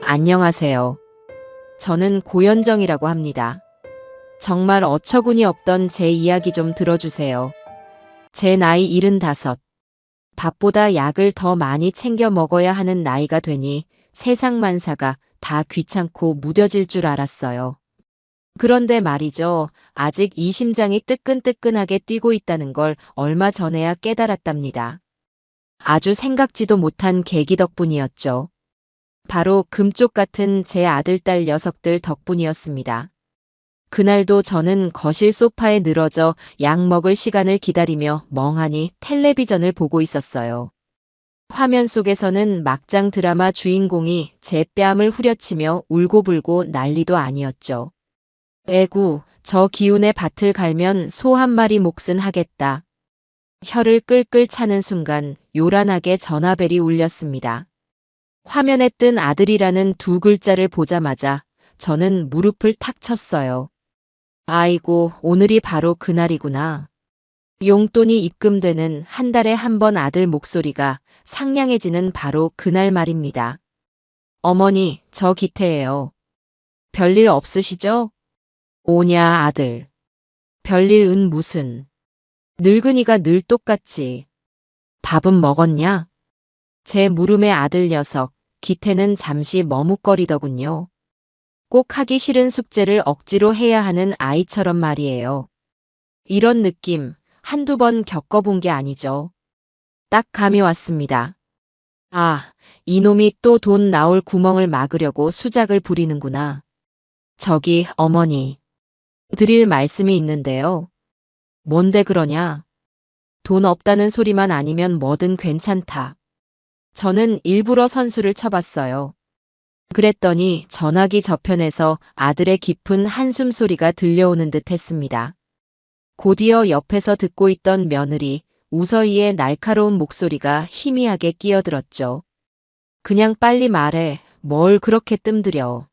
안녕하세요. 저는 고현정이라고 합니다. 정말 어처구니 없던 제 이야기 좀 들어주세요. 제 나이 75. 밥보다 약을 더 많이 챙겨 먹어야 하는 나이가 되니 세상 만사가 다 귀찮고 무뎌질 줄 알았어요. 그런데 말이죠. 아직 이 심장이 뜨끈뜨끈하게 뛰고 있다는 걸 얼마 전에야 깨달았답니다. 아주 생각지도 못한 계기 덕분이었죠. 바로 금쪽 같은 제 아들, 딸 녀석들 덕분이었습니다. 그날도 저는 거실 소파에 늘어져 약 먹을 시간을 기다리며 멍하니 텔레비전을 보고 있었어요. 화면 속에서는 막장 드라마 주인공이 제 뺨을 후려치며 울고불고 난리도 아니었죠. 에구, 저 기운의 밭을 갈면 소 한 마리 몫은 하겠다. 혀를 끌끌 차는 순간 요란하게 전화벨이 울렸습니다. 화면에 뜬 아들이라는 두 글자를 보자마자 저는 무릎을 탁 쳤어요. 아이고, 오늘이 바로 그날이구나. 용돈이 입금되는 한 달에 한 번 아들 목소리가 상냥해지는 바로 그날 말입니다. 어머니, 저 기태예요. 별일 없으시죠? 오냐, 아들. 별일은 무슨. 늙은이가 늘 똑같지. 밥은 먹었냐? 제 물음의 아들 녀석, 기태는 잠시 머뭇거리더군요. 꼭 하기 싫은 숙제를 억지로 해야 하는 아이처럼 말이에요. 이런 느낌 한두 번 겪어본 게 아니죠. 딱 감이 왔습니다. 아, 이놈이 또 돈 나올 구멍을 막으려고 수작을 부리는구나. 저기, 어머니. 드릴 말씀이 있는데요. 뭔데 그러냐? 돈 없다는 소리만 아니면 뭐든 괜찮다. 저는 일부러 선수를 쳐봤어요. 그랬더니 전화기 저편에서 아들의 깊은 한숨 소리가 들려오는 듯 했습니다. 곧이어 옆에서 듣고 있던 며느리 우서희의 날카로운 목소리가 희미하게 끼어들었죠. 그냥 빨리 말해. 뭘 그렇게 뜸들여.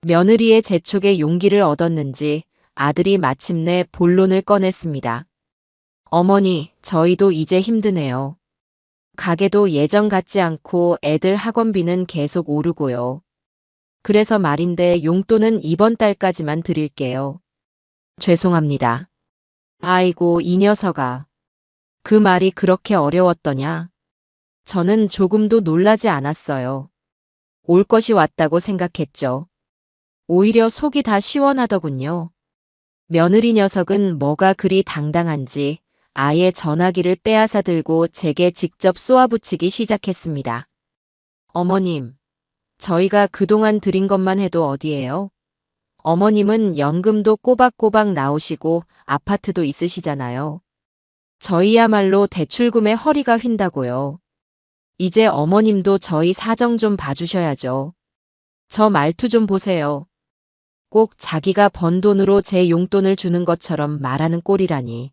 며느리의 재촉에 용기를 얻었는지 아들이 마침내 본론을 꺼냈습니다. 어머니, 저희도 이제 힘드네요. 가게도 예전 같지 않고 애들 학원비는 계속 오르고요. 그래서 말인데 용돈은 이번 달까지만 드릴게요. 죄송합니다. 아이고, 이 녀석아. 그 말이 그렇게 어려웠더냐? 저는 조금도 놀라지 않았어요. 올 것이 왔다고 생각했죠. 오히려 속이 다 시원하더군요. 며느리 녀석은 뭐가 그리 당당한지 아예 전화기를 빼앗아 들고 제게 직접 쏘아붙이기 시작했습니다. 어머님, 저희가 그동안 드린 것만 해도 어디예요? 어머님은 연금도 꼬박꼬박 나오시고 아파트도 있으시잖아요. 저희야말로 대출금에 허리가 휜다고요. 이제 어머님도 저희 사정 좀 봐주셔야죠. 저 말투 좀 보세요. 꼭 자기가 번 돈으로 제 용돈을 주는 것처럼 말하는 꼴이라니.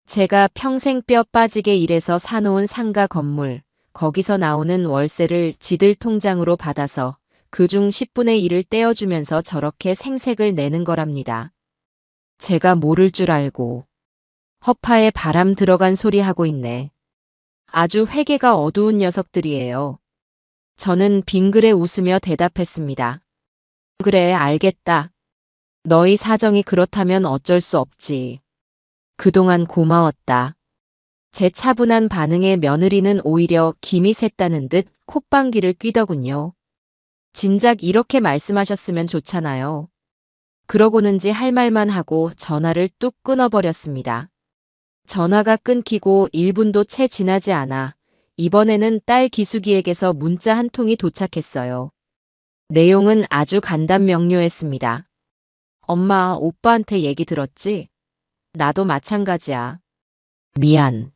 제가 평생 뼈 빠지게 일해서 사놓은 상가 건물, 거기서 나오는 월세를 지들 통장으로 받아서 그중 10분의 1을 떼어주면서 저렇게 생색을 내는 거랍니다. 제가 모를 줄 알고. 허파에 바람 들어간 소리 하고 있네. 아주 회개가 어두운 녀석들이에요. 저는 빙그레 웃으며 대답했습니다. 그래, 알겠다. 너희 사정이 그렇다면 어쩔 수 없지. 그동안 고마웠다. 제 차분한 반응에 며느리는 오히려 김이 샜다는 듯 콧방귀를 뀌더군요. 진작 이렇게 말씀하셨으면 좋잖아요. 그러고는지 할 말만 하고 전화를 뚝 끊어버렸습니다. 전화가 끊기고 1분도 채 지나지 않아 이번에는 딸 기숙이에게서 문자 한 통이 도착했어요. 내용은 아주 간단명료했습니다. 엄마, 오빠한테 얘기 들었지? 나도 마찬가지야. 미안.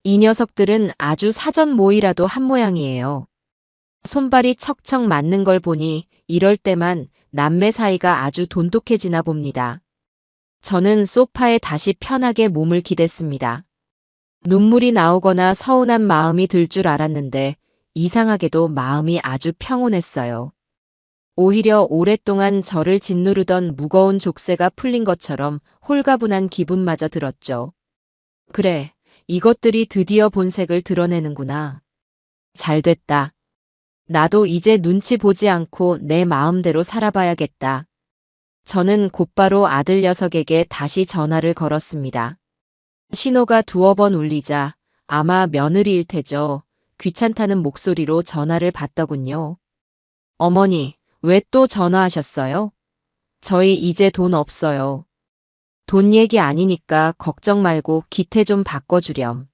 이 녀석들은 아주 사전 모의라도 한 모양이에요. 손발이 척척 맞는 걸 보니 이럴 때만 남매 사이가 아주 돈독해지나 봅니다. 저는 소파에 다시 편하게 몸을 기댔습니다. 눈물이 나오거나 서운한 마음이 들 줄 알았는데 이상하게도 마음이 아주 평온했어요. 오히려 오랫동안 저를 짓누르던 무거운 족쇄가 풀린 것처럼 홀가분한 기분마저 들었죠. 그래, 이것들이 드디어 본색을 드러내는구나. 잘됐다. 나도 이제 눈치 보지 않고 내 마음대로 살아봐야겠다. 저는 곧바로 아들 녀석에게 다시 전화를 걸었습니다. 신호가 두어 번 울리자 아마 며느리일 테죠. 귀찮다는 목소리로 전화를 받더군요. 어머니, 왜 또 전화하셨어요? 저희 이제 돈 없어요. 돈 얘기 아니니까 걱정 말고 기태 좀 바꿔주렴.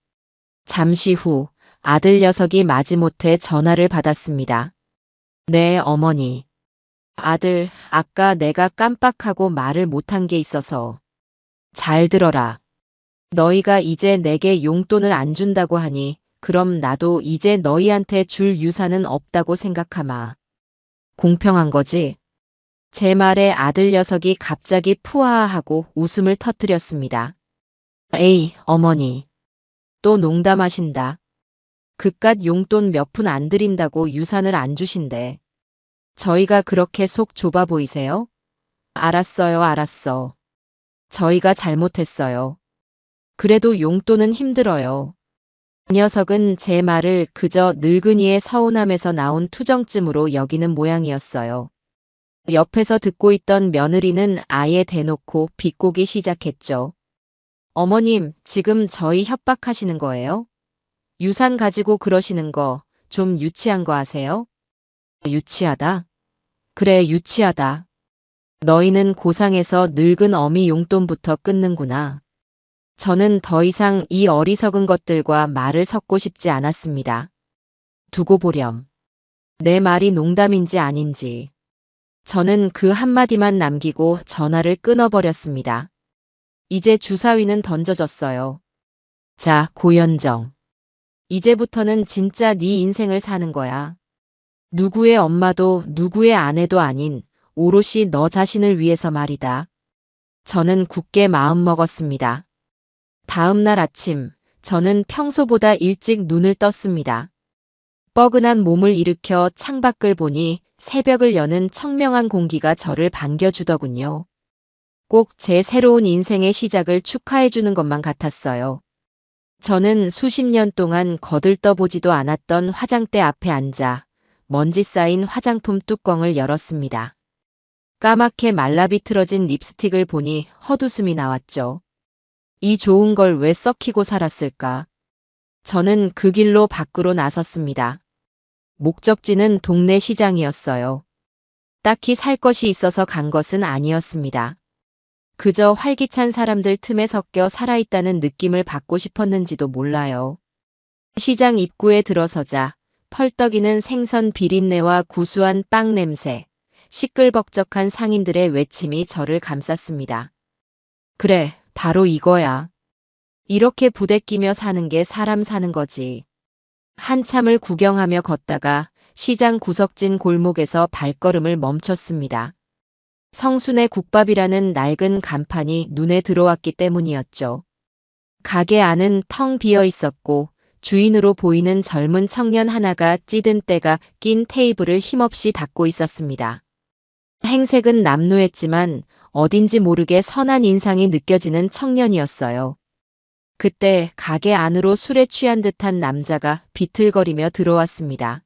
잠시 후 아들 녀석이 마지못해 전화를 받았습니다. 네, 어머니. 아들, 아까 내가 깜빡하고 말을 못한 게 있어서. 잘 들어라. 너희가 이제 내게 용돈을 안 준다고 하니 그럼 나도 이제 너희한테 줄 유산은 없다고 생각하마. 공평한 거지? 제 말에 아들 녀석이 갑자기 푸아하고 웃음을 터뜨렸습니다. 에이, 어머니. 또 농담하신다. 그깟 용돈 몇 푼 안 드린다고 유산을 안 주신대. 저희가 그렇게 속 좁아 보이세요? 알았어요, 알았어. 저희가 잘못했어요. 그래도 용돈은 힘들어요. 그 녀석은 제 말을 그저 늙은이의 서운함에서 나온 투정쯤으로 여기는 모양이었어요. 옆에서 듣고 있던 며느리는 아예 대놓고 비꼬기 시작했죠. 어머님, 지금 저희 협박하시는 거예요? 유산 가지고 그러시는 거 좀 유치한 거 아세요? 유치하다? 그래, 유치하다. 너희는 고상해서 늙은 어미 용돈부터 끊는구나. 저는 더 이상 이 어리석은 것들과 말을 섞고 싶지 않았습니다. 두고 보렴. 내 말이 농담인지 아닌지. 저는 그 한마디만 남기고 전화를 끊어버렸습니다. 이제 주사위는 던져졌어요. 자, 고현정. 이제부터는 진짜 네 인생을 사는 거야. 누구의 엄마도 누구의 아내도 아닌 오롯이 너 자신을 위해서 말이다. 저는 굳게 마음먹었습니다. 다음 날 아침, 저는 평소보다 일찍 눈을 떴습니다. 뻐근한 몸을 일으켜 창밖을 보니 새벽을 여는 청명한 공기가 저를 반겨주더군요. 꼭 제 새로운 인생의 시작을 축하해주는 것만 같았어요. 저는 수십 년 동안 거들떠보지도 않았던 화장대 앞에 앉아 먼지 쌓인 화장품 뚜껑을 열었습니다. 까맣게 말라비틀어진 립스틱을 보니 헛웃음이 나왔죠. 이 좋은 걸 왜 썩히고 살았을까? 저는 그 길로 밖으로 나섰습니다. 목적지는 동네 시장이었어요. 딱히 살 것이 있어서 간 것은 아니었습니다. 그저 활기찬 사람들 틈에 섞여 살아있다는 느낌을 받고 싶었는지도 몰라요. 시장 입구에 들어서자 펄떡이는 생선 비린내와 구수한 빵 냄새, 시끌벅적한 상인들의 외침이 저를 감쌌습니다. 그래, 바로 이거야. 이렇게 부대끼며 사는 게 사람 사는 거지. 한참을 구경하며 걷다가 시장 구석진 골목에서 발걸음을 멈췄습니다. 성순의 국밥이라는 낡은 간판이 눈에 들어왔기 때문이었죠. 가게 안은 텅 비어 있었고 주인으로 보이는 젊은 청년 하나가 찌든 때가 낀 테이블을 힘없이 닦고 있었습니다. 행색은 남루했지만 어딘지 모르게 선한 인상이 느껴지는 청년이었어요. 그때 가게 안으로 술에 취한 듯한 남자가 비틀거리며 들어왔습니다.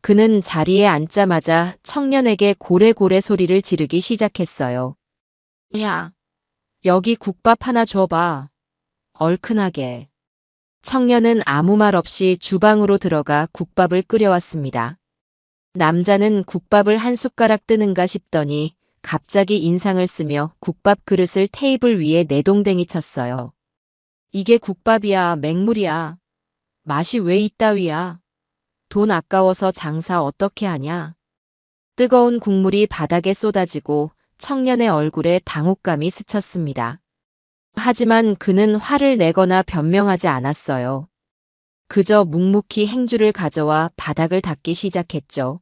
그는 자리에 앉자마자 청년에게 고래고래 소리를 지르기 시작했어요. 야, 여기 국밥 하나 줘봐. 얼큰하게. 청년은 아무 말 없이 주방으로 들어가 국밥을 끓여왔습니다. 남자는 국밥을 한 숟가락 뜨는가 싶더니 갑자기 인상을 쓰며 국밥 그릇을 테이블 위에 내동댕이 쳤어요. 이게 국밥이야, 맹물이야. 맛이 왜 이따위야? 돈 아까워서 장사 어떻게 하냐? 뜨거운 국물이 바닥에 쏟아지고 청년의 얼굴에 당혹감이 스쳤습니다. 하지만 그는 화를 내거나 변명하지 않았어요. 그저 묵묵히 행주를 가져와 바닥을 닦기 시작했죠.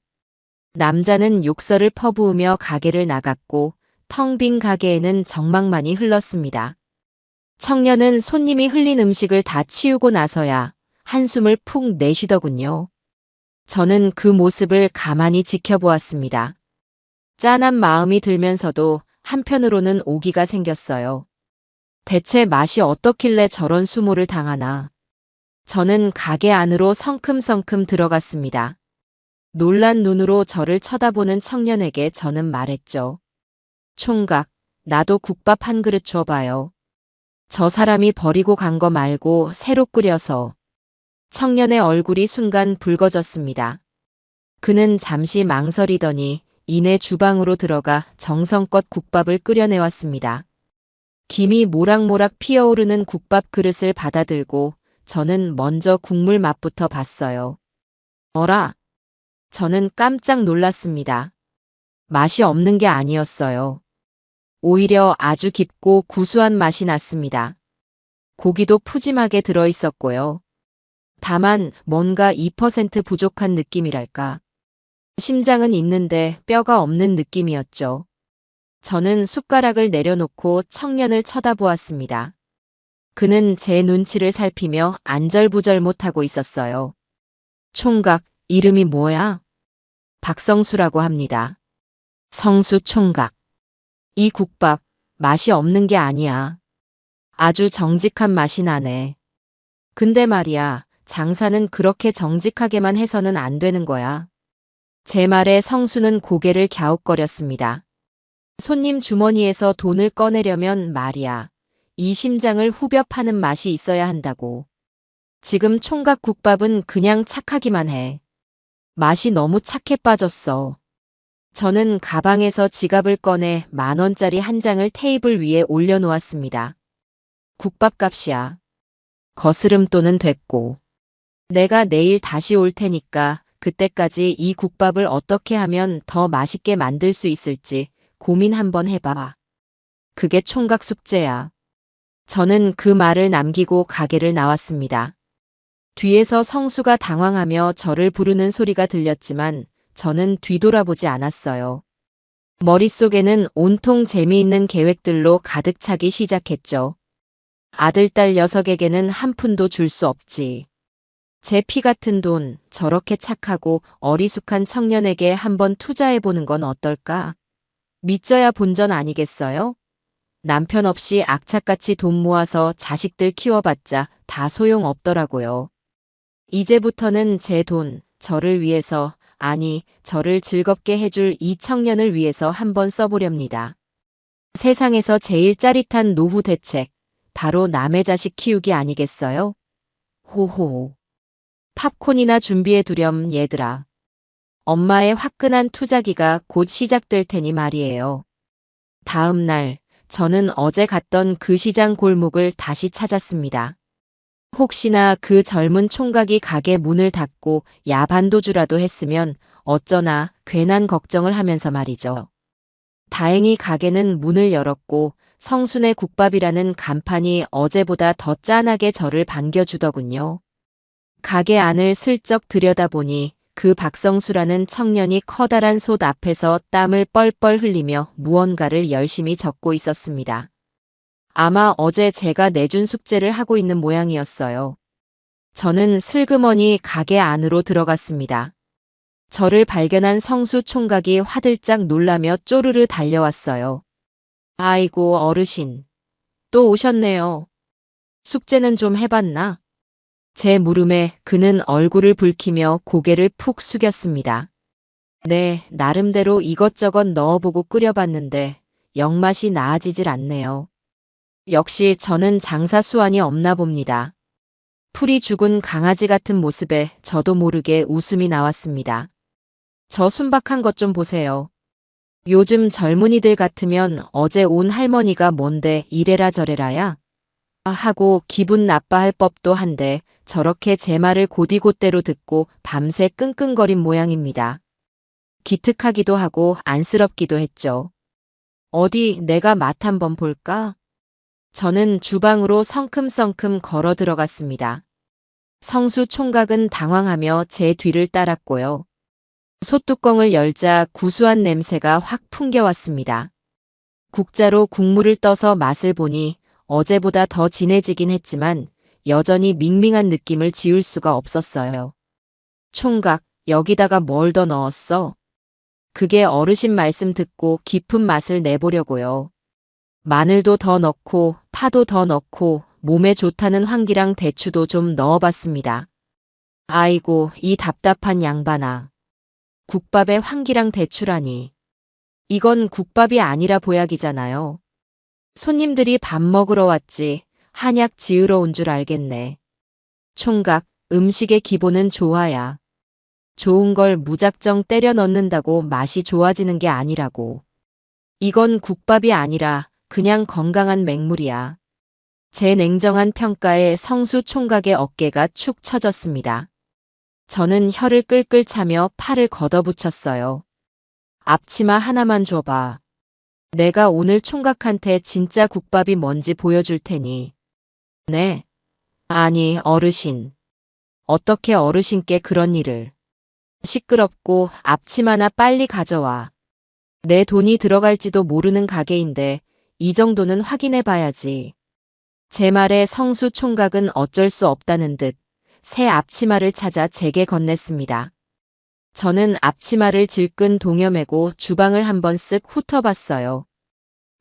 남자는 욕설을 퍼부으며 가게를 나갔고 텅 빈 가게에는 적막만이 흘렀습니다. 청년은 손님이 흘린 음식을 다 치우고 나서야 한숨을 푹 내쉬더군요. 저는 그 모습을 가만히 지켜보았습니다. 짠한 마음이 들면서도 한편으로는 오기가 생겼어요. 대체 맛이 어떻길래 저런 수모를 당하나. 저는 가게 안으로 성큼성큼 들어갔습니다. 놀란 눈으로 저를 쳐다보는 청년에게 저는 말했죠. 총각, 나도 국밥 한 그릇 줘봐요. 저 사람이 버리고 간 거 말고 새로 끓여서. 청년의 얼굴이 순간 붉어졌습니다. 그는 잠시 망설이더니 이내 주방으로 들어가 정성껏 국밥을 끓여내왔습니다. 김이 모락모락 피어오르는 국밥 그릇을 받아들고 저는 먼저 국물 맛부터 봤어요. 어라? 저는 깜짝 놀랐습니다. 맛이 없는 게 아니었어요. 오히려 아주 깊고 구수한 맛이 났습니다. 고기도 푸짐하게 들어있었고요. 다만 뭔가 2% 부족한 느낌이랄까. 심장은 있는데 뼈가 없는 느낌이었죠. 저는 숟가락을 내려놓고 청년을 쳐다보았습니다. 그는 제 눈치를 살피며 안절부절 못하고 있었어요. 총각, 이름이 뭐야? 박성수라고 합니다. 성수 총각. 이 국밥, 맛이 없는 게 아니야. 아주 정직한 맛이 나네. 근데 말이야, 장사는 그렇게 정직하게만 해서는 안 되는 거야. 제 말에 성수는 고개를 갸웃거렸습니다. 손님 주머니에서 돈을 꺼내려면 말이야. 이 심장을 후벼 파는 맛이 있어야 한다고. 지금 총각 국밥은 그냥 착하기만 해. 맛이 너무 착해 빠졌어. 저는 가방에서 지갑을 꺼내 10,000원짜리 한 장을 테이블 위에 올려놓았습니다. 국밥값이야. 거스름돈은 됐고. 내가 내일 다시 올 테니까 그때까지 이 국밥을 어떻게 하면 더 맛있게 만들 수 있을지 고민 한번 해봐. 그게 총각 숙제야. 저는 그 말을 남기고 가게를 나왔습니다. 뒤에서 성수가 당황하며 저를 부르는 소리가 들렸지만 저는 뒤돌아보지 않았어요. 머릿속에는 온통 재미있는 계획들로 가득 차기 시작했죠. 아들, 딸 녀석에게는 한 푼도 줄 수 없지. 제 피 같은 돈 저렇게 착하고 어리숙한 청년에게 한번 투자해보는 건 어떨까? 믿져야 본전 아니겠어요? 남편 없이 악착같이 돈 모아서 자식들 키워봤자 다 소용없더라고요. 이제부터는 제 돈, 저를 위해서, 아니, 저를 즐겁게 해줄 이 청년을 위해서 한번 써보렵니다. 세상에서 제일 짜릿한 노후 대책, 바로 남의 자식 키우기 아니겠어요? 호호. 팝콘이나 준비해두렴 얘들아. 엄마의 화끈한 투자기가 곧 시작될 테니 말이에요. 다음 날, 저는 어제 갔던 그 시장 골목을 다시 찾았습니다. 혹시나 그 젊은 총각이 가게 문을 닫고 야반도주라도 했으면 어쩌나 괜한 걱정을 하면서 말이죠. 다행히 가게는 문을 열었고 성순의 국밥이라는 간판이 어제보다 더 짠하게 저를 반겨주더군요. 가게 안을 슬쩍 들여다보니 그 박성수라는 청년이 커다란 솥 앞에서 땀을 뻘뻘 흘리며 무언가를 열심히 적고 있었습니다. 아마 어제 제가 내준 숙제를 하고 있는 모양이었어요. 저는 슬그머니 가게 안으로 들어갔습니다. 저를 발견한 성수 총각이 화들짝 놀라며 쪼르르 달려왔어요. 아이고 어르신, 또 오셨네요. 숙제는 좀 해봤나? 제 물음에 그는 얼굴을 붉히며 고개를 푹 숙였습니다. 네, 나름대로 이것저것 넣어보고 끓여봤는데 영맛이 나아지질 않네요. 역시 저는 장사 수완이 없나 봅니다. 풀이 죽은 강아지 같은 모습에 저도 모르게 웃음이 나왔습니다. 저 순박한 것 좀 보세요. 요즘 젊은이들 같으면 어제 온 할머니가 뭔데 이래라 저래라야? 하고 기분 나빠할 법도 한데 저렇게 제 말을 곧이곧대로 듣고 밤새 끙끙거린 모양입니다. 기특하기도 하고 안쓰럽기도 했죠. 어디 내가 맛 한번 볼까? 저는 주방으로 성큼성큼 걸어 들어갔습니다. 성수 총각은 당황하며 제 뒤를 따랐고요. 솥뚜껑을 열자 구수한 냄새가 확 풍겨왔습니다. 국자로 국물을 떠서 맛을 보니 어제보다 더 진해지긴 했지만 여전히 밍밍한 느낌을 지울 수가 없었어요. 총각, 여기다가 뭘 더 넣었어? 그게 어르신 말씀 듣고 깊은 맛을 내보려고요. 마늘도 더 넣고 파도 더 넣고 몸에 좋다는 황기랑 대추도 좀 넣어봤습니다. 아이고 이 답답한 양반아. 국밥에 황기랑 대추라니. 이건 국밥이 아니라 보약이잖아요. 손님들이 밥 먹으러 왔지 한약 지으러 온 줄 알겠네. 총각, 음식의 기본은 조화야. 좋은 걸 무작정 때려 넣는다고 맛이 좋아지는 게 아니라고. 이건 국밥이 아니라 그냥 건강한 맹물이야. 제 냉정한 평가에 성수 총각의 어깨가 축 처졌습니다. 저는 혀를 끌끌 차며 팔을 걷어붙였어요. 앞치마 하나만 줘봐. 내가 오늘 총각한테 진짜 국밥이 뭔지 보여줄 테니. 네. 아니, 어르신. 어떻게 어르신께 그런 일을. 시끄럽고 앞치마나 빨리 가져와. 내 돈이 들어갈지도 모르는 가게인데 이 정도는 확인해 봐야지. 제 말에 성수 총각은 어쩔 수 없다는 듯 새 앞치마를 찾아 제게 건넸습니다. 저는 앞치마를 질끈 동여매고 주방을 한번 쓱 훑어봤어요.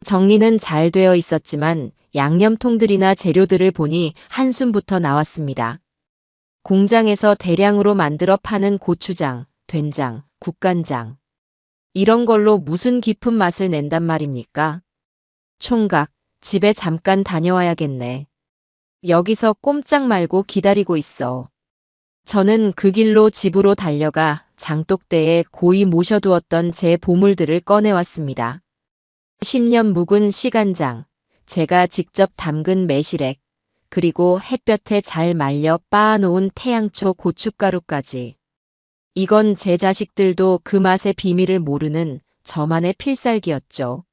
정리는 잘 되어 있었지만 양념통들이나 재료들을 보니 한숨부터 나왔습니다. 공장에서 대량으로 만들어 파는 고추장, 된장, 국간장. 이런 걸로 무슨 깊은 맛을 낸단 말입니까? 총각, 집에 잠깐 다녀와야겠네. 여기서 꼼짝 말고 기다리고 있어. 저는 그 길로 집으로 달려가 장독대에 고이 모셔두었던 제 보물들을 꺼내왔습니다. 10년 묵은 시간장, 제가 직접 담근 매실액, 그리고 햇볕에 잘 말려 빻아놓은 태양초 고춧가루까지. 이건 제 자식들도 그 맛의 비밀을 모르는 저만의 필살기였죠.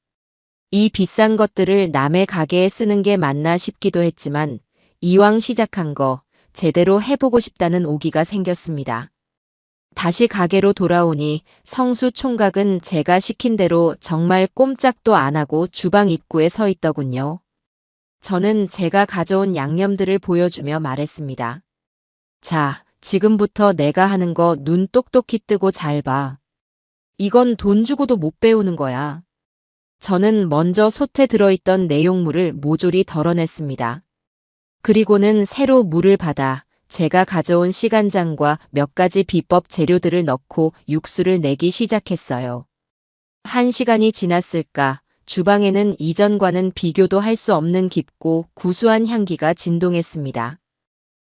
이 비싼 것들을 남의 가게에 쓰는 게 맞나 싶기도 했지만 이왕 시작한 거 제대로 해보고 싶다는 오기가 생겼습니다. 다시 가게로 돌아오니 성수 총각은 제가 시킨 대로 정말 꼼짝도 안 하고 주방 입구에 서 있더군요. 저는 제가 가져온 양념들을 보여주며 말했습니다. 자, 지금부터 내가 하는 거 눈 똑똑히 뜨고 잘 봐. 이건 돈 주고도 못 배우는 거야. 저는 먼저 솥에 들어있던 내용물을 모조리 덜어냈습니다. 그리고는 새로 물을 받아 제가 가져온 시간장과 몇 가지 비법 재료들을 넣고 육수를 내기 시작했어요. 1시간이 지났을까 주방에는 이전과는 비교도 할 수 없는 깊고 구수한 향기가 진동했습니다.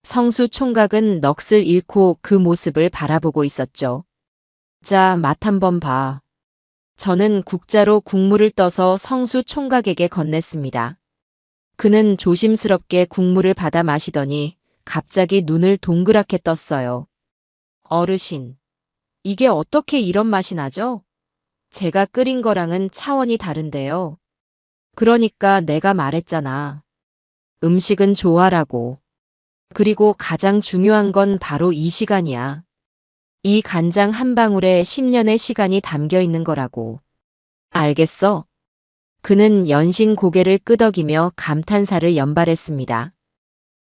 성수 총각은 넋을 잃고 그 모습을 바라보고 있었죠. 자, 맛 한번 봐. 저는 국자로 국물을 떠서 성수 총각에게 건넸습니다. 그는 조심스럽게 국물을 받아 마시더니 갑자기 눈을 동그랗게 떴어요. 어르신, 이게 어떻게 이런 맛이 나죠? 제가 끓인 거랑은 차원이 다른데요. 그러니까 내가 말했잖아. 음식은 조화라고. 그리고 가장 중요한 건 바로 이 시간이야. 이 간장 한 방울에 10년의 시간이 담겨 있는 거라고. 알겠어? 그는 연신 고개를 끄덕이며 감탄사를 연발했습니다.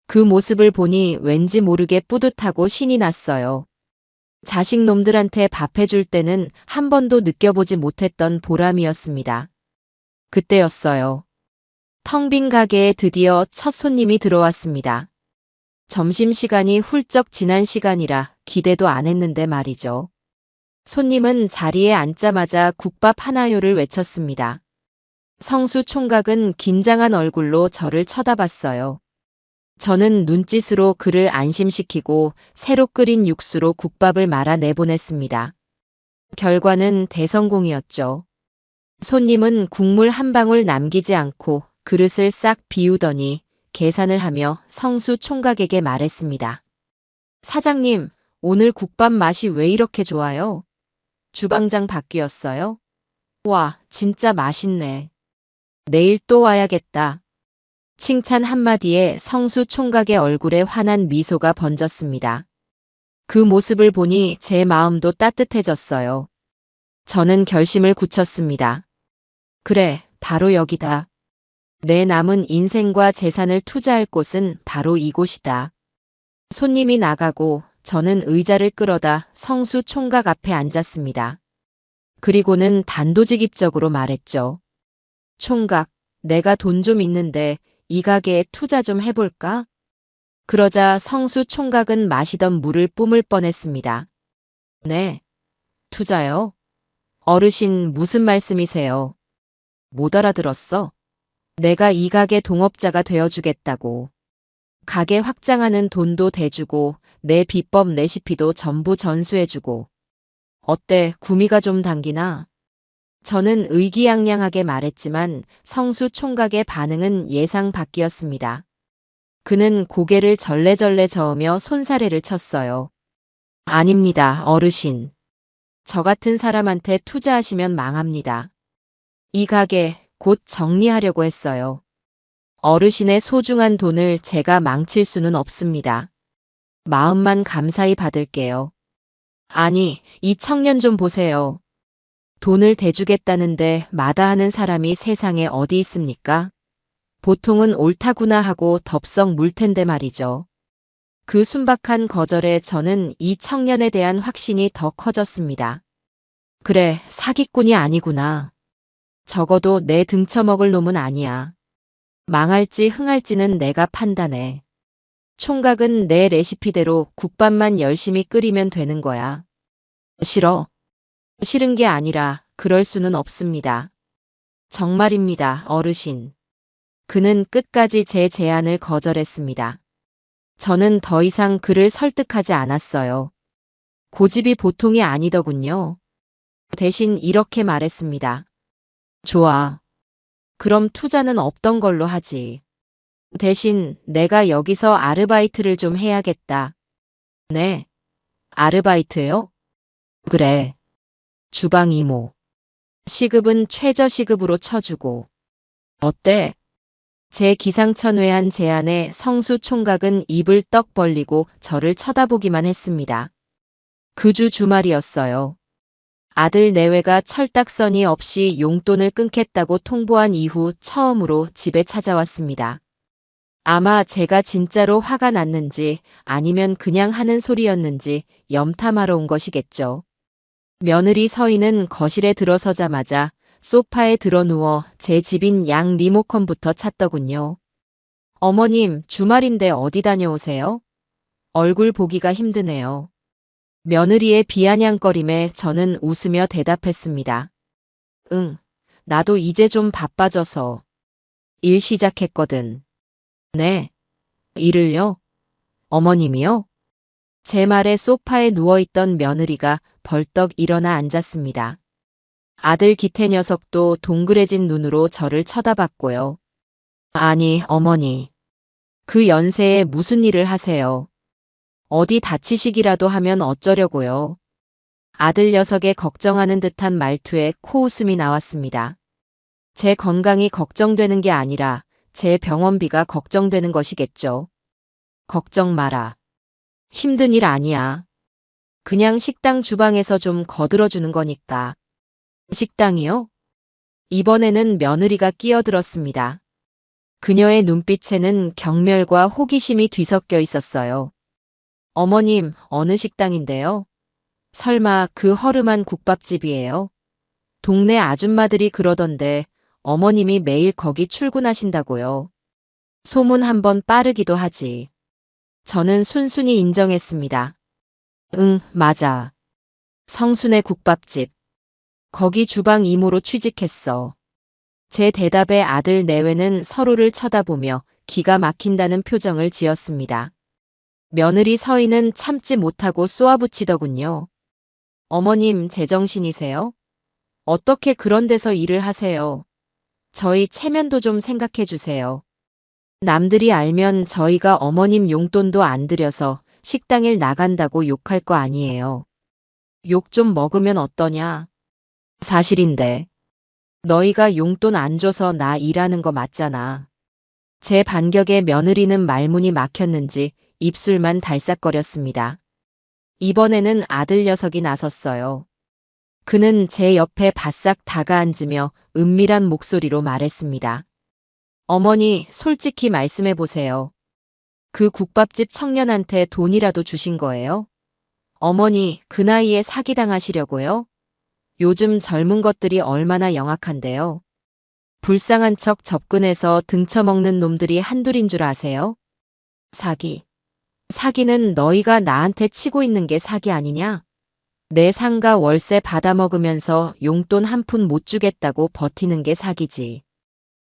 그 모습을 보니 왠지 모르게 뿌듯하고 신이 났어요. 자식 놈들한테 밥 해줄 때는 한 번도 느껴보지 못했던 보람이었습니다. 그때였어요. 텅 빈 가게에 드디어 첫 손님이 들어왔습니다. 점심시간이 훌쩍 지난 시간이라 기대도 안 했는데 말이죠. 손님은 자리에 앉자마자 국밥 하나요를 외쳤습니다. 성수 총각은 긴장한 얼굴로 저를 쳐다봤어요. 저는 눈짓으로 그를 안심시키고 새로 끓인 육수로 국밥을 말아 내보냈습니다. 결과는 대성공이었죠. 손님은 국물 한 방울 남기지 않고 그릇을 싹 비우더니 계산을 하며 성수 총각에게 말했습니다. 사장님, 오늘 국밥 맛이 왜 이렇게 좋아요? 주방장 바뀌었어요? 와, 진짜 맛있네. 내일 또 와야겠다. 칭찬 한마디에 성수 총각의 얼굴에 환한 미소가 번졌습니다. 그 모습을 보니 제 마음도 따뜻해졌어요. 저는 결심을 굳혔습니다. 그래, 바로 여기다. 내 남은 인생과 재산을 투자할 곳은 바로 이곳이다. 손님이 나가고 저는 의자를 끌어다 성수 총각 앞에 앉았습니다. 그리고는 단도직입적으로 말했죠. 총각, 내가 돈 좀 있는데 이 가게에 투자 좀 해볼까? 그러자 성수 총각은 마시던 물을 뿜을 뻔했습니다. 네. 투자요? 어르신 무슨 말씀이세요? 못 알아들었어? 내가 이 가게 동업자가 되어주겠다고. 가게 확장하는 돈도 대주고 내 비법 레시피도 전부 전수해주고. 어때, 구미가 좀 당기나? 저는 의기양양하게 말했지만 성수 총각의 반응은 예상 밖이었습니다. 그는 고개를 절레절레 저으며 손사래를 쳤어요. 아닙니다, 어르신. 저 같은 사람한테 투자하시면 망합니다. 이 가게 곧 정리하려고 했어요. 어르신의 소중한 돈을 제가 망칠 수는 없습니다. 마음만 감사히 받을게요. 아니, 이 청년 좀 보세요. 돈을 대주겠다는데 마다하는 사람이 세상에 어디 있습니까? 보통은 옳다구나 하고 덥석 물 텐데 말이죠. 그 순박한 거절에 저는 이 청년에 대한 확신이 더 커졌습니다. 그래, 사기꾼이 아니구나. 적어도 내 등쳐먹을 놈은 아니야. 망할지 흥할지는 내가 판단해. 총각은 내 레시피대로 국밥만 열심히 끓이면 되는 거야. 싫어. 싫은 게 아니라 그럴 수는 없습니다. 정말입니다, 어르신. 그는 끝까지 제 제안을 거절했습니다. 저는 더 이상 그를 설득하지 않았어요. 고집이 보통이 아니더군요. 대신 이렇게 말했습니다. 좋아. 그럼 투자는 없던 걸로 하지. 대신 내가 여기서 아르바이트를 좀 해야겠다. 네. 아르바이트요? 그래. 주방 이모. 시급은 최저시급으로 쳐주고. 어때? 제 기상천외한 제안에 성수 총각은 입을 떡 벌리고 저를 쳐다보기만 했습니다. 그 주 주말이었어요. 아들 내외가 철딱서니 없이 용돈을 끊겠다고 통보한 이후 처음으로 집에 찾아왔습니다. 아마 제가 진짜로 화가 났는지 아니면 그냥 하는 소리였는지 염탐하러 온 것이겠죠. 며느리 서희는 거실에 들어서자마자 소파에 드러누워 제 집인 양 리모컨부터 찾더군요. 어머님, 주말인데 어디 다녀오세요? 얼굴 보기가 힘드네요. 며느리의 비아냥거림에 저는 웃으며 대답했습니다. 응, 나도 이제 좀 바빠져서. 일 시작했거든. 네. 일을요? 어머님이요? 제 말에 소파에 누워있던 며느리가 벌떡 일어나 앉았습니다. 아들 기태 녀석도 동그래진 눈으로 저를 쳐다봤고요. 아니, 어머니. 그 연세에 무슨 일을 하세요? 어디 다치시기라도 하면 어쩌려고요? 아들 녀석의 걱정하는 듯한 말투에 코웃음이 나왔습니다. 제 건강이 걱정되는 게 아니라 제 병원비가 걱정되는 것이겠죠. 걱정 마라. 힘든 일 아니야. 그냥 식당 주방에서 좀 거들어주는 거니까. 식당이요? 이번에는 며느리가 끼어들었습니다. 그녀의 눈빛에는 경멸과 호기심이 뒤섞여 있었어요. 어머님, 어느 식당인데요? 설마 그 허름한 국밥집이에요? 동네 아줌마들이 그러던데 어머님이 매일 거기 출근하신다고요. 소문 한번 빠르기도 하지. 저는 순순히 인정했습니다. 응, 맞아. 성순의 국밥집. 거기 주방 이모로 취직했어. 제 대답에 아들 내외는 서로를 쳐다보며 기가 막힌다는 표정을 지었습니다. 며느리 서희는 참지 못하고 쏘아붙이더군요. 어머님, 제정신이세요? 어떻게 그런 데서 일을 하세요? 저희 체면도 좀 생각해 주세요. 남들이 알면 저희가 어머님 용돈도 안 들여서 식당일 나간다고 욕할 거 아니에요. 욕 좀 먹으면 어떠냐? 사실인데. 너희가 용돈 안 줘서 나 일하는 거 맞잖아. 제 반격에 며느리는 말문이 막혔는지 입술만 달싹거렸습니다. 이번에는 아들 녀석이 나섰어요. 그는 제 옆에 바싹 다가앉으며 은밀한 목소리로 말했습니다. 어머니, 솔직히 말씀해 보세요. 그 국밥집 청년한테 돈이라도 주신 거예요? 어머니, 그 나이에 사기당하시려고요? 요즘 젊은 것들이 얼마나 영악한데요. 불쌍한 척 접근해서 등쳐먹는 놈들이 한둘인 줄 아세요? 사기. 사기는 너희가 나한테 치고 있는 게 사기 아니냐? 내 상가 월세 받아먹으면서 용돈 한 푼 못 주겠다고 버티는 게 사기지.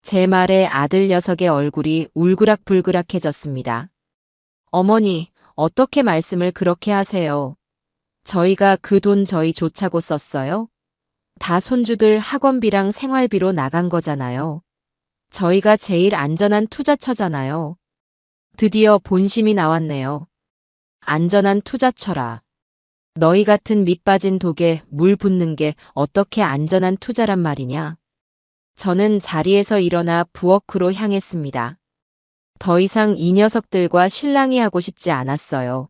제 말에 아들 녀석의 얼굴이 울그락불그락해졌습니다. 어머니, 어떻게 말씀을 그렇게 하세요? 저희가 그 돈 저희 좋자고 썼어요? 다 손주들 학원비랑 생활비로 나간 거잖아요. 저희가 제일 안전한 투자처잖아요. 드디어 본심이 나왔네요. 안전한 투자처라. 너희 같은 밑 빠진 독에 물 붓는 게 어떻게 안전한 투자란 말이냐? 저는 자리에서 일어나 부엌으로 향했습니다. 더 이상 이 녀석들과 실랑이 하고 싶지 않았어요.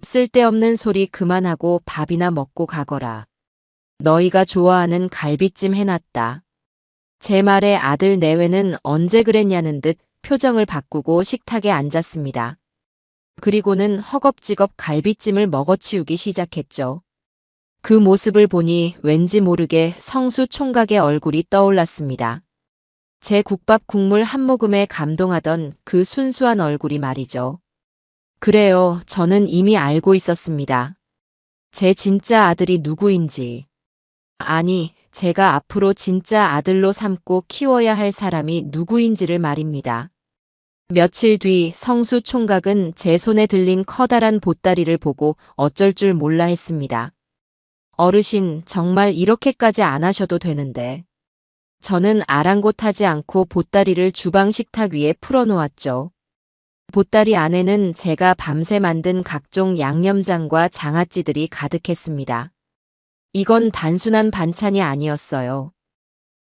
쓸데없는 소리 그만하고 밥이나 먹고 가거라. 너희가 좋아하는 갈비찜 해놨다. 제 말에 아들 내외는 언제 그랬냐는 듯 표정을 바꾸고 식탁에 앉았습니다. 그리고는 허겁지겁 갈비찜을 먹어치우기 시작했죠. 그 모습을 보니 왠지 모르게 성수 총각의 얼굴이 떠올랐습니다. 제 국밥 국물 한 모금에 감동하던 그 순수한 얼굴이 말이죠. 그래요, 저는 이미 알고 있었습니다. 제 진짜 아들이 누구인지. 아니, 제가 앞으로 진짜 아들로 삼고 키워야 할 사람이 누구인지를 말입니다. 며칠 뒤 성수 총각은 제 손에 들린 커다란 보따리를 보고 어쩔 줄 몰라 했습니다. 어르신, 정말 이렇게까지 안 하셔도 되는데. 저는 아랑곳하지 않고 보따리를 주방 식탁 위에 풀어놓았죠. 보따리 안에는 제가 밤새 만든 각종 양념장과 장아찌들이 가득했습니다. 이건 단순한 반찬이 아니었어요.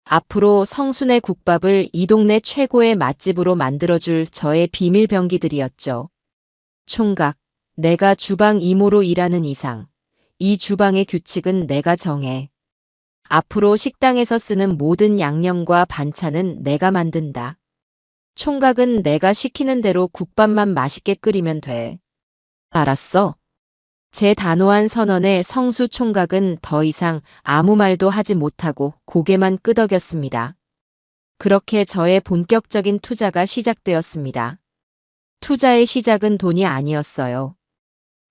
앞으로 성순의 국밥을 이 동네 최고의 맛집으로 만들어줄 저의 비밀 병기들이었죠. 총각, 내가 주방 이모로 일하는 이상, 이 주방의 규칙은 내가 정해. 앞으로 식당에서 쓰는 모든 양념과 반찬은 내가 만든다. 총각은 내가 시키는 대로 국밥만 맛있게 끓이면 돼. 알았어? 제 단호한 선언에 성수 총각은 더 이상 아무 말도 하지 못하고 고개만 끄덕였습니다. 그렇게 저의 본격적인 투자가 시작되었습니다. 투자의 시작은 돈이 아니었어요.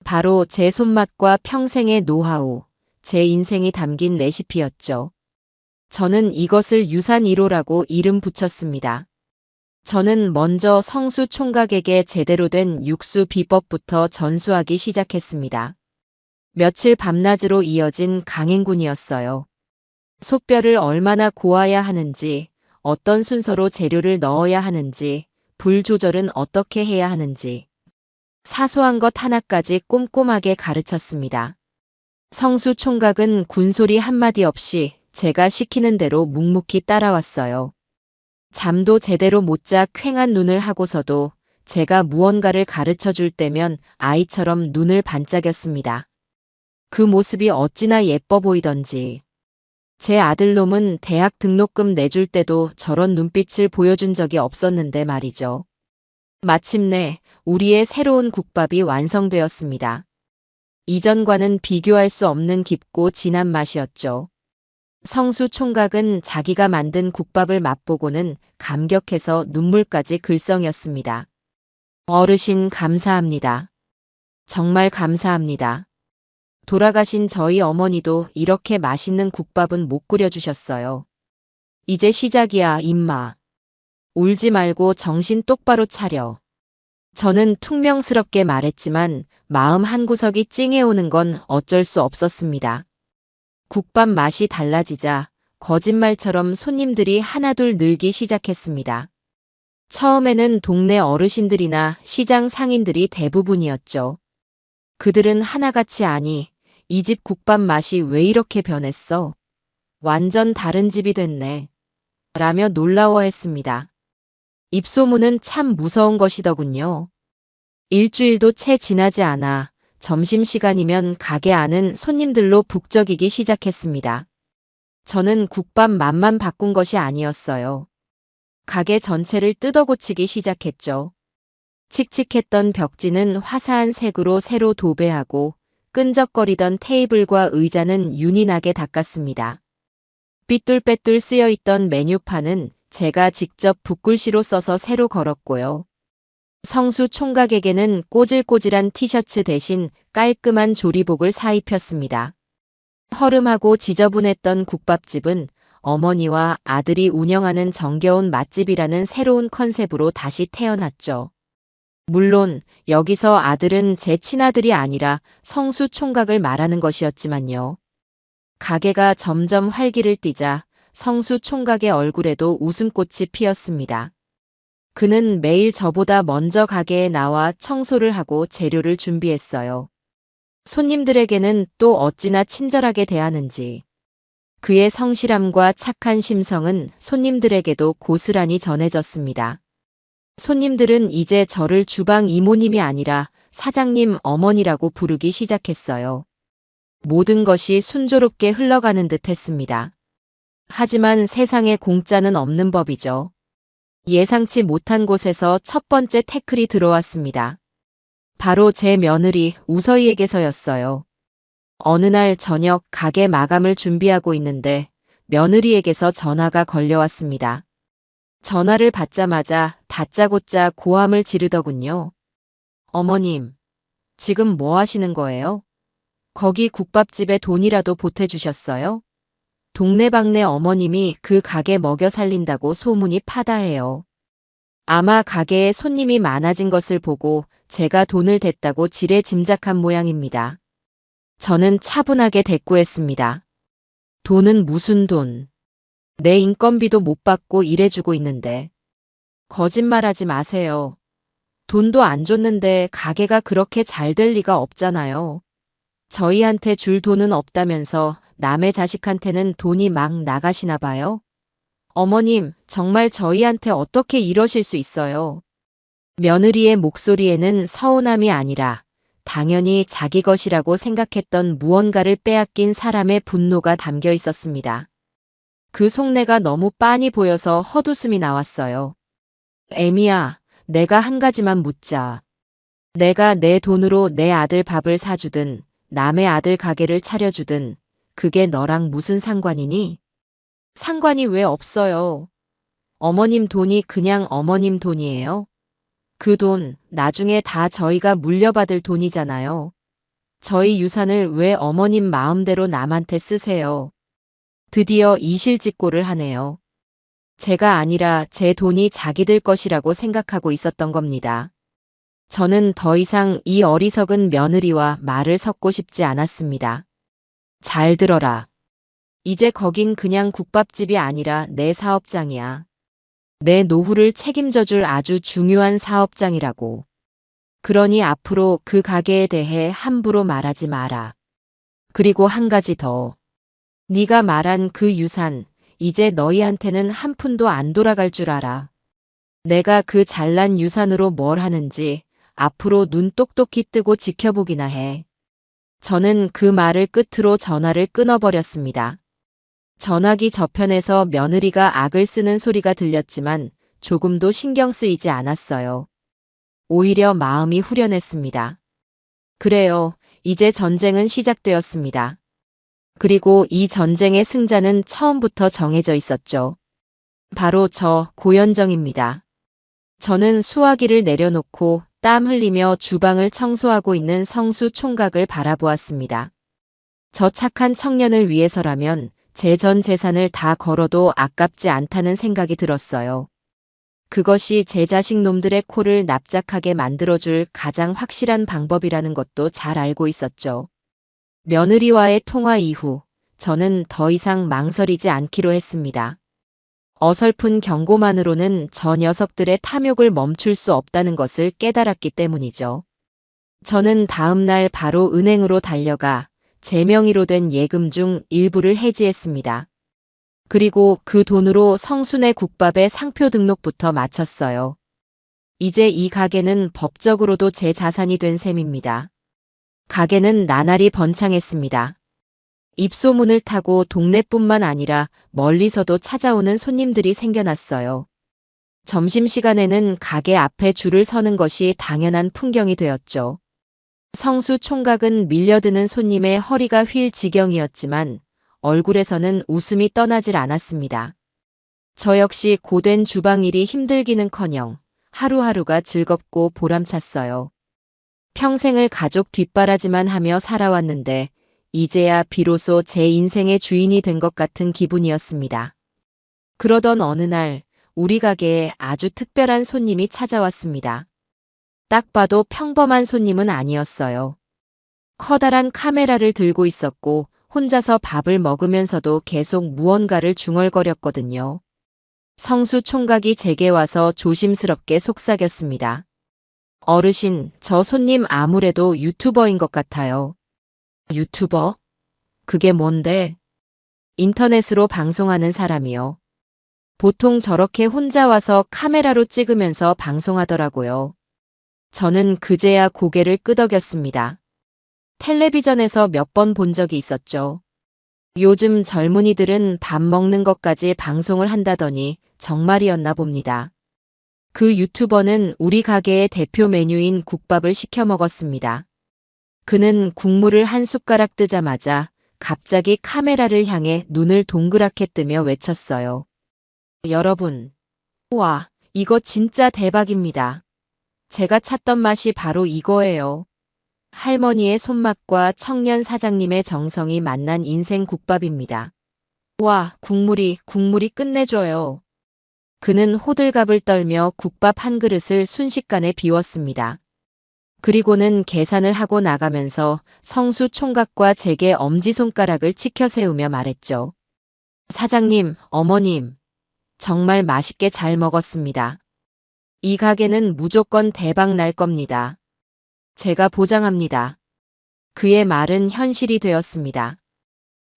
바로 제 손맛과 평생의 노하우, 제 인생이 담긴 레시피였죠. 저는 이것을 유산 1호라고 이름 붙였습니다. 저는 먼저 성수 총각에게 제대로 된 육수 비법부터 전수하기 시작했습니다. 며칠 밤낮으로 이어진 강행군이었어요. 솥뼈를 얼마나 고아야 하는지, 어떤 순서로 재료를 넣어야 하는지, 불 조절은 어떻게 해야 하는지, 사소한 것 하나까지 꼼꼼하게 가르쳤습니다. 성수 총각은 군소리 한마디 없이 제가 시키는 대로 묵묵히 따라왔어요. 잠도 제대로 못 자 퀭한 눈을 하고서도 제가 무언가를 가르쳐 줄 때면 아이처럼 눈을 반짝였습니다. 그 모습이 어찌나 예뻐 보이던지. 제 아들놈은 대학 등록금 내줄 때도 저런 눈빛을 보여준 적이 없었는데 말이죠. 마침내 우리의 새로운 국밥이 완성되었습니다. 이전과는 비교할 수 없는 깊고 진한 맛이었죠. 성수 총각은 자기가 만든 국밥을 맛보고는 감격해서 눈물까지 글썽였습니다. 어르신 감사합니다. 정말 감사합니다. 돌아가신 저희 어머니도 이렇게 맛있는 국밥은 못 끓여주셨어요. 이제 시작이야, 임마. 울지 말고 정신 똑바로 차려. 저는 퉁명스럽게 말했지만 마음 한구석이 찡해오는 건 어쩔 수 없었습니다. 국밥 맛이 달라지자 거짓말처럼 손님들이 하나둘 늘기 시작했습니다. 처음에는 동네 어르신들이나 시장 상인들이 대부분이었죠. 그들은 하나같이 아니, 이 집 국밥 맛이 왜 이렇게 변했어? 완전 다른 집이 됐네. 라며 놀라워했습니다. 입소문은 참 무서운 것이더군요. 일주일도 채 지나지 않아 점심시간이면 가게 안은 손님들로 북적이기 시작했습니다. 저는 국밥 맛만 바꾼 것이 아니었어요. 가게 전체를 뜯어고치기 시작했죠. 칙칙했던 벽지는 화사한 색으로 새로 도배하고 끈적거리던 테이블과 의자는 윤이 나게 닦았습니다. 삐뚤빼뚤 쓰여있던 메뉴판은 제가 직접 붓글씨로 써서 새로 걸었고요. 성수 총각에게는 꼬질꼬질한 티셔츠 대신 깔끔한 조리복을 사입혔습니다. 허름하고 지저분했던 국밥집은 어머니와 아들이 운영하는 정겨운 맛집이라는 새로운 컨셉으로 다시 태어났죠. 물론 여기서 아들은 제 친아들이 아니라 성수 총각을 말하는 것이었지만요. 가게가 점점 활기를 띠자 성수 총각의 얼굴에도 웃음꽃이 피었습니다. 그는 매일 저보다 먼저 가게에 나와 청소를 하고 재료를 준비했어요. 손님들에게는 또 어찌나 친절하게 대하는지. 그의 성실함과 착한 심성은 손님들에게도 고스란히 전해졌습니다. 손님들은 이제 저를 주방 이모님이 아니라 사장님 어머니라고 부르기 시작했어요. 모든 것이 순조롭게 흘러가는 듯 했습니다. 하지만 세상에 공짜는 없는 법이죠. 예상치 못한 곳에서 첫 번째 태클이 들어왔습니다. 바로 제 며느리 우서희에게서였어요. 어느 날 저녁 가게 마감을 준비하고 있는데 며느리에게서 전화가 걸려왔습니다. 전화를 받자마자 다짜고짜 고함을 지르더군요. 어머님, 지금 뭐 하시는 거예요? 거기 국밥집에 돈이라도 보태주셨어요? 동네방네 어머님이 그 가게 먹여 살린다고 소문이 파다해요. 아마 가게에 손님이 많아진 것을 보고 제가 돈을 댔다고 지레 짐작한 모양입니다. 저는 차분하게 대꾸했습니다. 돈은 무슨 돈? 내 인건비도 못 받고 일해주고 있는데. 거짓말하지 마세요. 돈도 안 줬는데 가게가 그렇게 잘 될 리가 없잖아요. 저희한테 줄 돈은 없다면서 남의 자식한테는 돈이 막 나가시나 봐요. 어머님, 정말 저희한테 어떻게 이러실 수 있어요? 며느리의 목소리에는 서운함이 아니라 당연히 자기 것이라고 생각했던 무언가를 빼앗긴 사람의 분노가 담겨 있었습니다. 그 속내가 너무 빤히 보여서 헛웃음이 나왔어요. 애미야, 내가 한 가지만 묻자. 내가 내 돈으로 내 아들 밥을 사주든 남의 아들 가게를 차려주든 그게 너랑 무슨 상관이니? 상관이 왜 없어요? 어머님 돈이 그냥 어머님 돈이에요. 그 돈 나중에 다 저희가 물려받을 돈이잖아요. 저희 유산을 왜 어머님 마음대로 남한테 쓰세요? 드디어 이실직고를 하네요. 제가 아니라 제 돈이 자기들 것이라고 생각하고 있었던 겁니다. 저는 더 이상 이 어리석은 며느리와 말을 섞고 싶지 않았습니다. 잘 들어라. 이제 거긴 그냥 국밥집이 아니라 내 사업장이야. 내 노후를 책임져줄 아주 중요한 사업장이라고. 그러니 앞으로 그 가게에 대해 함부로 말하지 마라. 그리고 한 가지 더. 네가 말한 그 유산, 이제 너희한테는 한 푼도 안 돌아갈 줄 알아. 내가 그 잘난 유산으로 뭘 하는지 앞으로 눈 똑똑히 뜨고 지켜보기나 해. 저는 그 말을 끝으로 전화를 끊어버렸습니다. 전화기 저편에서 며느리가 악을 쓰는 소리가 들렸지만 조금도 신경 쓰이지 않았어요. 오히려 마음이 후련했습니다. 그래요, 이제 전쟁은 시작되었습니다. 그리고 이 전쟁의 승자는 처음부터 정해져 있었죠. 바로 저 고연정입니다. 저는 수화기를 내려놓고 땀 흘리며 주방을 청소하고 있는 성수 총각을 바라보았습니다. 저 착한 청년을 위해서라면 제 전 재산을 다 걸어도 아깝지 않다는 생각이 들었어요. 그것이 제 자식 놈들의 코를 납작하게 만들어줄 가장 확실한 방법이라는 것도 잘 알고 있었죠. 며느리와의 통화 이후 저는 더 이상 망설이지 않기로 했습니다. 어설픈 경고만으로는 저 녀석들의 탐욕을 멈출 수 없다는 것을 깨달았기 때문이죠. 저는 다음 날 바로 은행으로 달려가 제 명의로 된 예금 중 일부를 해지했습니다. 그리고 그 돈으로 성순의 국밥의 상표 등록부터 마쳤어요. 이제 이 가게는 법적으로도 제 자산이 된 셈입니다. 가게는 나날이 번창했습니다. 입소문을 타고 동네뿐만 아니라 멀리서도 찾아오는 손님들이 생겨났어요. 점심시간에는 가게 앞에 줄을 서는 것이 당연한 풍경이 되었죠. 성수 총각은 밀려드는 손님의 허리가 휠 지경이었지만 얼굴에서는 웃음이 떠나질 않았습니다. 저 역시 고된 주방일이 힘들기는커녕 하루하루가 즐겁고 보람찼어요. 평생을 가족 뒷바라지만 하며 살아왔는데 이제야 비로소 제 인생의 주인이 된 것 같은 기분이었습니다. 그러던 어느 날 우리 가게에 아주 특별한 손님이 찾아왔습니다. 딱 봐도 평범한 손님은 아니었어요. 커다란 카메라를 들고 있었고 혼자서 밥을 먹으면서도 계속 무언가를 중얼거렸거든요. 성수 총각이 제게 와서 조심스럽게 속삭였습니다. 어르신, 저 손님 아무래도 유튜버인 것 같아요. 유튜버? 그게 뭔데? 인터넷으로 방송하는 사람이요. 보통 저렇게 혼자 와서 카메라로 찍으면서 방송하더라고요. 저는 그제야 고개를 끄덕였습니다. 텔레비전에서 몇 번 본 적이 있었죠. 요즘 젊은이들은 밥 먹는 것까지 방송을 한다더니 정말이었나 봅니다. 그 유튜버는 우리 가게의 대표 메뉴인 국밥을 시켜 먹었습니다. 그는 국물을 한 숟가락 뜨자마자 갑자기 카메라를 향해 눈을 동그랗게 뜨며 외쳤어요. 여러분, 와, 이거 진짜 대박입니다. 제가 찾던 맛이 바로 이거예요. 할머니의 손맛과 청년 사장님의 정성이 만난 인생 국밥입니다. 와, 국물이 끝내줘요. 그는 호들갑을 떨며 국밥 한 그릇을 순식간에 비웠습니다. 그리고는 계산을 하고 나가면서 성수 총각과 제게 엄지손가락을 치켜 세우며 말했죠. 사장님, 어머님, 정말 맛있게 잘 먹었습니다. 이 가게는 무조건 대박 날 겁니다. 제가 보장합니다. 그의 말은 현실이 되었습니다.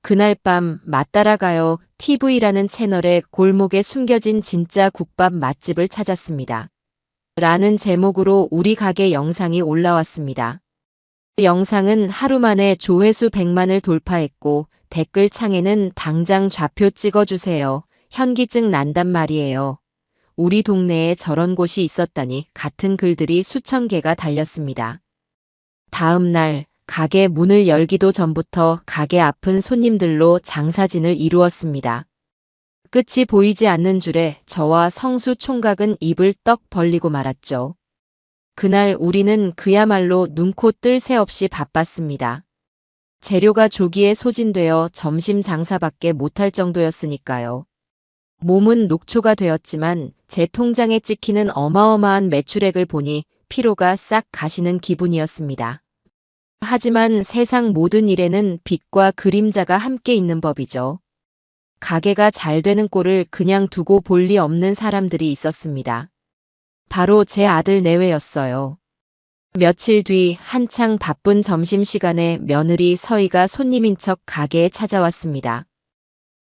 그날 밤 맛따라가요 TV라는 채널의 골목에 숨겨진 진짜 국밥 맛집을 찾았습니다. 라는 제목으로 우리 가게 영상이 올라왔습니다. 영상은 하루 만에 조회수 100만을 돌파했고 댓글창에는 당장 좌표 찍어주세요. 현기증 난단 말이에요. 우리 동네에 저런 곳이 있었다니 같은 글들이 수천 개가 달렸습니다. 다음 날 가게 문을 열기도 전부터 가게 앞은 손님들로 장사진을 이루었습니다. 끝이 보이지 않는 줄에 저와 성수 총각은 입을 떡 벌리고 말았죠. 그날 우리는 그야말로 눈코 뜰 새 없이 바빴습니다. 재료가 조기에 소진되어 점심 장사밖에 못할 정도였으니까요. 몸은 녹초가 되었지만 제 통장에 찍히는 어마어마한 매출액을 보니 피로가 싹 가시는 기분이었습니다. 하지만 세상 모든 일에는 빛과 그림자가 함께 있는 법이죠. 가게가 잘 되는 꼴을 그냥 두고 볼 리 없는 사람들이 있었습니다. 바로 제 아들 내외였어요. 며칠 뒤 한창 바쁜 점심시간에 며느리 서희가 손님인 척 가게에 찾아왔습니다.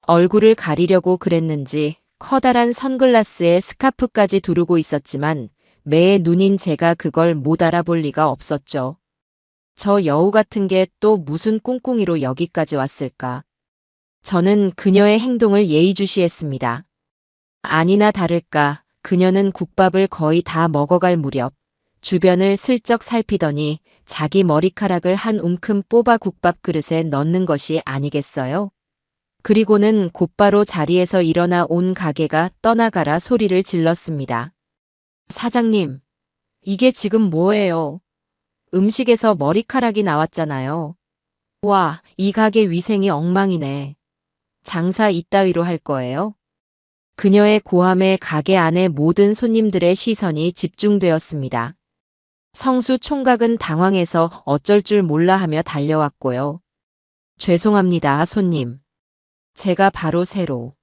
얼굴을 가리려고 그랬는지 커다란 선글라스에 스카프까지 두르고 있었지만 매의 눈인 제가 그걸 못 알아볼 리가 없었죠. 저 여우 같은 게 또 무슨 꿍꿍이로 여기까지 왔을까? 저는 그녀의 행동을 예의주시했습니다. 아니나 다를까 그녀는 국밥을 거의 다 먹어갈 무렵 주변을 슬쩍 살피더니 자기 머리카락을 한 움큼 뽑아 국밥 그릇에 넣는 것이 아니겠어요? 그리고는 곧바로 자리에서 일어나 온 가게가 떠나가라 소리를 질렀습니다. 사장님, 이게 지금 뭐예요? 음식에서 머리카락이 나왔잖아요. 와, 이 가게 위생이 엉망이네. 장사 이따위로 할 거예요? 그녀의 고함에 가게 안의 모든 손님들의 시선이 집중되었습니다. 성수 총각은 당황해서 어쩔 줄 몰라 하며 달려왔고요. 죄송합니다, 손님. 제가 바로 새로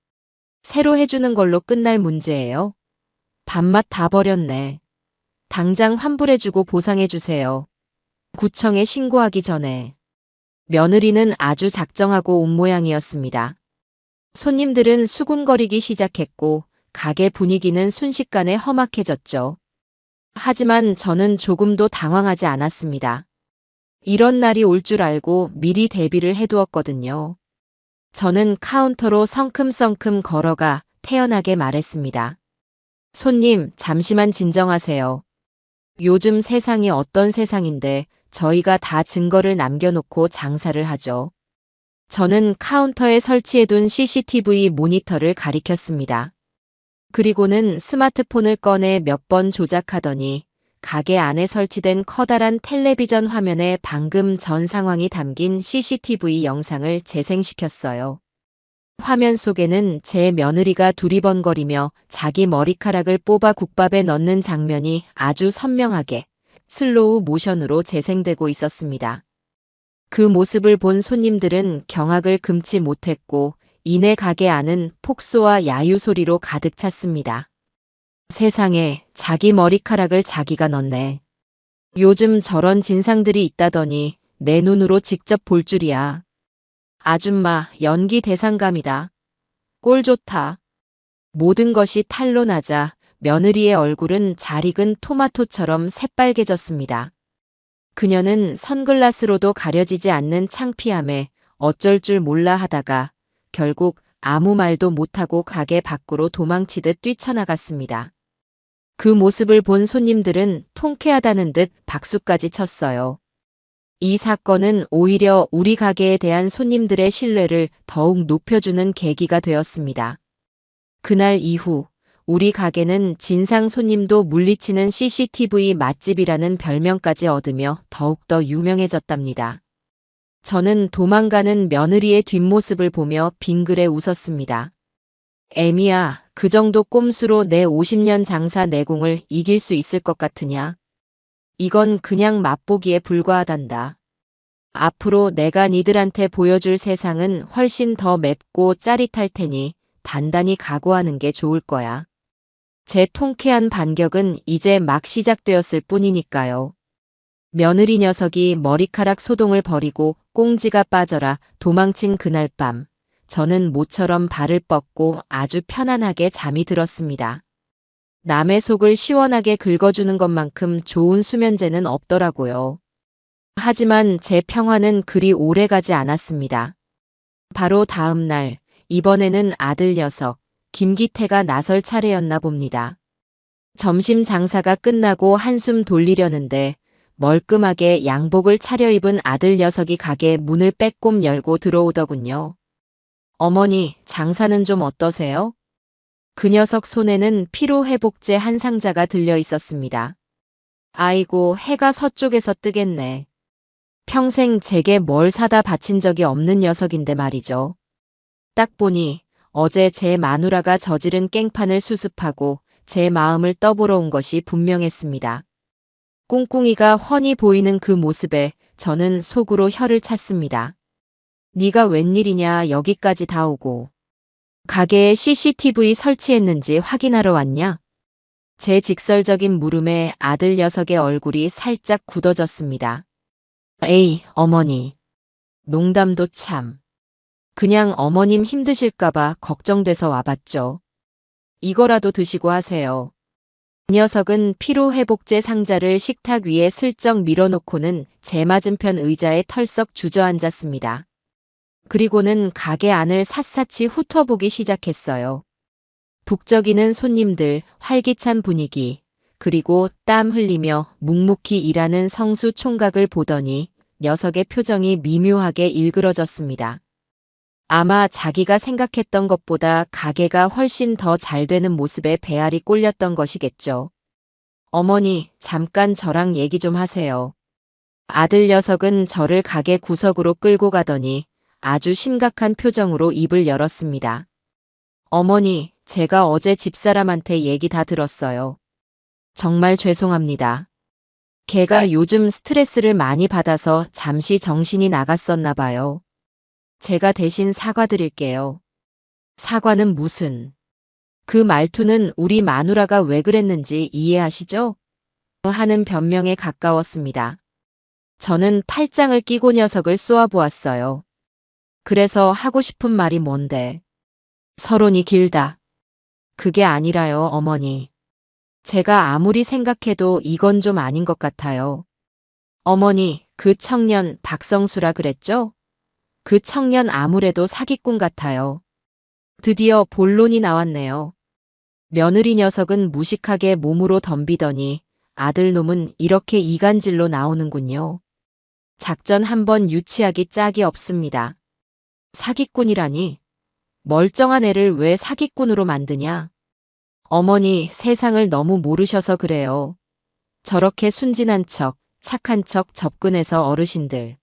해주는 걸로 끝날 문제예요. 밥맛 다 버렸네. 당장 환불해주고 보상해주세요. 구청에 신고하기 전에. 며느리는 아주 작정하고 온 모양이었습니다. 손님들은 수군거리기 시작했고 가게 분위기는 순식간에 험악해졌죠. 하지만 저는 조금도 당황하지 않았습니다. 이런 날이 올 줄 알고 미리 대비를 해두었거든요. 저는 카운터로 성큼성큼 걸어가 태연하게 말했습니다. 손님, 잠시만 진정하세요. 요즘 세상이 어떤 세상인데 저희가 다 증거를 남겨놓고 장사를 하죠. 저는 카운터에 설치해둔 CCTV 모니터를 가리켰습니다. 그리고는 스마트폰을 꺼내 몇 번 조작하더니 가게 안에 설치된 커다란 텔레비전 화면에 방금 전 상황이 담긴 CCTV 영상을 재생시켰어요. 화면 속에는 제 며느리가 두리번거리며 자기 머리카락을 뽑아 국밥에 넣는 장면이 아주 선명하게 슬로우 모션으로 재생되고 있었습니다. 그 모습을 본 손님들은 경악을 금치 못했고 이내 가게 안은 폭소와 야유 소리로 가득 찼습니다. 세상에, 자기 머리카락을 자기가 넣네. 요즘 저런 진상들이 있다더니 내 눈으로 직접 볼 줄이야. 아줌마, 연기 대상감이다. 꼴 좋다. 모든 것이 탄로나자 며느리의 얼굴은 잘 익은 토마토처럼 새빨개졌습니다. 그녀는 선글라스로도 가려지지 않는 창피함에 어쩔 줄 몰라 하다가 결국 아무 말도 못하고 가게 밖으로 도망치듯 뛰쳐나갔습니다. 그 모습을 본 손님들은 통쾌하다는 듯 박수까지 쳤어요. 이 사건은 오히려 우리 가게에 대한 손님들의 신뢰를 더욱 높여주는 계기가 되었습니다. 그날 이후 우리 가게는 진상 손님도 물리치는 CCTV 맛집이라는 별명까지 얻으며 더욱더 유명해졌답니다. 저는 도망가는 며느리의 뒷모습을 보며 빙그레 웃었습니다. 애미야, 그 정도 꼼수로 내 50년 장사 내공을 이길 수 있을 것 같으냐? 이건 그냥 맛보기에 불과하단다. 앞으로 내가 니들한테 보여줄 세상은 훨씬 더 맵고 짜릿할 테니 단단히 각오하는 게 좋을 거야. 제 통쾌한 반격은 이제 막 시작되었을 뿐이니까요. 며느리 녀석이 머리카락 소동을 버리고 꽁지가 빠져라 도망친 그날 밤, 저는 모처럼 발을 뻗고 아주 편안하게 잠이 들었습니다. 남의 속을 시원하게 긁어주는 것만큼 좋은 수면제는 없더라고요. 하지만 제 평화는 그리 오래 가지 않았습니다. 바로 다음 날, 이번에는 아들 녀석, 김기태가 나설 차례였나 봅니다. 점심 장사가 끝나고 한숨 돌리려는데 멀끔하게 양복을 차려입은 아들 녀석이 가게 문을 빼꼼 열고 들어오더군요. 어머니, 장사는 좀 어떠세요? 그 녀석 손에는 피로회복제 한 상자가 들려 있었습니다. 아이고, 해가 서쪽에서 뜨겠네. 평생 제게 뭘 사다 바친 적이 없는 녀석인데 말이죠. 딱 보니 어제 제 마누라가 저지른 깽판을 수습하고 제 마음을 떠보러 온 것이 분명했습니다. 꿍꿍이가 훤히 보이는 그 모습에 저는 속으로 혀를 찼습니다. 네가 웬일이냐 여기까지 다 오고. 가게에 CCTV 설치했는지 확인하러 왔냐? 제 직설적인 물음에 아들 녀석의 얼굴이 살짝 굳어졌습니다. 에이, 어머니. 농담도 참. 그냥 어머님 힘드실까봐 걱정돼서 와봤죠. 이거라도 드시고 하세요. 이 녀석은 피로회복제 상자를 식탁 위에 슬쩍 밀어놓고는 제 맞은편 의자에 털썩 주저앉았습니다. 그리고는 가게 안을 샅샅이 훑어보기 시작했어요. 북적이는 손님들, 활기찬 분위기, 그리고 땀 흘리며 묵묵히 일하는 성수 총각을 보더니 녀석의 표정이 미묘하게 일그러졌습니다. 아마 자기가 생각했던 것보다 가게가 훨씬 더 잘 되는 모습에 배알이 꼴렸던 것이겠죠. 어머니, 잠깐 저랑 얘기 좀 하세요. 아들 녀석은 저를 가게 구석으로 끌고 가더니 아주 심각한 표정으로 입을 열었습니다. 어머니, 제가 어제 집사람한테 얘기 다 들었어요. 정말 죄송합니다. 걔가 요즘 스트레스를 많이 받아서 잠시 정신이 나갔었나 봐요. 제가 대신 사과드릴게요. 사과는 무슨? 그 말투는 우리 마누라가 왜 그랬는지 이해하시죠? 하는 변명에 가까웠습니다. 저는 팔짱을 끼고 녀석을 쏘아보았어요. 그래서 하고 싶은 말이 뭔데? 서론이 길다. 그게 아니라요, 어머니. 제가 아무리 생각해도 이건 좀 아닌 것 같아요. 어머니, 그 청년 박성수라 그랬죠? 그 청년 아무래도 사기꾼 같아요. 드디어 본론이 나왔네요. 며느리 녀석은 무식하게 몸으로 덤비더니 아들놈은 이렇게 이간질로 나오는군요. 작전 한번 유치하기 짝이 없습니다. 사기꾼이라니. 멀쩡한 애를 왜 사기꾼으로 만드냐? 어머니, 세상을 너무 모르셔서 그래요. 저렇게 순진한 척, 착한 척 접근해서 어르신들.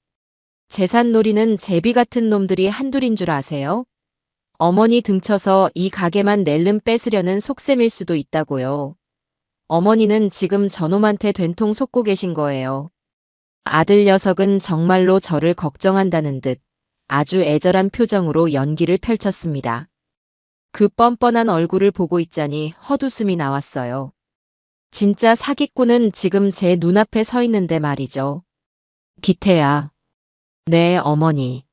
재산놀이는 제비 같은 놈들이 한둘인 줄 아세요? 어머니 등쳐서 이 가게만 낼름 뺏으려는 속셈일 수도 있다고요. 어머니는 지금 저놈한테 된통 속고 계신 거예요. 아들 녀석은 정말로 저를 걱정한다는 듯 아주 애절한 표정으로 연기를 펼쳤습니다. 그 뻔뻔한 얼굴을 보고 있자니 헛웃음이 나왔어요. 진짜 사기꾼은 지금 제 눈앞에 서 있는데 말이죠. 기태야. 네, 어머니.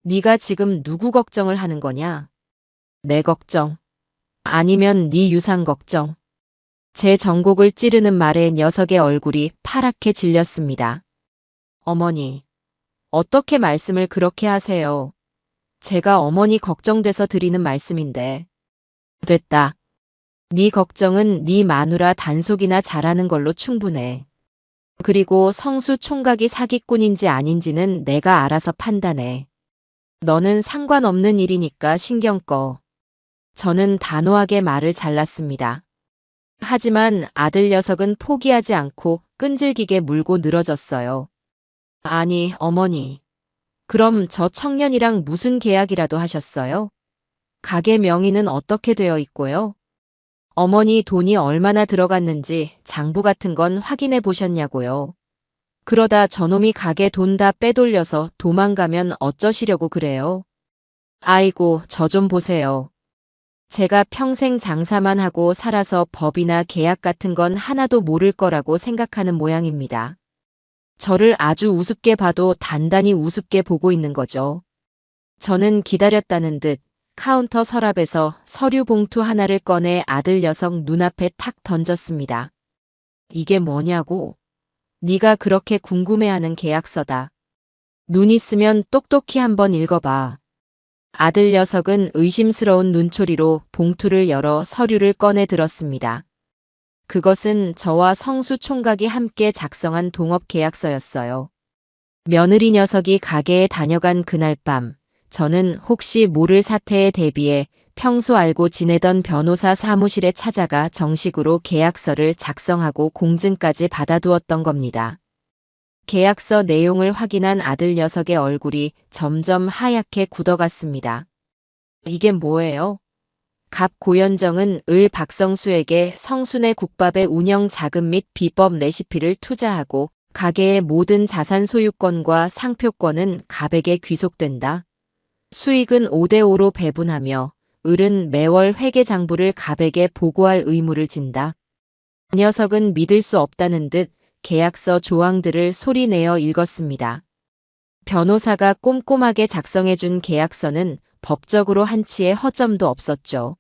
네가 지금 누구 걱정을 하는 거냐? 내 걱정. 아니면 네 유산 걱정. 제 정곡을 찌르는 말에 녀석의 얼굴이 파랗게 질렸습니다. 어머니, 어떻게 말씀을 그렇게 하세요? 제가 어머니 걱정돼서 드리는 말씀인데. 됐다. 네 걱정은 네 마누라 단속이나 잘하는 걸로 충분해. 그리고 성수 총각이 사기꾼인지 아닌지는 내가 알아서 판단해. 너는 상관없는 일이니까 신경 꺼. 저는 단호하게 말을 잘랐습니다. 하지만 아들 녀석은 포기하지 않고 끈질기게 물고 늘어졌어요. 아니, 어머니. 그럼 저 청년이랑 무슨 계약이라도 하셨어요? 가게 명의는 어떻게 되어 있고요? 어머니 돈이 얼마나 들어갔는지 장부 같은 건 확인해 보셨냐고요? 그러다 저놈이 가게 돈 다 빼돌려서 도망가면 어쩌시려고 그래요? 아이고, 저 좀 보세요. 제가 평생 장사만 하고 살아서 법이나 계약 같은 건 하나도 모를 거라고 생각하는 모양입니다. 저를 아주 우습게 봐도 단단히 우습게 보고 있는 거죠. 저는 기다렸다는 듯 카운터 서랍에서 서류 봉투 하나를 꺼내 아들 녀석 눈앞에 탁 던졌습니다. 이게 뭐냐고? 네가 그렇게 궁금해하는 계약서다. 눈 있으면 똑똑히 한번 읽어봐. 아들 녀석은 의심스러운 눈초리로 봉투를 열어 서류를 꺼내 들었습니다. 그것은 저와 성수 총각이 함께 작성한 동업 계약서였어요. 며느리 녀석이 가게에 다녀간 그날 밤, 저는 혹시 모를 사태에 대비해 평소 알고 지내던 변호사 사무실에 찾아가 정식으로 계약서를 작성하고 공증까지 받아두었던 겁니다. 계약서 내용을 확인한 아들 녀석의 얼굴이 점점 하얗게 굳어갔습니다. 이게 뭐예요? 갑 고현정은 을 박성수에게 성순의 국밥의 운영 자금 및 비법 레시피를 투자하고 가게의 모든 자산 소유권과 상표권은 갑에게 귀속된다. 수익은 5대5로 배분하며 을은 매월 회계장부를 갑에게 보고할 의무를 진다. 녀석은 믿을 수 없다는 듯 계약서 조항들을 소리내어 읽었습니다. 변호사가 꼼꼼하게 작성해준 계약서는 법적으로 한치의 허점도 없었죠.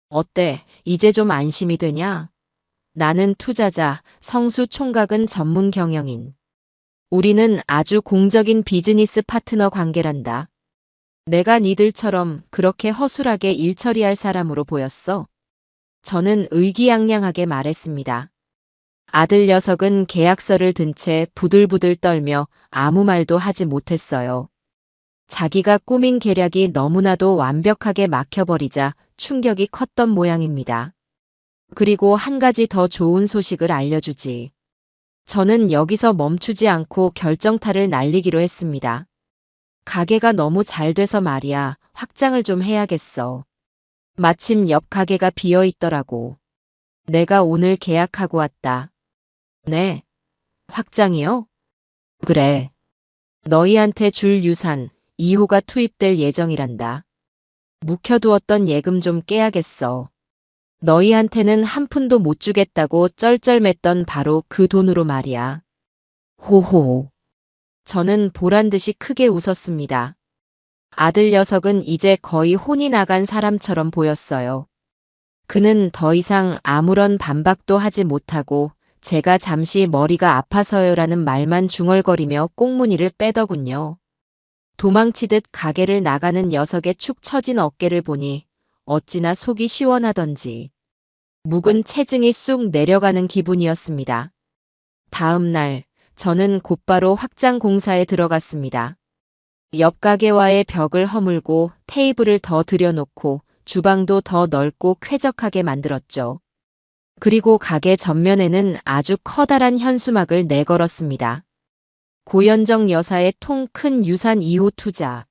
어때? 이제 좀 안심이 되냐? 나는 투자자, 성수 총각은 전문 경영인. 우리는 아주 공적인 비즈니스 파트너 관계란다. 내가 니들처럼 그렇게 허술하게 일 처리할 사람으로 보였어? 저는 의기양양하게 말했습니다. 아들 녀석은 계약서를 든 채 부들부들 떨며 아무 말도 하지 못했어요. 자기가 꾸민 계략이 너무나도 완벽하게 막혀버리자 충격이 컸던 모양입니다. 그리고 한 가지 더 좋은 소식을 알려주지. 저는 여기서 멈추지 않고 결정타를 날리기로 했습니다. 가게가 너무 잘 돼서 말이야, 확장을 좀 해야겠어. 마침 옆 가게가 비어 있더라고. 내가 오늘 계약하고 왔다. 네. 확장이요? 그래. 너희한테 줄 유산 2호가 투입될 예정이란다. 묵혀두었던 예금 좀 깨야겠어. 너희한테는 한 푼도 못 주겠다고 쩔쩔맸던 바로 그 돈으로 말이야. 호호. 저는 보란듯이 크게 웃었습니다. 아들 녀석은 이제 거의 혼이 나간 사람처럼 보였어요. 그는 더 이상 아무런 반박도 하지 못하고 제가 잠시 머리가 아파서요라는 말만 중얼거리며 꽁무니를 빼더군요. 도망치듯 가게를 나가는 녀석의 축 처진 어깨를 보니 어찌나 속이 시원하던지 묵은 체증이 쑥 내려가는 기분이었습니다. 다음 날 저는 곧바로 확장 공사에 들어갔습니다. 옆 가게와의 벽을 허물고 테이블을 더 들여놓고 주방도 더 넓고 쾌적하게 만들었죠. 그리고 가게 전면에는 아주 커다란 현수막을 내걸었습니다. 고현정 여사의 통 큰 유산 2호 투자.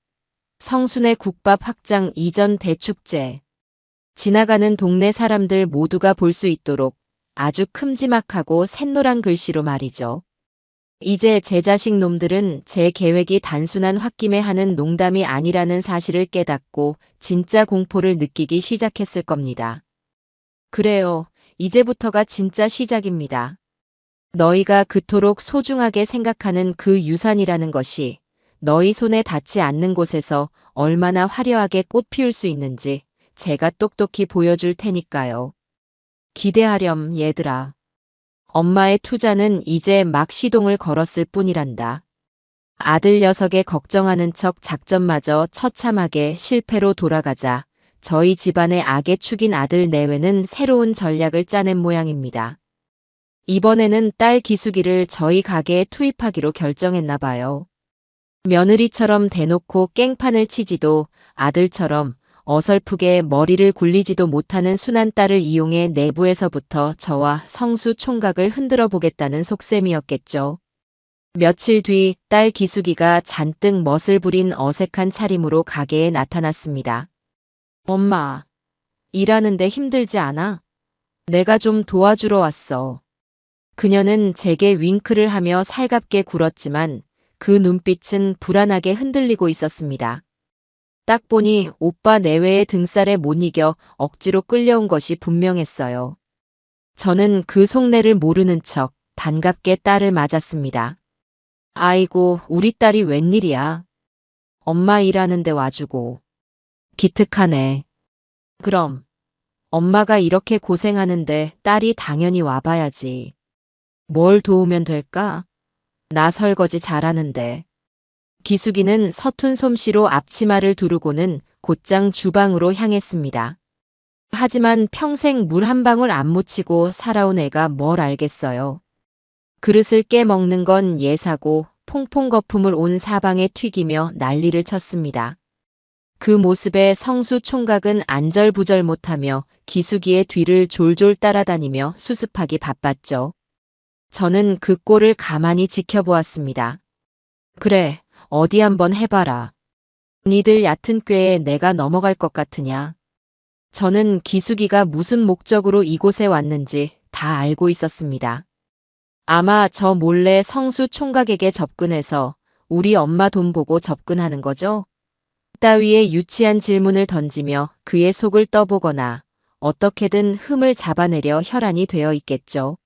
성순의 국밥 확장 이전 대축제. 지나가는 동네 사람들 모두가 볼 수 있도록 아주 큼지막하고 샛노란 글씨로 말이죠. 이제 제 자식 놈들은 제 계획이 단순한 홧김에 하는 농담이 아니라는 사실을 깨닫고 진짜 공포를 느끼기 시작했을 겁니다. 그래요. 이제부터가 진짜 시작입니다. 너희가 그토록 소중하게 생각하는 그 유산이라는 것이 너희 손에 닿지 않는 곳에서 얼마나 화려하게 꽃 피울 수 있는지 제가 똑똑히 보여줄 테니까요. 기대하렴, 얘들아. 엄마의 투자는 이제 막 시동을 걸었을 뿐이란다. 아들 녀석의 걱정하는 척 작전마저 처참하게 실패로 돌아가자 저희 집안의 악에 축인 아들 내외는 새로운 전략을 짜낸 모양입니다. 이번에는 딸 기숙이를 저희 가게에 투입하기로 결정했나 봐요. 며느리처럼 대놓고 깽판을 치지도 아들처럼 어설프게 머리를 굴리지도 못하는 순한 딸을 이용해 내부에서부터 저와 성수 총각을 흔들어 보겠다는 속셈이었겠죠. 며칠 뒤 딸 기숙이가 잔뜩 멋을 부린 어색한 차림으로 가게에 나타났습니다. 엄마, 일하는데 힘들지 않아? 내가 좀 도와주러 왔어. 그녀는 제게 윙크를 하며 살갑게 굴었지만 그 눈빛은 불안하게 흔들리고 있었습니다. 딱 보니 오빠 내외의 등살에 못 이겨 억지로 끌려온 것이 분명했어요. 저는 그 속내를 모르는 척 반갑게 딸을 맞았습니다. 아이고, 우리 딸이 웬일이야. 엄마 일하는데 와주고. 기특하네. 그럼 엄마가 이렇게 고생하는데 딸이 당연히 와봐야지. 뭘 도우면 될까? 나 설거지 잘하는데. 기숙이는 서툰 솜씨로 앞치마를 두르고는 곧장 주방으로 향했습니다. 하지만 평생 물 한 방울 안 묻히고 살아온 애가 뭘 알겠어요. 그릇을 깨먹는 건 예사고 퐁퐁 거품을 온 사방에 튀기며 난리를 쳤습니다. 그 모습에 성수 총각은 안절부절 못하며 기숙이의 뒤를 졸졸 따라다니며 수습하기 바빴죠. 저는 그 꼴을 가만히 지켜보았습니다. 그래, 어디 한번 해봐라. 니들 얕은 꾀에 내가 넘어갈 것 같으냐. 저는 기숙이가 무슨 목적으로 이곳에 왔는지 다 알고 있었습니다. 아마 저 몰래 성수 총각에게 접근해서 우리 엄마 돈 보고 접근하는 거죠? 따위의 유치한 질문을 던지며 그의 속을 떠보거나 어떻게든 흠을 잡아내려 혈안이 되어 있겠죠.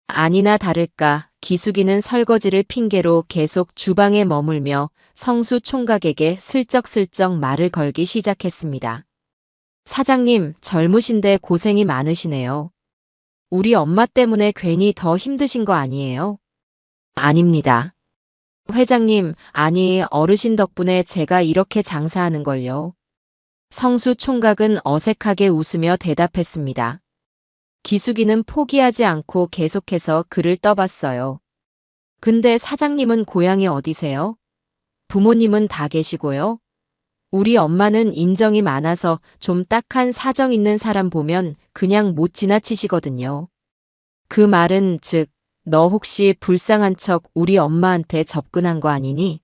아니나 다를까 기숙이는 설거지를 핑계로 계속 주방에 머물며 성수 총각에게 슬쩍슬쩍 말을 걸기 시작했습니다. 사장님, 젊으신데 고생이 많으시네요. 우리 엄마 때문에 괜히 더 힘드신 거 아니에요? 아닙니다. 회장님, 아니 어르신 덕분에 제가 이렇게 장사하는 걸요. 성수 총각은 어색하게 웃으며 대답했습니다. 기숙이는 포기하지 않고 계속해서 그를 떠봤어요. 근데 사장님은 고향이 어디세요? 부모님은 다 계시고요? 우리 엄마는 인정이 많아서 좀 딱한 사정 있는 사람 보면 그냥 못 지나치시거든요. 그 말은 즉, 너 혹시 불쌍한 척 우리 엄마한테 접근한 거 아니니?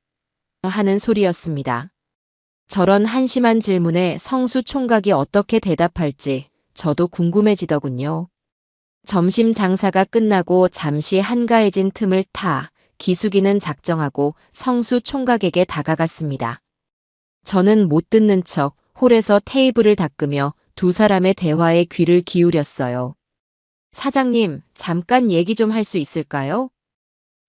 하는 소리였습니다. 저런 한심한 질문에 성수 총각이 어떻게 대답할지 저도 궁금해지더군요. 점심 장사가 끝나고 잠시 한가해진 틈을 타 기숙이는 작정하고 성수 총각에게 다가갔습니다. 저는 못 듣는 척 홀에서 테이블을 닦으며 두 사람의 대화에 귀를 기울였어요. 사장님, 잠깐 얘기 좀 할 수 있을까요?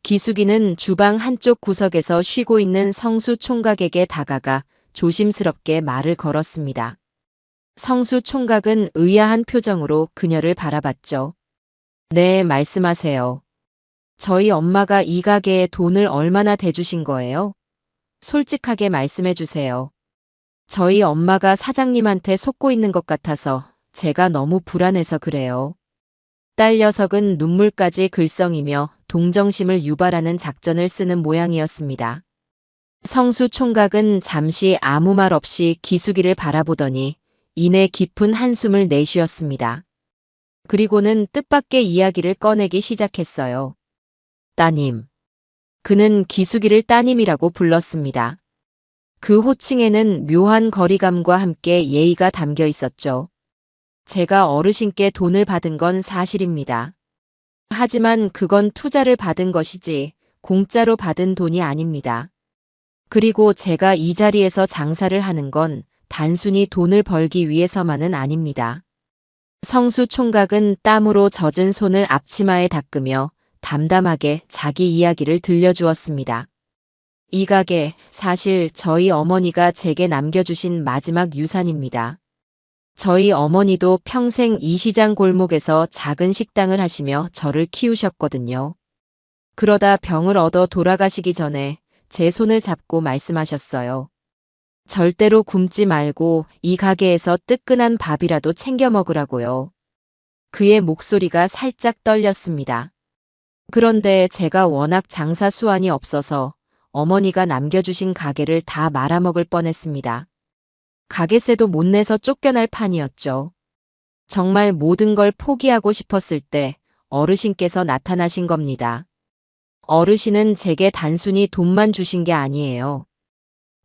기숙이는 주방 한쪽 구석에서 쉬고 있는 성수 총각에게 다가가 조심스럽게 말을 걸었습니다. 성수 총각은 의아한 표정으로 그녀를 바라봤죠. 네, 말씀하세요. 저희 엄마가 이 가게에 돈을 얼마나 대주신 거예요? 솔직하게 말씀해 주세요. 저희 엄마가 사장님한테 속고 있는 것 같아서 제가 너무 불안해서 그래요. 딸 녀석은 눈물까지 글썽이며 동정심을 유발하는 작전을 쓰는 모양이었습니다. 성수 총각은 잠시 아무 말 없이 기숙이를 바라보더니 이내 깊은 한숨을 내쉬었습니다. 그리고는 뜻밖의 이야기를 꺼내기 시작했어요. 따님. 그는 기숙이를 따님이라고 불렀습니다. 그 호칭에는 묘한 거리감과 함께 예의가 담겨 있었죠. 제가 어르신께 돈을 받은 건 사실입니다. 하지만 그건 투자를 받은 것이지 공짜로 받은 돈이 아닙니다. 그리고 제가 이 자리에서 장사를 하는 건 단순히 돈을 벌기 위해서만은 아닙니다. 성수 총각은 땀으로 젖은 손을 앞치마에 닦으며 담담하게 자기 이야기를 들려주었습니다. 이 가게 사실 저희 어머니가 제게 남겨주신 마지막 유산입니다. 저희 어머니도 평생 이 시장 골목에서 작은 식당을 하시며 저를 키우셨거든요. 그러다 병을 얻어 돌아가시기 전에 제 손을 잡고 말씀하셨어요. 절대로 굶지 말고 이 가게에서 뜨끈한 밥이라도 챙겨 먹으라고요. 그의 목소리가 살짝 떨렸습니다. 그런데 제가 워낙 장사 수완이 없어서 어머니가 남겨주신 가게를 다 말아먹을 뻔했습니다. 가게세도 못 내서 쫓겨날 판이었죠. 정말 모든 걸 포기하고 싶었을 때 어르신께서 나타나신 겁니다. 어르신은 제게 단순히 돈만 주신 게 아니에요.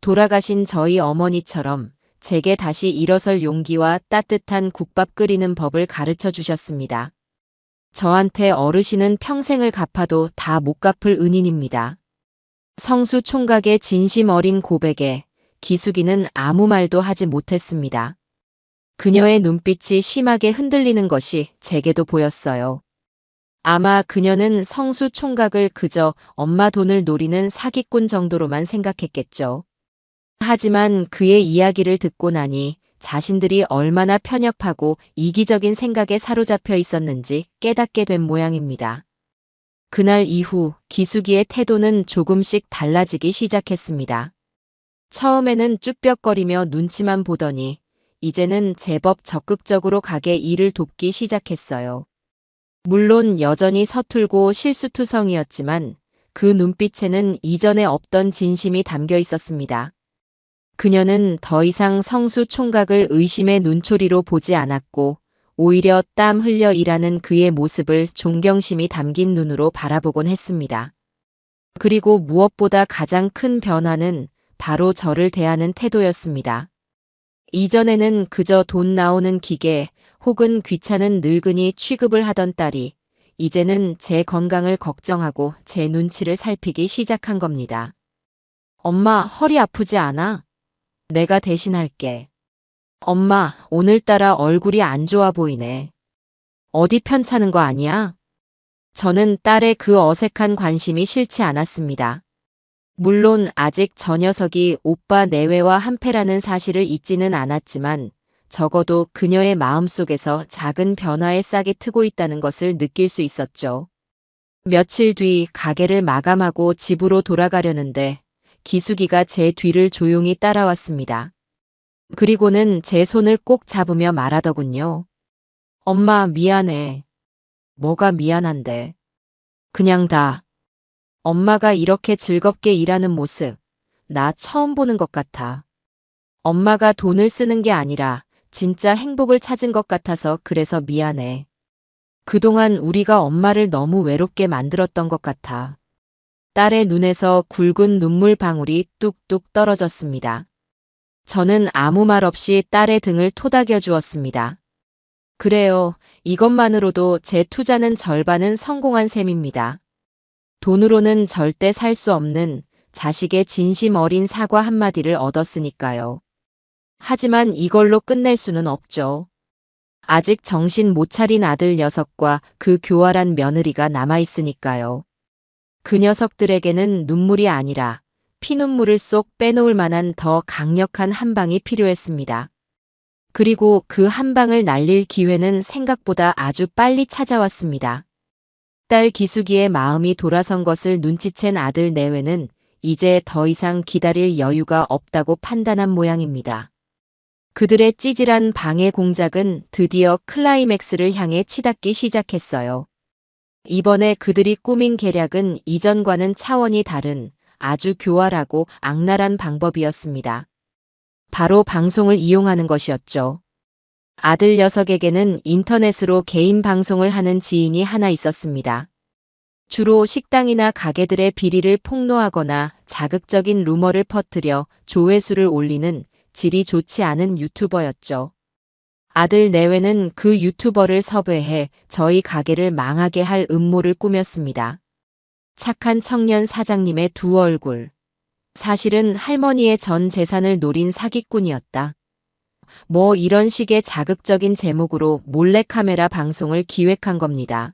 돌아가신 저희 어머니처럼 제게 다시 일어설 용기와 따뜻한 국밥 끓이는 법을 가르쳐 주셨습니다. 저한테 어르신은 평생을 갚아도 다 못 갚을 은인입니다. 성수 총각의 진심 어린 고백에 기숙이는 아무 말도 하지 못했습니다. 그녀의 눈빛이 심하게 흔들리는 것이 제게도 보였어요. 아마 그녀는 성수 총각을 그저 엄마 돈을 노리는 사기꾼 정도로만 생각했겠죠. 하지만 그의 이야기를 듣고 나니 자신들이 얼마나 편협하고 이기적인 생각에 사로잡혀 있었는지 깨닫게 된 모양입니다. 그날 이후 기숙이의 태도는 조금씩 달라지기 시작했습니다. 처음에는 쭈뼛거리며 눈치만 보더니 이제는 제법 적극적으로 가게 일을 돕기 시작했어요. 물론 여전히 서툴고 실수투성이었지만 그 눈빛에는 이전에 없던 진심이 담겨 있었습니다. 그녀는 더 이상 성수 총각을 의심의 눈초리로 보지 않았고 오히려 땀 흘려 일하는 그의 모습을 존경심이 담긴 눈으로 바라보곤 했습니다. 그리고 무엇보다 가장 큰 변화는 바로 저를 대하는 태도였습니다. 이전에는 그저 돈 나오는 기계 혹은 귀찮은 늙은이 취급을 하던 딸이 이제는 제 건강을 걱정하고 제 눈치를 살피기 시작한 겁니다. 엄마, 허리 아프지 않아? 내가 대신할게. 엄마, 오늘따라 얼굴이 안 좋아 보이네. 어디 편찮은 거 아니야? 저는 딸의 그 어색한 관심이 싫지 않았습니다. 물론 아직 저 녀석이 오빠 내외와 한패라는 사실을 잊지는 않았지만 적어도 그녀의 마음속에서 작은 변화의 싹이 트고 있다는 것을 느낄 수 있었죠. 며칠 뒤 가게를 마감하고 집으로 돌아가려는데 기숙이가 제 뒤를 조용히 따라왔습니다. 그리고는 제 손을 꼭 잡으며 말하더군요. 엄마, 미안해. 뭐가 미안한데. 그냥 다. 엄마가 이렇게 즐겁게 일하는 모습, 나 처음 보는 것 같아. 엄마가 돈을 쓰는 게 아니라 진짜 행복을 찾은 것 같아서 그래서 미안해. 그동안 우리가 엄마를 너무 외롭게 만들었던 것 같아. 딸의 눈에서 굵은 눈물 방울이 뚝뚝 떨어졌습니다. 저는 아무 말 없이 딸의 등을 토닥여 주었습니다. 그래요. 이것만으로도 제 투자는 절반은 성공한 셈입니다. 돈으로는 절대 살 수 없는 자식의 진심 어린 사과 한마디를 얻었으니까요. 하지만 이걸로 끝낼 수는 없죠. 아직 정신 못 차린 아들 녀석과 그 교활한 며느리가 남아있으니까요. 그 녀석들에게는 눈물이 아니라 피눈물을 쏙 빼놓을 만한 더 강력한 한 방이 필요했습니다. 그리고 그 한 방을 날릴 기회는 생각보다 아주 빨리 찾아왔습니다. 딸 기숙이의 마음이 돌아선 것을 눈치챈 아들 내외는 이제 더 이상 기다릴 여유가 없다고 판단한 모양입니다. 그들의 찌질한 방해 공작은 드디어 클라이맥스를 향해 치닫기 시작했어요. 이번에 그들이 꾸민 계략은 이전과는 차원이 다른 아주 교활하고 악랄한 방법이었습니다. 바로 방송을 이용하는 것이었죠. 아들 녀석에게는 인터넷으로 개인 방송을 하는 지인이 하나 있었습니다. 주로 식당이나 가게들의 비리를 폭로하거나 자극적인 루머를 퍼뜨려 조회수를 올리는 질이 좋지 않은 유튜버였죠. 아들 내외는 그 유튜버를 섭외해 저희 가게를 망하게 할 음모를 꾸몄습니다. 착한 청년 사장님의 두 얼굴. 사실은 할머니의 전 재산을 노린 사기꾼이었다. 뭐 이런 식의 자극적인 제목으로 몰래카메라 방송을 기획한 겁니다.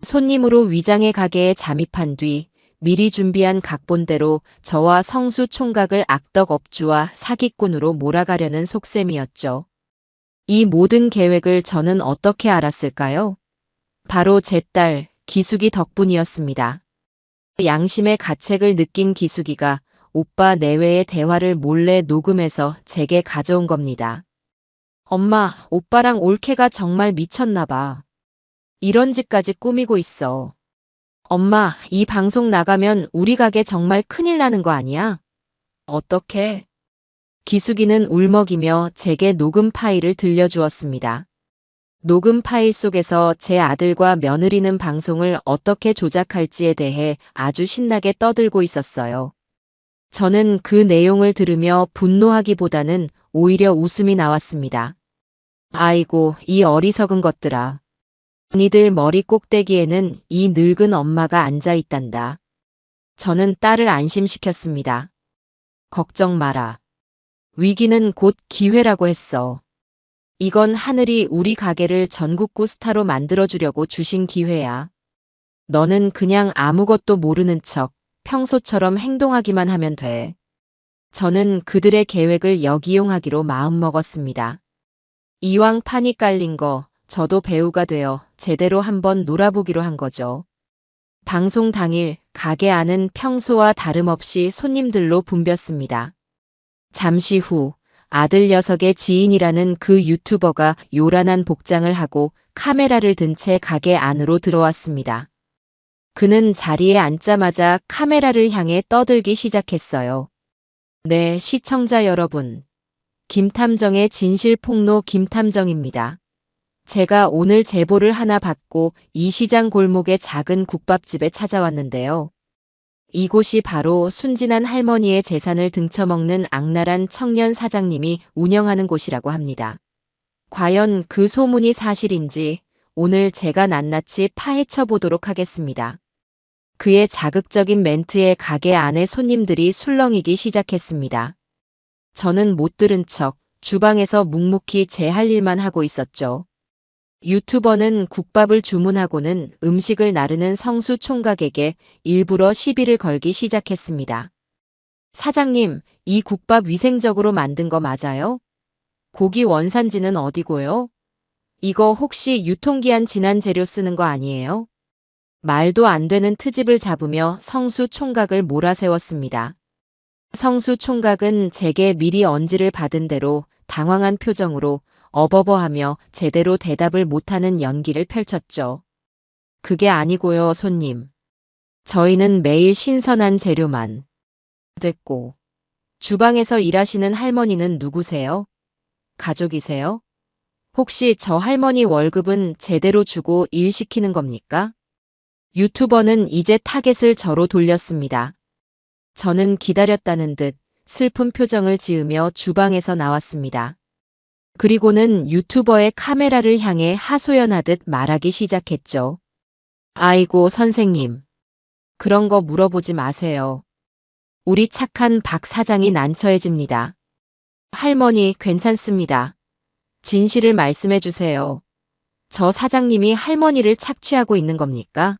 손님으로 위장의 가게에 잠입한 뒤 미리 준비한 각본대로 저와 성수 총각을 악덕 업주와 사기꾼으로 몰아가려는 속셈이었죠. 이 모든 계획을 저는 어떻게 알았을까요? 바로 제 딸 기숙이 덕분이었습니다. 양심의 가책을 느낀 기숙이가 오빠 내외의 대화를 몰래 녹음해서 제게 가져온 겁니다. 엄마, 오빠랑 올케가 정말 미쳤나 봐. 이런 짓까지 꾸미고 있어. 엄마, 이 방송 나가면 우리 가게 정말 큰일 나는 거 아니야? 어떡해? 기숙이는 울먹이며 제게 녹음 파일을 들려주었습니다. 녹음 파일 속에서 제 아들과 며느리는 방송을 어떻게 조작할지에 대해 아주 신나게 떠들고 있었어요. 저는 그 내용을 들으며 분노하기보다는 오히려 웃음이 나왔습니다. 아이고, 이 어리석은 것들아. 니들 머리 꼭대기에는 이 늙은 엄마가 앉아 있단다. 저는 딸을 안심시켰습니다. 걱정 마라. 위기는 곧 기회라고 했어. 이건 하늘이 우리 가게를 전국구 스타로 만들어주려고 주신 기회야. 너는 그냥 아무것도 모르는 척 평소처럼 행동하기만 하면 돼. 저는 그들의 계획을 역이용하기로 마음먹었습니다. 이왕 판이 깔린 거 저도 배우가 되어 제대로 한번 놀아보기로 한 거죠. 방송 당일 가게 안은 평소와 다름없이 손님들로 붐볐습니다. 잠시 후 아들 녀석의 지인이라는 그 유튜버가 요란한 복장을 하고 카메라를 든 채 가게 안으로 들어왔습니다. 그는 자리에 앉자마자 카메라를 향해 떠들기 시작했어요. 네, 시청자 여러분. 김탐정의 진실폭로 김탐정입니다. 제가 오늘 제보를 하나 받고 이 시장 골목의 작은 국밥집에 찾아왔는데요. 이곳이 바로 순진한 할머니의 재산을 등쳐먹는 악랄한 청년 사장님이 운영하는 곳이라고 합니다. 과연 그 소문이 사실인지 오늘 제가 낱낱이 파헤쳐 보도록 하겠습니다. 그의 자극적인 멘트에 가게 안의 손님들이 술렁이기 시작했습니다. 저는 못 들은 척 주방에서 묵묵히 제 할 일만 하고 있었죠. 유튜버는 국밥을 주문하고는 음식을 나르는 성수 총각에게 일부러 시비를 걸기 시작했습니다. 사장님, 이 국밥 위생적으로 만든 거 맞아요? 고기 원산지는 어디고요? 이거 혹시 유통기한 지난 재료 쓰는 거 아니에요? 말도 안 되는 트집을 잡으며 성수 총각을 몰아세웠습니다. 성수 총각은 제게 미리 언지를 받은 대로 당황한 표정으로 어버버하며 제대로 대답을 못하는 연기를 펼쳤죠. 그게 아니고요, 손님. 저희는 매일 신선한 재료만. 됐고. 주방에서 일하시는 할머니는 누구세요? 가족이세요? 혹시 저 할머니 월급은 제대로 주고 일 시키는 겁니까? 유튜버는 이제 타겟을 저로 돌렸습니다. 저는 기다렸다는 듯 슬픈 표정을 지으며 주방에서 나왔습니다. 그리고는 유튜버의 카메라를 향해 하소연하듯 말하기 시작했죠. 아이고 선생님. 그런 거 물어보지 마세요. 우리 착한 박 사장이 난처해집니다. 할머니 괜찮습니다. 진실을 말씀해 주세요. 저 사장님이 할머니를 착취하고 있는 겁니까?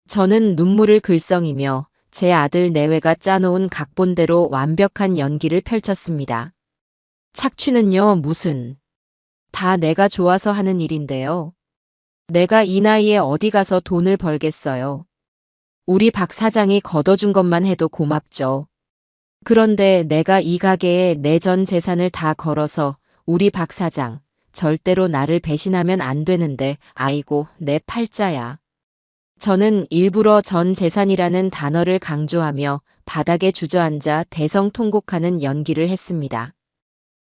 저는 눈물을 글썽이며 제 아들 내외가 짜놓은 각본대로 완벽한 연기를 펼쳤습니다. 착취는요, 무슨. 다 내가 좋아서 하는 일인데요. 내가 이 나이에 어디 가서 돈을 벌겠어요. 우리 박 사장이 걷어준 것만 해도 고맙죠. 그런데 내가 이 가게에 내 전 재산을 다 걸어서 우리 박 사장, 절대로 나를 배신하면 안 되는데 아이고 내 팔자야. 저는 일부러 전 재산이라는 단어를 강조하며 바닥에 주저앉아 대성통곡하는 연기를 했습니다.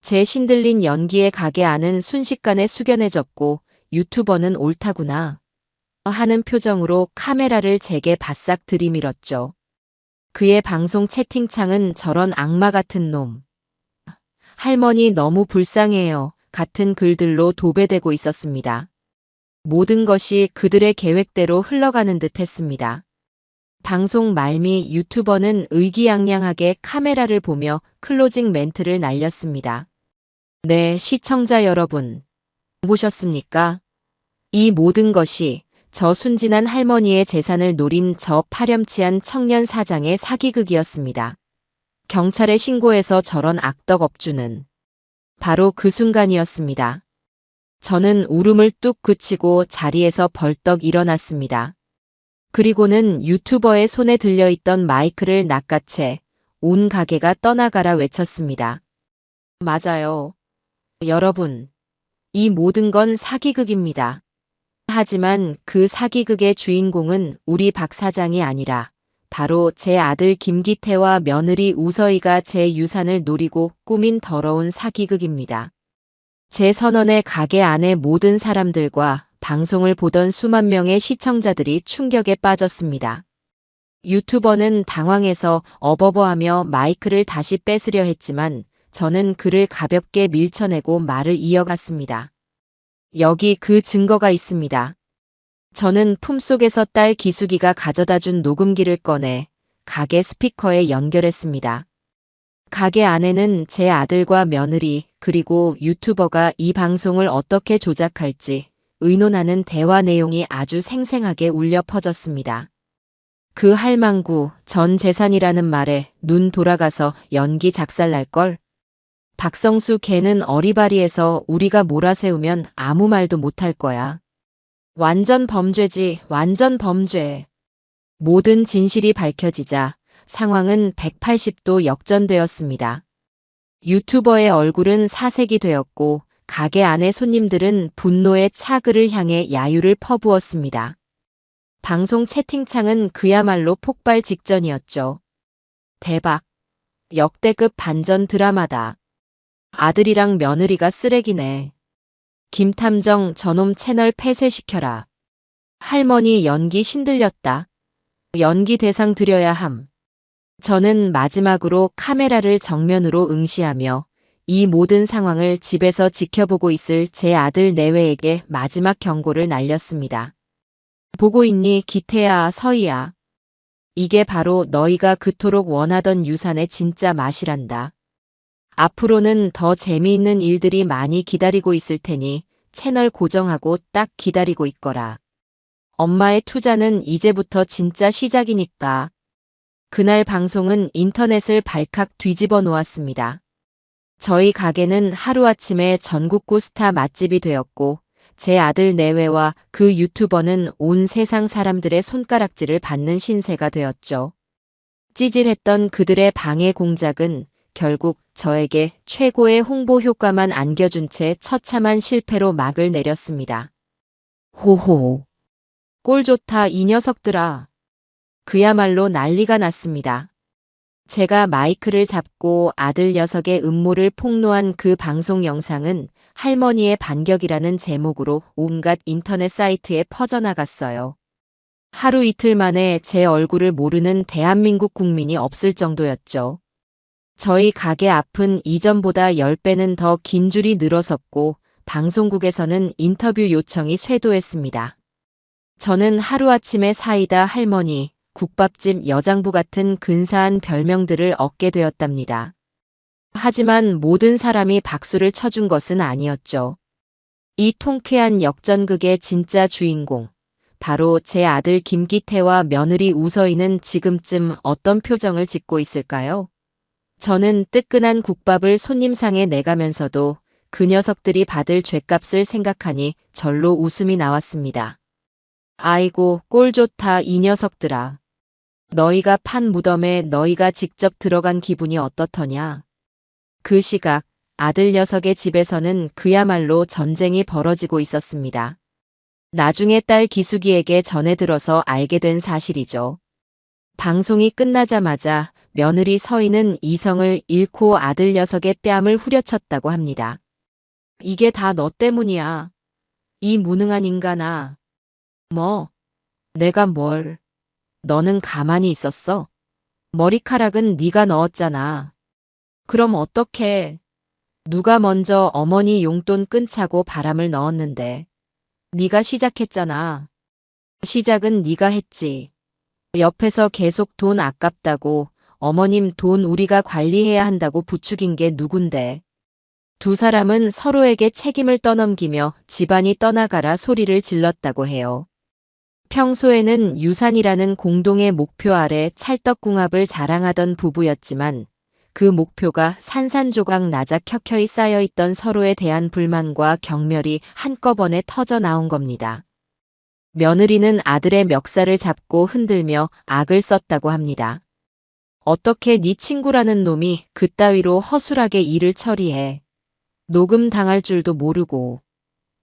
제 신들린 연기에 가게 안은 순식간에 숙연해졌고 유튜버는 옳다구나 하는 표정으로 카메라를 제게 바싹 들이밀었죠. 그의 방송 채팅창은 저런 악마 같은 놈. 할머니 너무 불쌍해요. 같은 글들로 도배되고 있었습니다. 모든 것이 그들의 계획대로 흘러가는 듯 했습니다. 방송 말미 유튜버는 의기양양하게 카메라를 보며 클로징 멘트를 날렸습니다. 네, 시청자 여러분. 보셨습니까? 이 모든 것이 저 순진한 할머니의 재산을 노린 저 파렴치한 청년 사장의 사기극이었습니다. 경찰에 신고해서 저런 악덕 업주는 바로 그 순간이었습니다. 저는 울음을 뚝 그치고 자리에서 벌떡 일어났습니다. 그리고는 유튜버의 손에 들려있던 마이크를 낚아채 온 가게가 떠나가라 외쳤습니다. 맞아요. 여러분, 이 모든 건 사기극입니다. 하지만 그 사기극의 주인공은 우리 박 사장이 아니라 바로 제 아들 김기태와 며느리 우서희가 제 유산을 노리고 꾸민 더러운 사기극입니다. 제 선언의 가게 안의 모든 사람들과 방송을 보던 수만 명의 시청자들이 충격에 빠졌습니다. 유튜버는 당황해서 어버버하며 마이크를 다시 뺏으려 했지만 저는 그를 가볍게 밀쳐내고 말을 이어갔습니다. 여기 그 증거가 있습니다. 저는 품속에서 딸 기숙이가 가져다 준 녹음기를 꺼내 가게 스피커에 연결했습니다. 가게 안에는 제 아들과 며느리 그리고 유튜버가 이 방송을 어떻게 조작할지 의논하는 대화 내용이 아주 생생하게 울려 퍼졌습니다. 그 할망구 전 재산이라는 말에 눈 돌아가서 연기 작살날걸. 박성수 걔는 어리바리해서 우리가 몰아세우면 아무 말도 못할 거야. 완전 범죄지, 완전 범죄. 모든 진실이 밝혀지자 상황은 180도 역전되었습니다. 유튜버의 얼굴은 사색이 되었고 가게 안의 손님들은 분노의 차그를 향해 야유를 퍼부었습니다. 방송 채팅창은 그야말로 폭발 직전이었죠. 대박. 역대급 반전 드라마다. 아들이랑 며느리가 쓰레기네. 김탐정 저놈 채널 폐쇄시켜라. 할머니 연기 신들렸다. 연기 대상 드려야 함. 저는 마지막으로 카메라를 정면으로 응시하며 이 모든 상황을 집에서 지켜보고 있을 제 아들 내외에게 마지막 경고를 날렸습니다. 보고 있니 기태야 서희야. 이게 바로 너희가 그토록 원하던 유산의 진짜 맛이란다. 앞으로는 더 재미있는 일들이 많이 기다리고 있을 테니 채널 고정하고 딱 기다리고 있거라. 엄마의 투자는 이제부터 진짜 시작이니까. 그날 방송은 인터넷을 발칵 뒤집어 놓았습니다. 저희 가게는 하루아침에 전국구 스타 맛집이 되었고 제 아들 내외와 그 유튜버는 온 세상 사람들의 손가락질을 받는 신세가 되었죠. 찌질했던 그들의 방해 공작은 결국 저에게 최고의 홍보 효과만 안겨준 채 처참한 실패로 막을 내렸습니다. 호호. 꼴 좋다 이 녀석들아. 그야말로 난리가 났습니다. 제가 마이크를 잡고 아들 녀석의 음모를 폭로한 그 방송 영상은 할머니의 반격이라는 제목으로 온갖 인터넷 사이트에 퍼져나갔어요. 하루 이틀 만에 제 얼굴을 모르는 대한민국 국민이 없을 정도였죠. 저희 가게 앞은 이전보다 10배는 더 긴 줄이 늘어섰고 방송국에서는 인터뷰 요청이 쇄도했습니다. 저는 하루아침에 사이다 할머니, 국밥집 여장부 같은 근사한 별명들을 얻게 되었답니다. 하지만 모든 사람이 박수를 쳐준 것은 아니었죠. 이 통쾌한 역전극의 진짜 주인공, 바로 제 아들 김기태와 며느리 우서희는 지금쯤 어떤 표정을 짓고 있을까요? 저는 뜨끈한 국밥을 손님상에 내가면서도 그 녀석들이 받을 죗값을 생각하니 절로 웃음이 나왔습니다. 아이고 꼴 좋다 이 녀석들아. 너희가 판 무덤에 너희가 직접 들어간 기분이 어떻더냐. 그 시각 아들 녀석의 집에서는 그야말로 전쟁이 벌어지고 있었습니다. 나중에 딸 기숙이에게 전해 들어서 알게 된 사실이죠. 방송이 끝나자마자 며느리 서희는 이성을 잃고 아들 녀석의 뺨을 후려쳤다고 합니다. 이게 다 너 때문이야. 이 무능한 인간아. 뭐? 내가 뭘? 너는 가만히 있었어? 머리카락은 네가 넣었잖아. 그럼 어떡해? 누가 먼저 어머니 용돈 끊자고 바람을 넣었는데. 네가 시작했잖아. 시작은 네가 했지. 옆에서 계속 돈 아깝다고 어머님 돈 우리가 관리해야 한다고 부추긴 게 누군데. 두 사람은 서로에게 책임을 떠넘기며 집안이 떠나가라 소리를 질렀다고 해요. 평소에는 유산이라는 공동의 목표 아래 찰떡궁합을 자랑하던 부부였지만 그 목표가 산산조각 나작켜켜이 쌓여있던 서로에 대한 불만과 경멸이 한꺼번에 터져 나온 겁니다. 며느리는 아들의 멱살을 잡고 흔들며 악을 썼다고 합니다. 어떻게 네 친구라는 놈이 그따위로 허술하게 일을 처리해. 녹음 당할 줄도 모르고.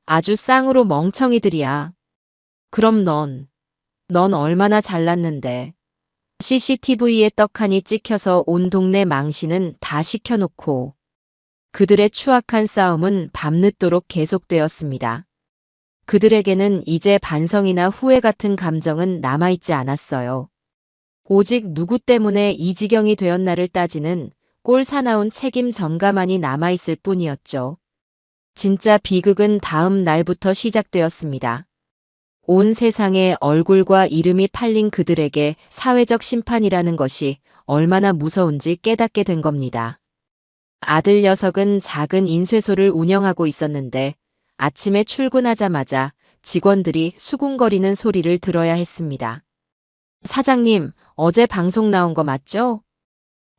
아주 쌍으로 멍청이들이야. 그럼 넌 얼마나 잘났는데. CCTV에 떡하니 찍혀서 온 동네 망신은 다 시켜놓고. 그들의 추악한 싸움은 밤늦도록 계속되었습니다. 그들에게는 이제 반성이나 후회 같은 감정은 남아있지 않았어요. 오직 누구 때문에 이 지경이 되었나를 따지는 꼴 사나운 책임 전가만이 남아있을 뿐이었죠. 진짜 비극은 다음 날부터 시작되었습니다. 온 세상에 얼굴과 이름이 팔린 그들에게 사회적 심판이라는 것이 얼마나 무서운지 깨닫게 된 겁니다. 아들 녀석은 작은 인쇄소를 운영하고 있었는데 아침에 출근하자마자 직원들이 수군거리는 소리를 들어야 했습니다. 사장님, 어제 방송 나온 거 맞죠?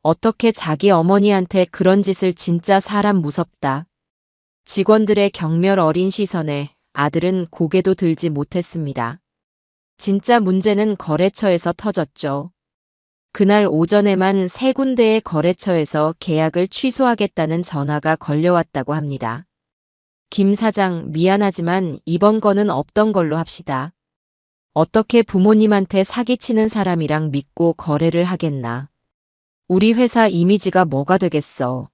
어떻게 자기 어머니한테 그런 짓을 진짜 사람 무섭다. 직원들의 경멸 어린 시선에 아들은 고개도 들지 못했습니다. 진짜 문제는 거래처에서 터졌죠. 그날 오전에만 3군데의 거래처에서 계약을 취소하겠다는 전화가 걸려왔다고 합니다. 김 사장, 미안하지만 이번 건은 없던 걸로 합시다. 어떻게 부모님한테 사기치는 사람이랑 믿고 거래를 하겠나. 우리 회사 이미지가 뭐가 되겠어.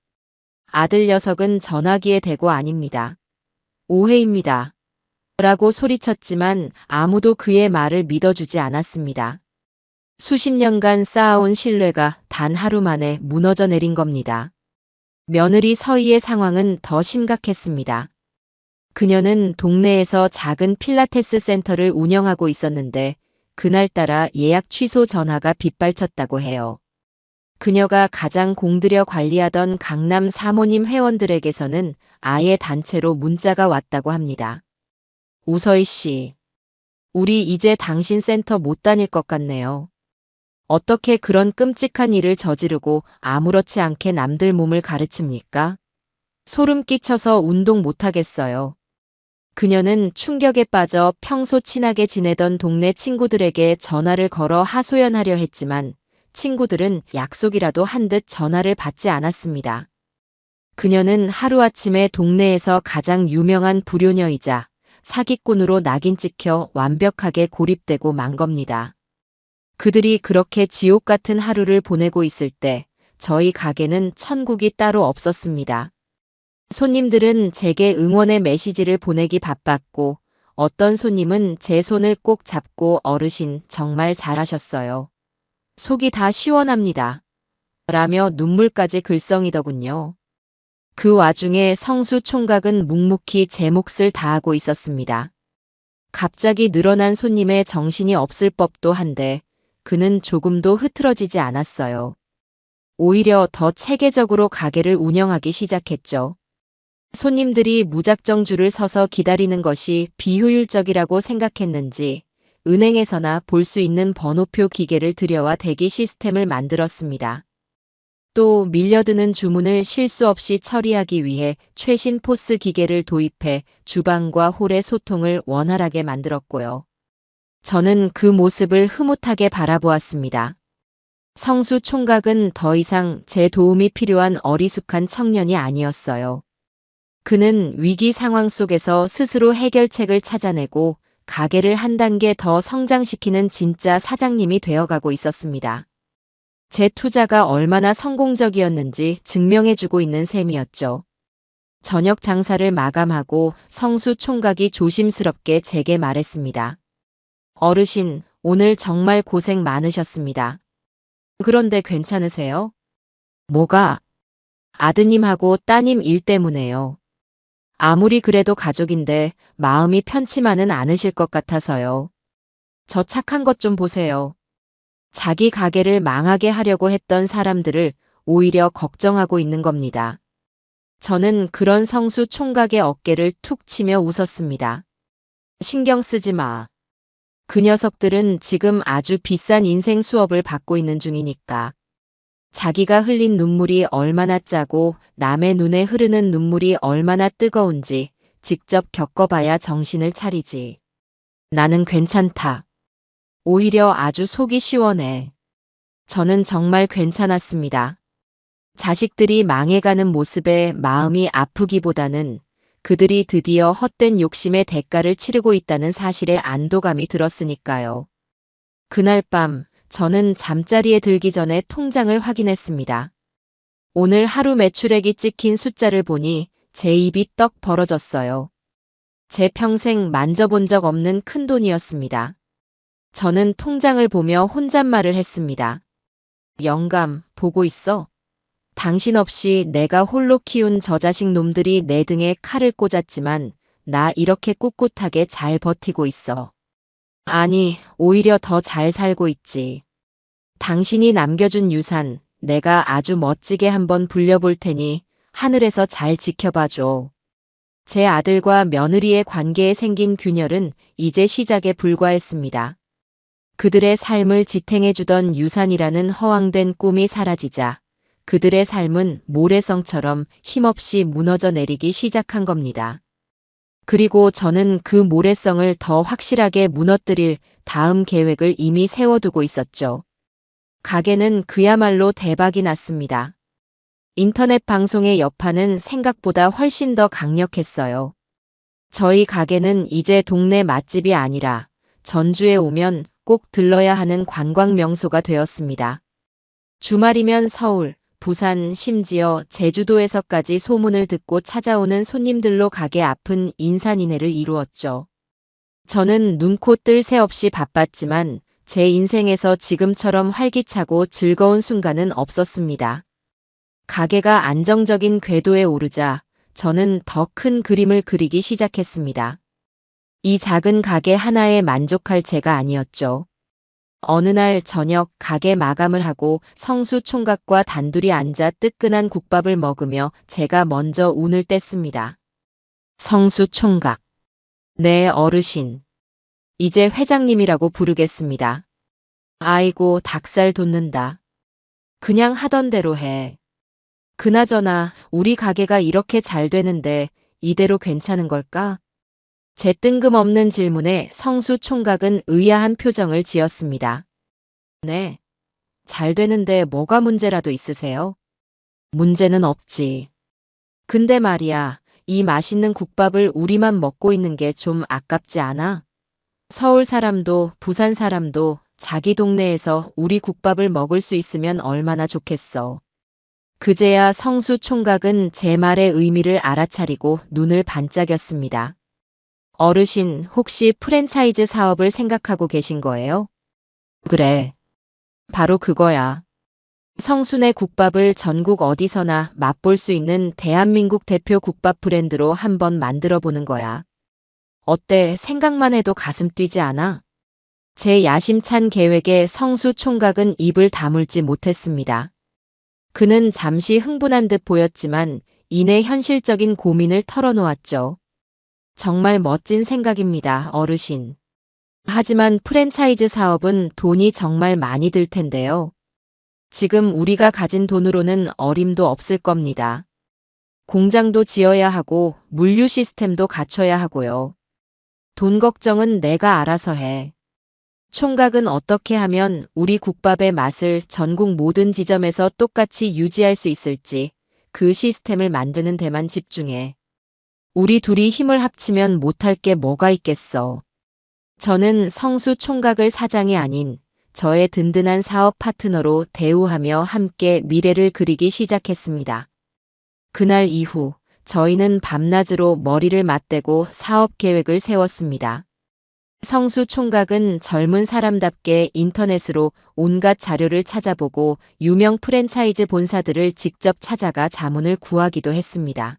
아들 녀석은 전화기에 대고 아닙니다. 오해입니다. 라고 소리쳤지만 아무도 그의 말을 믿어주지 않았습니다. 수십 년간 쌓아온 신뢰가 단 하루 만에 무너져 내린 겁니다. 며느리 서희의 상황은 더 심각했습니다. 그녀는 동네에서 작은 필라테스 센터를 운영하고 있었는데 그날따라 예약 취소 전화가 빗발쳤다고 해요. 그녀가 가장 공들여 관리하던 강남 사모님 회원들에게서는 아예 단체로 문자가 왔다고 합니다. 우서희 씨, 우리 이제 당신 센터 못 다닐 것 같네요. 어떻게 그런 끔찍한 일을 저지르고 아무렇지 않게 남들 몸을 가르칩니까? 소름 끼쳐서 운동 못하겠어요. 그녀는 충격에 빠져 평소 친하게 지내던 동네 친구들에게 전화를 걸어 하소연하려 했지만 친구들은 약속이라도 한 듯 전화를 받지 않았습니다. 그녀는 하루아침에 동네에서 가장 유명한 불효녀이자 사기꾼으로 낙인 찍혀 완벽하게 고립되고 만 겁니다. 그들이 그렇게 지옥 같은 하루를 보내고 있을 때 저희 가게는 천국이 따로 없었습니다. 손님들은 제게 응원의 메시지를 보내기 바빴고 어떤 손님은 제 손을 꼭 잡고 어르신 정말 잘하셨어요. 속이 다 시원합니다. 라며 눈물까지 글썽이더군요. 그 와중에 성수 총각은 묵묵히 제 몫을 다하고 있었습니다. 갑자기 늘어난 손님의 정신이 없을 법도 한데 그는 조금도 흐트러지지 않았어요. 오히려 더 체계적으로 가게를 운영하기 시작했죠. 손님들이 무작정 줄을 서서 기다리는 것이 비효율적이라고 생각했는지 은행에서나 볼 수 있는 번호표 기계를 들여와 대기 시스템을 만들었습니다. 또 밀려드는 주문을 실수 없이 처리하기 위해 최신 포스 기계를 도입해 주방과 홀의 소통을 원활하게 만들었고요. 저는 그 모습을 흐뭇하게 바라보았습니다. 성수 총각은 더 이상 제 도움이 필요한 어리숙한 청년이 아니었어요. 그는 위기 상황 속에서 스스로 해결책을 찾아내고 가게를 한 단계 더 성장시키는 진짜 사장님이 되어가고 있었습니다. 제 투자가 얼마나 성공적이었는지 증명해주고 있는 셈이었죠. 저녁 장사를 마감하고 성수 총각이 조심스럽게 제게 말했습니다. 어르신, 오늘 정말 고생 많으셨습니다. 그런데 괜찮으세요? 뭐가? 아드님하고 따님 일 때문에요. 아무리 그래도 가족인데 마음이 편치만은 않으실 것 같아서요. 저 착한 것 좀 보세요. 자기 가게를 망하게 하려고 했던 사람들을 오히려 걱정하고 있는 겁니다. 저는 그런 성수 총각의 어깨를 툭 치며 웃었습니다. 신경 쓰지 마. 그 녀석들은 지금 아주 비싼 인생 수업을 받고 있는 중이니까. 자기가 흘린 눈물이 얼마나 짜고 남의 눈에 흐르는 눈물이 얼마나 뜨거운지 직접 겪어봐야 정신을 차리지. 나는 괜찮다. 오히려 아주 속이 시원해. 저는 정말 괜찮았습니다. 자식들이 망해가는 모습에 마음이 아프기보다는 그들이 드디어 헛된 욕심의 대가를 치르고 있다는 사실에 안도감이 들었으니까요. 그날 밤 저는 잠자리에 들기 전에 통장을 확인했습니다. 오늘 하루 매출액이 찍힌 숫자를 보니 제 입이 떡 벌어졌어요. 제 평생 만져본 적 없는 큰 돈이었습니다. 저는 통장을 보며 혼잣말을 했습니다. 영감, 보고 있어? 당신 없이 내가 홀로 키운 저 자식 놈들이 내 등에 칼을 꽂았지만 나 이렇게 꿋꿋하게 잘 버티고 있어. 아니, 오히려 더 잘 살고 있지. 당신이 남겨준 유산, 내가 아주 멋지게 한번 불려볼 테니 하늘에서 잘 지켜봐줘. 제 아들과 며느리의 관계에 생긴 균열은 이제 시작에 불과했습니다. 그들의 삶을 지탱해주던 유산이라는 허황된 꿈이 사라지자 그들의 삶은 모래성처럼 힘없이 무너져 내리기 시작한 겁니다. 그리고 저는 그 모래성을 더 확실하게 무너뜨릴 다음 계획을 이미 세워두고 있었죠. 가게는 그야말로 대박이 났습니다. 인터넷 방송의 여파는 생각보다 훨씬 더 강력했어요. 저희 가게는 이제 동네 맛집이 아니라 전주에 오면 꼭 들러야 하는 관광 명소가 되었습니다. 주말이면 서울, 부산, 심지어 제주도에서까지 소문을 듣고 찾아오는 손님들로 가게 앞은 인산인해를 이루었죠. 저는 눈코 뜰 새 없이 바빴지만 제 인생에서 지금처럼 활기차고 즐거운 순간은 없었습니다. 가게가 안정적인 궤도에 오르자 저는 더 큰 그림을 그리기 시작했습니다. 이 작은 가게 하나에 만족할 제가 아니었죠. 어느 날 저녁 가게 마감을 하고 성수 총각과 단둘이 앉아 뜨끈한 국밥을 먹으며 제가 먼저 운을 뗐습니다. 성수 총각. 네, 어르신. 이제 회장님이라고 부르겠습니다. 아이고, 닭살 돋는다. 그냥 하던 대로 해. 그나저나 우리 가게가 이렇게 잘 되는데 이대로 괜찮은 걸까? 제 뜬금없는 질문에 성수 총각은 의아한 표정을 지었습니다. 네, 잘 되는데 뭐가 문제라도 있으세요? 문제는 없지. 근데 말이야, 이 맛있는 국밥을 우리만 먹고 있는 게 좀 아깝지 않아? 서울 사람도 부산 사람도 자기 동네에서 우리 국밥을 먹을 수 있으면 얼마나 좋겠어. 그제야 성수 총각은 제 말의 의미를 알아차리고 눈을 반짝였습니다. 어르신, 혹시 프랜차이즈 사업을 생각하고 계신 거예요? 그래. 바로 그거야. 성순의 국밥을 전국 어디서나 맛볼 수 있는 대한민국 대표 국밥 브랜드로 한번 만들어 보는 거야. 어때? 생각만 해도 가슴 뛰지 않아? 제 야심찬 계획에 성수 총각은 입을 다물지 못했습니다. 그는 잠시 흥분한 듯 보였지만 이내 현실적인 고민을 털어놓았죠. 정말 멋진 생각입니다, 어르신. 하지만 프랜차이즈 사업은 돈이 정말 많이 들 텐데요. 지금 우리가 가진 돈으로는 어림도 없을 겁니다. 공장도 지어야 하고 물류 시스템도 갖춰야 하고요. 돈 걱정은 내가 알아서 해. 총각은 어떻게 하면 우리 국밥의 맛을 전국 모든 지점에서 똑같이 유지할 수 있을지 그 시스템을 만드는 데만 집중해. 우리 둘이 힘을 합치면 못할 게 뭐가 있겠어. 저는 성수 총각을 사장이 아닌 저의 든든한 사업 파트너로 대우하며 함께 미래를 그리기 시작했습니다. 그날 이후 저희는 밤낮으로 머리를 맞대고 사업 계획을 세웠습니다. 성수 총각은 젊은 사람답게 인터넷으로 온갖 자료를 찾아보고 유명 프랜차이즈 본사들을 직접 찾아가 자문을 구하기도 했습니다.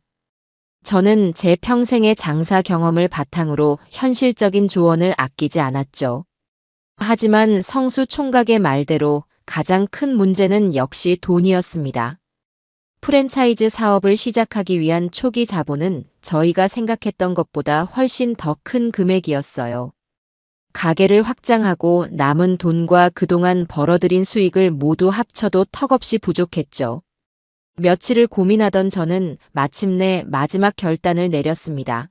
저는 제 평생의 장사 경험을 바탕으로 현실적인 조언을 아끼지 않았죠. 하지만 성수 총각의 말대로 가장 큰 문제는 역시 돈이었습니다. 프랜차이즈 사업을 시작하기 위한 초기 자본은 저희가 생각했던 것보다 훨씬 더 큰 금액이었어요. 가게를 확장하고 남은 돈과 그동안 벌어들인 수익을 모두 합쳐도 턱없이 부족했죠. 며칠을 고민하던 저는 마침내 마지막 결단을 내렸습니다.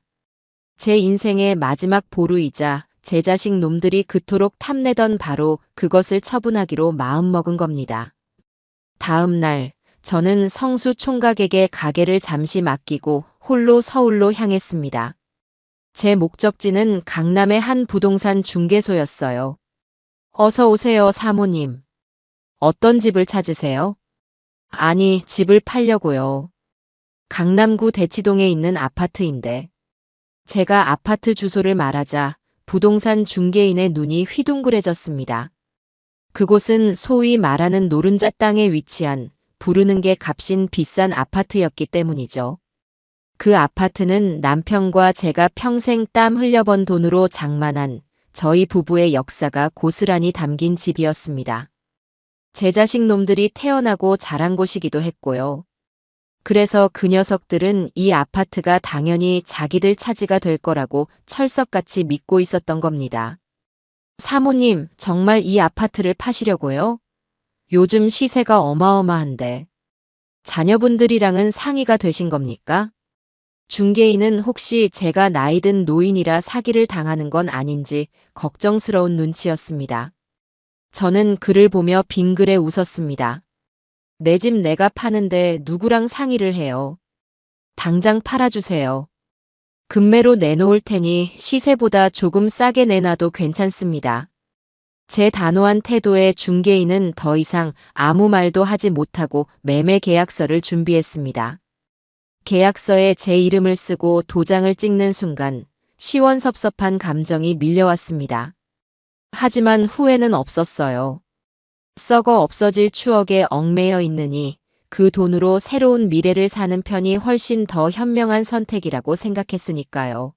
제 인생의 마지막 보루이자 제 자식 놈들이 그토록 탐내던 바로 그것을 처분하기로 마음먹은 겁니다. 다음 날 저는 성수 총각에게 가게를 잠시 맡기고 홀로 서울로 향했습니다. 제 목적지는 강남의 한 부동산 중개소였어요. 어서 오세요, 사모님. 어떤 집을 찾으세요? 아니, 집을 팔려고요. 강남구 대치동에 있는 아파트인데. 제가 아파트 주소를 말하자 부동산 중개인의 눈이 휘둥그레졌습니다. 그곳은 소위 말하는 노른자 땅에 위치한 부르는 게 값인 비싼 아파트였기 때문이죠. 그 아파트는 남편과 제가 평생 땀 흘려번 돈으로 장만한 저희 부부의 역사가 고스란히 담긴 집이었습니다. 제 자식 놈들이 태어나고 자란 곳이기도 했고요. 그래서 그 녀석들은 이 아파트가 당연히 자기들 차지가 될 거라고 철석같이 믿고 있었던 겁니다. 사모님, 정말 이 아파트를 파시려고요? 요즘 시세가 어마어마한데. 자녀분들이랑은 상의가 되신 겁니까? 중개인은 혹시 제가 나이든 노인이라 사기를 당하는 건 아닌지 걱정스러운 눈치였습니다. 저는 그를 보며 빙그레 웃었습니다. 내 집 내가 파는데 누구랑 상의를 해요. 당장 팔아주세요. 금매로 내놓을 테니 시세보다 조금 싸게 내놔도 괜찮습니다. 제 단호한 태도에 중개인은 더 이상 아무 말도 하지 못하고 매매 계약서를 준비했습니다. 계약서에 제 이름을 쓰고 도장을 찍는 순간 시원섭섭한 감정이 밀려왔습니다. 하지만 후회는 없었어요. 썩어 없어질 추억에 얽매여 있느니 그 돈으로 새로운 미래를 사는 편이 훨씬 더 현명한 선택이라고 생각했으니까요.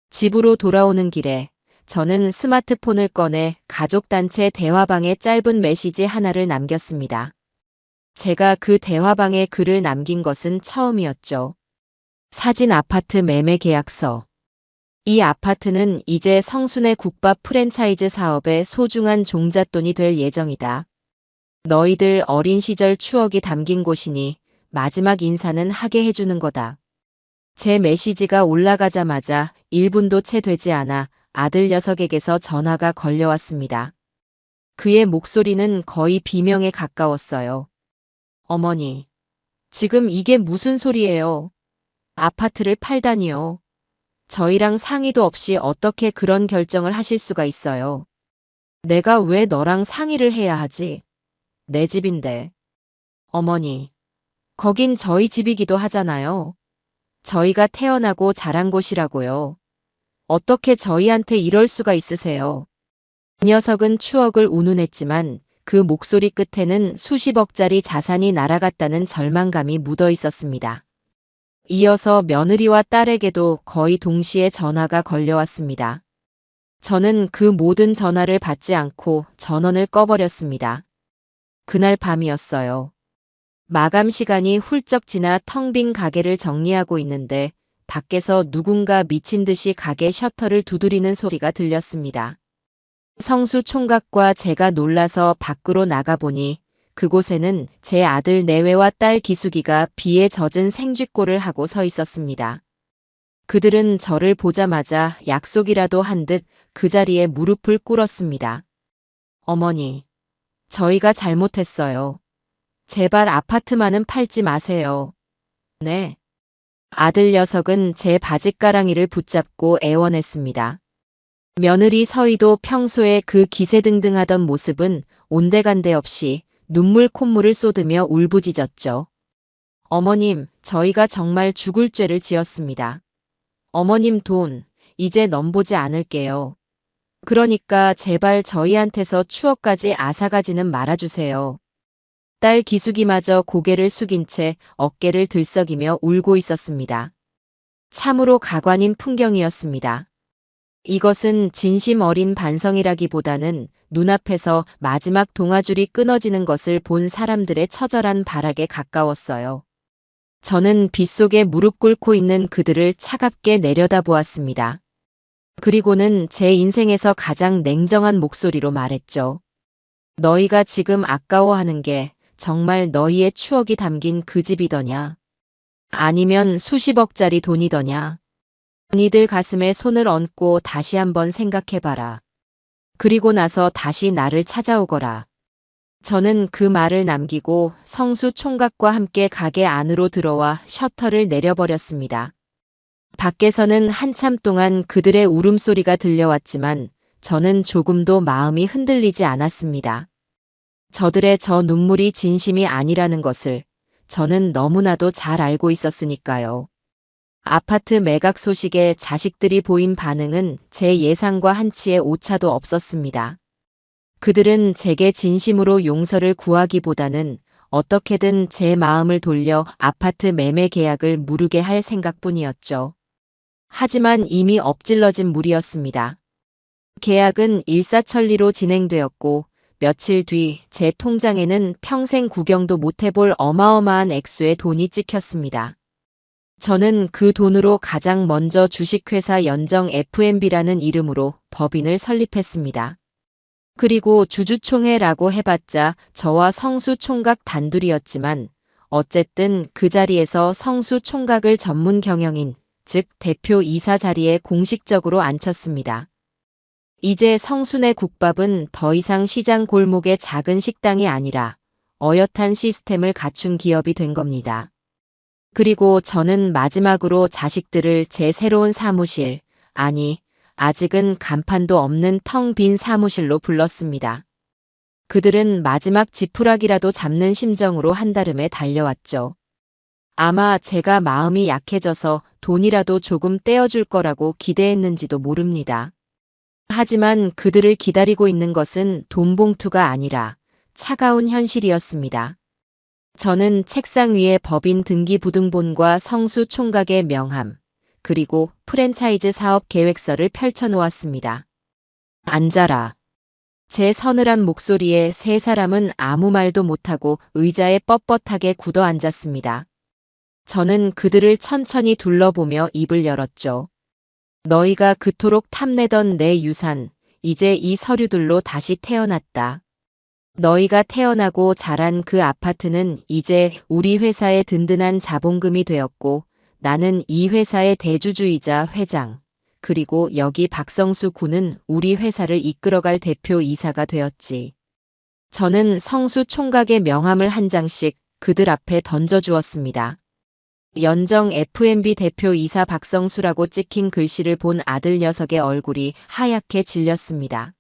집으로 돌아오는 길에 저는 스마트폰을 꺼내 가족단체 대화방에 짧은 메시지 하나를 남겼습니다. 제가 그 대화방에 글을 남긴 것은 처음이었죠. 사진 아파트 매매 계약서. 이 아파트는 이제 성순의 국밥 프랜차이즈 사업의 소중한 종잣돈이 될 예정이다. 너희들 어린 시절 추억이 담긴 곳이니 마지막 인사는 하게 해주는 거다. 제 메시지가 올라가자마자 1분도 채 되지 않아 아들 녀석에게서 전화가 걸려왔습니다. 그의 목소리는 거의 비명에 가까웠어요. 어머니, 지금 이게 무슨 소리예요? 아파트를 팔다니요. 저희랑 상의도 없이 어떻게 그런 결정을 하실 수가 있어요? 내가 왜 너랑 상의를 해야 하지? 내 집인데. 어머니, 거긴 저희 집이기도 하잖아요. 저희가 태어나고 자란 곳이라고요. 어떻게 저희한테 이럴 수가 있으세요? 그 녀석은 추억을 운운했지만 그 목소리 끝에는 수십억짜리 자산이 날아갔다는 절망감이 묻어 있었습니다. 이어서 며느리와 딸에게도 거의 동시에 전화가 걸려왔습니다. 저는 그 모든 전화를 받지 않고 전원을 꺼버렸습니다. 그날 밤이었어요. 마감 시간이 훌쩍 지나 텅 빈 가게를 정리하고 있는데 밖에서 누군가 미친 듯이 가게 셔터를 두드리는 소리가 들렸습니다. 성수 총각과 제가 놀라서 밖으로 나가보니 그곳에는 제 아들 내외와 딸 기숙이가 비에 젖은 생쥐꼴을 하고 서 있었습니다. 그들은 저를 보자마자 약속이라도 한 듯 그 자리에 무릎을 꿇었습니다. 어머니, 저희가 잘못했어요. 제발 아파트만은 팔지 마세요. 네. 아들 녀석은 제 바짓가랑이를 붙잡고 애원했습니다. 며느리 서희도 평소에 그 기세등등하던 모습은 온데간데 없이 눈물 콧물을 쏟으며 울부짖었죠. 어머님, 저희가 정말 죽을 죄를 지었습니다. 어머님 돈, 이제 넘보지 않을게요. 그러니까 제발 저희한테서 추억까지 앗아가지는 말아주세요. 딸 기숙이마저 고개를 숙인 채 어깨를 들썩이며 울고 있었습니다. 참으로 가관인 풍경이었습니다. 이것은 진심 어린 반성이라기보다는 눈앞에서 마지막 동아줄이 끊어지는 것을 본 사람들의 처절한 발악에 가까웠어요. 저는 빗속에 무릎 꿇고 있는 그들을 차갑게 내려다보았습니다. 그리고는 제 인생에서 가장 냉정한 목소리로 말했죠. 너희가 지금 아까워하는 게 정말 너희의 추억이 담긴 그 집이더냐? 아니면 수십억짜리 돈이더냐? 니들 가슴에 손을 얹고 다시 한번 생각해봐라. 그리고 나서 다시 나를 찾아오거라. 저는 그 말을 남기고 성수 총각과 함께 가게 안으로 들어와 셔터를 내려버렸습니다. 밖에서는 한참 동안 그들의 울음소리가 들려왔지만 저는 조금도 마음이 흔들리지 않았습니다. 저들의 저 눈물이 진심이 아니라는 것을 저는 너무나도 잘 알고 있었으니까요. 아파트 매각 소식에 자식들이 보인 반응은 제 예상과 한치의 오차도 없었습니다. 그들은 제게 진심으로 용서를 구하기보다는 어떻게든 제 마음을 돌려 아파트 매매 계약을 무르게 할 생각뿐이었죠. 하지만 이미 엎질러진 물이었습니다. 계약은 일사천리로 진행되었고 며칠 뒤 제 통장에는 평생 구경도 못 해볼 어마어마한 액수의 돈이 찍혔습니다. 저는 그 돈으로 가장 먼저 주식회사 연정 F&B라는 이름으로 법인을 설립했습니다. 그리고 주주총회라고 해봤자 저와 성수 총각 단둘이었지만 어쨌든 그 자리에서 성수 총각을 전문 경영인, 즉 대표 이사 자리에 공식적으로 앉혔습니다. 이제 성순의 국밥은 더 이상 시장 골목의 작은 식당이 아니라 어엿한 시스템을 갖춘 기업이 된 겁니다. 그리고 저는 마지막으로 자식들을 제 새로운 사무실, 아니, 아직은 간판도 없는 텅 빈 사무실로 불렀습니다. 그들은 마지막 지푸라기라도 잡는 심정으로 한달음에 달려왔죠. 아마 제가 마음이 약해져서 돈이라도 조금 떼어줄 거라고 기대했는지도 모릅니다. 하지만 그들을 기다리고 있는 것은 돈 봉투가 아니라 차가운 현실이었습니다. 저는 책상 위에 법인 등기부등본과 성수 총각의 명함, 그리고 프랜차이즈 사업 계획서를 펼쳐놓았습니다. 앉아라. 제 서늘한 목소리에 세 사람은 아무 말도 못하고 의자에 뻣뻣하게 굳어 앉았습니다. 저는 그들을 천천히 둘러보며 입을 열었죠. 너희가 그토록 탐내던 내 유산, 이제 이 서류들로 다시 태어났다. 너희가 태어나고 자란 그 아파트는 이제 우리 회사의 든든한 자본금이 되었고 나는 이 회사의 대주주이자 회장, 그리고 여기 박성수 군은 우리 회사를 이끌어갈 대표 이사가 되었지. 저는 성수 총각의 명함을 한 장씩 그들 앞에 던져주었습니다. 연정 F&B 대표 이사 박성수라고 찍힌 글씨를 본 아들 녀석의 얼굴이 하얗게 질렸습니다.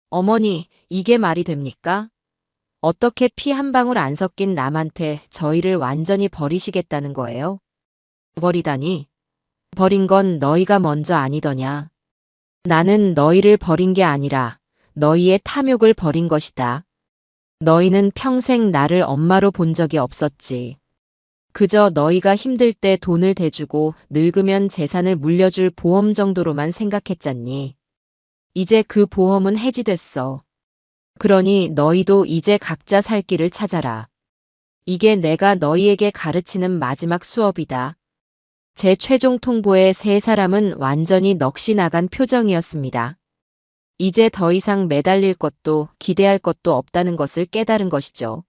어머니, 이게 말이 됩니까? 어떻게 피 한 방울 안 섞인 남한테 저희를 완전히 버리시겠다는 거예요? 버리다니? 버린 건 너희가 먼저 아니더냐. 나는 너희를 버린 게 아니라 너희의 탐욕을 버린 것이다. 너희는 평생 나를 엄마로 본 적이 없었지. 그저 너희가 힘들 때 돈을 대주고 늙으면 재산을 물려줄 보험 정도로만 생각했잖니. 이제 그 보험은 해지됐어. 그러니 너희도 이제 각자 살 길을 찾아라. 이게 내가 너희에게 가르치는 마지막 수업이다. 제 최종 통보에 세 사람은 완전히 넋이 나간 표정이었습니다. 이제 더 이상 매달릴 것도 기대할 것도 없다는 것을 깨달은 것이죠.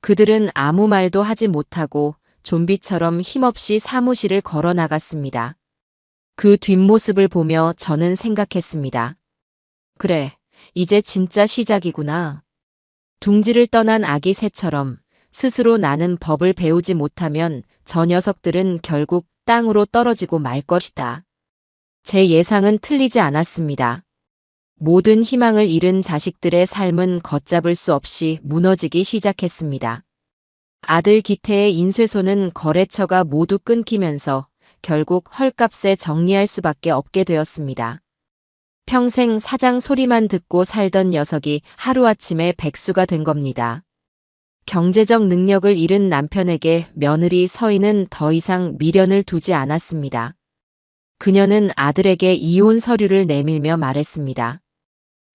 그들은 아무 말도 하지 못하고 좀비처럼 힘없이 사무실을 걸어 나갔습니다. 그 뒷모습을 보며 저는 생각했습니다. 그래, 이제 진짜 시작이구나. 둥지를 떠난 아기 새처럼 스스로 나는 법을 배우지 못하면 저 녀석들은 결국 땅으로 떨어지고 말 것이다. 제 예상은 틀리지 않았습니다. 모든 희망을 잃은 자식들의 삶은 걷잡을 수 없이 무너지기 시작했습니다. 아들 기태의 인쇄소는 거래처가 모두 끊기면서 결국 헐값에 정리할 수밖에 없게 되었습니다. 평생 사장 소리만 듣고 살던 녀석이 하루아침에 백수가 된 겁니다. 경제적 능력을 잃은 남편에게 며느리 서인은 더 이상 미련을 두지 않았습니다. 그녀는 아들에게 이혼 서류를 내밀며 말했습니다.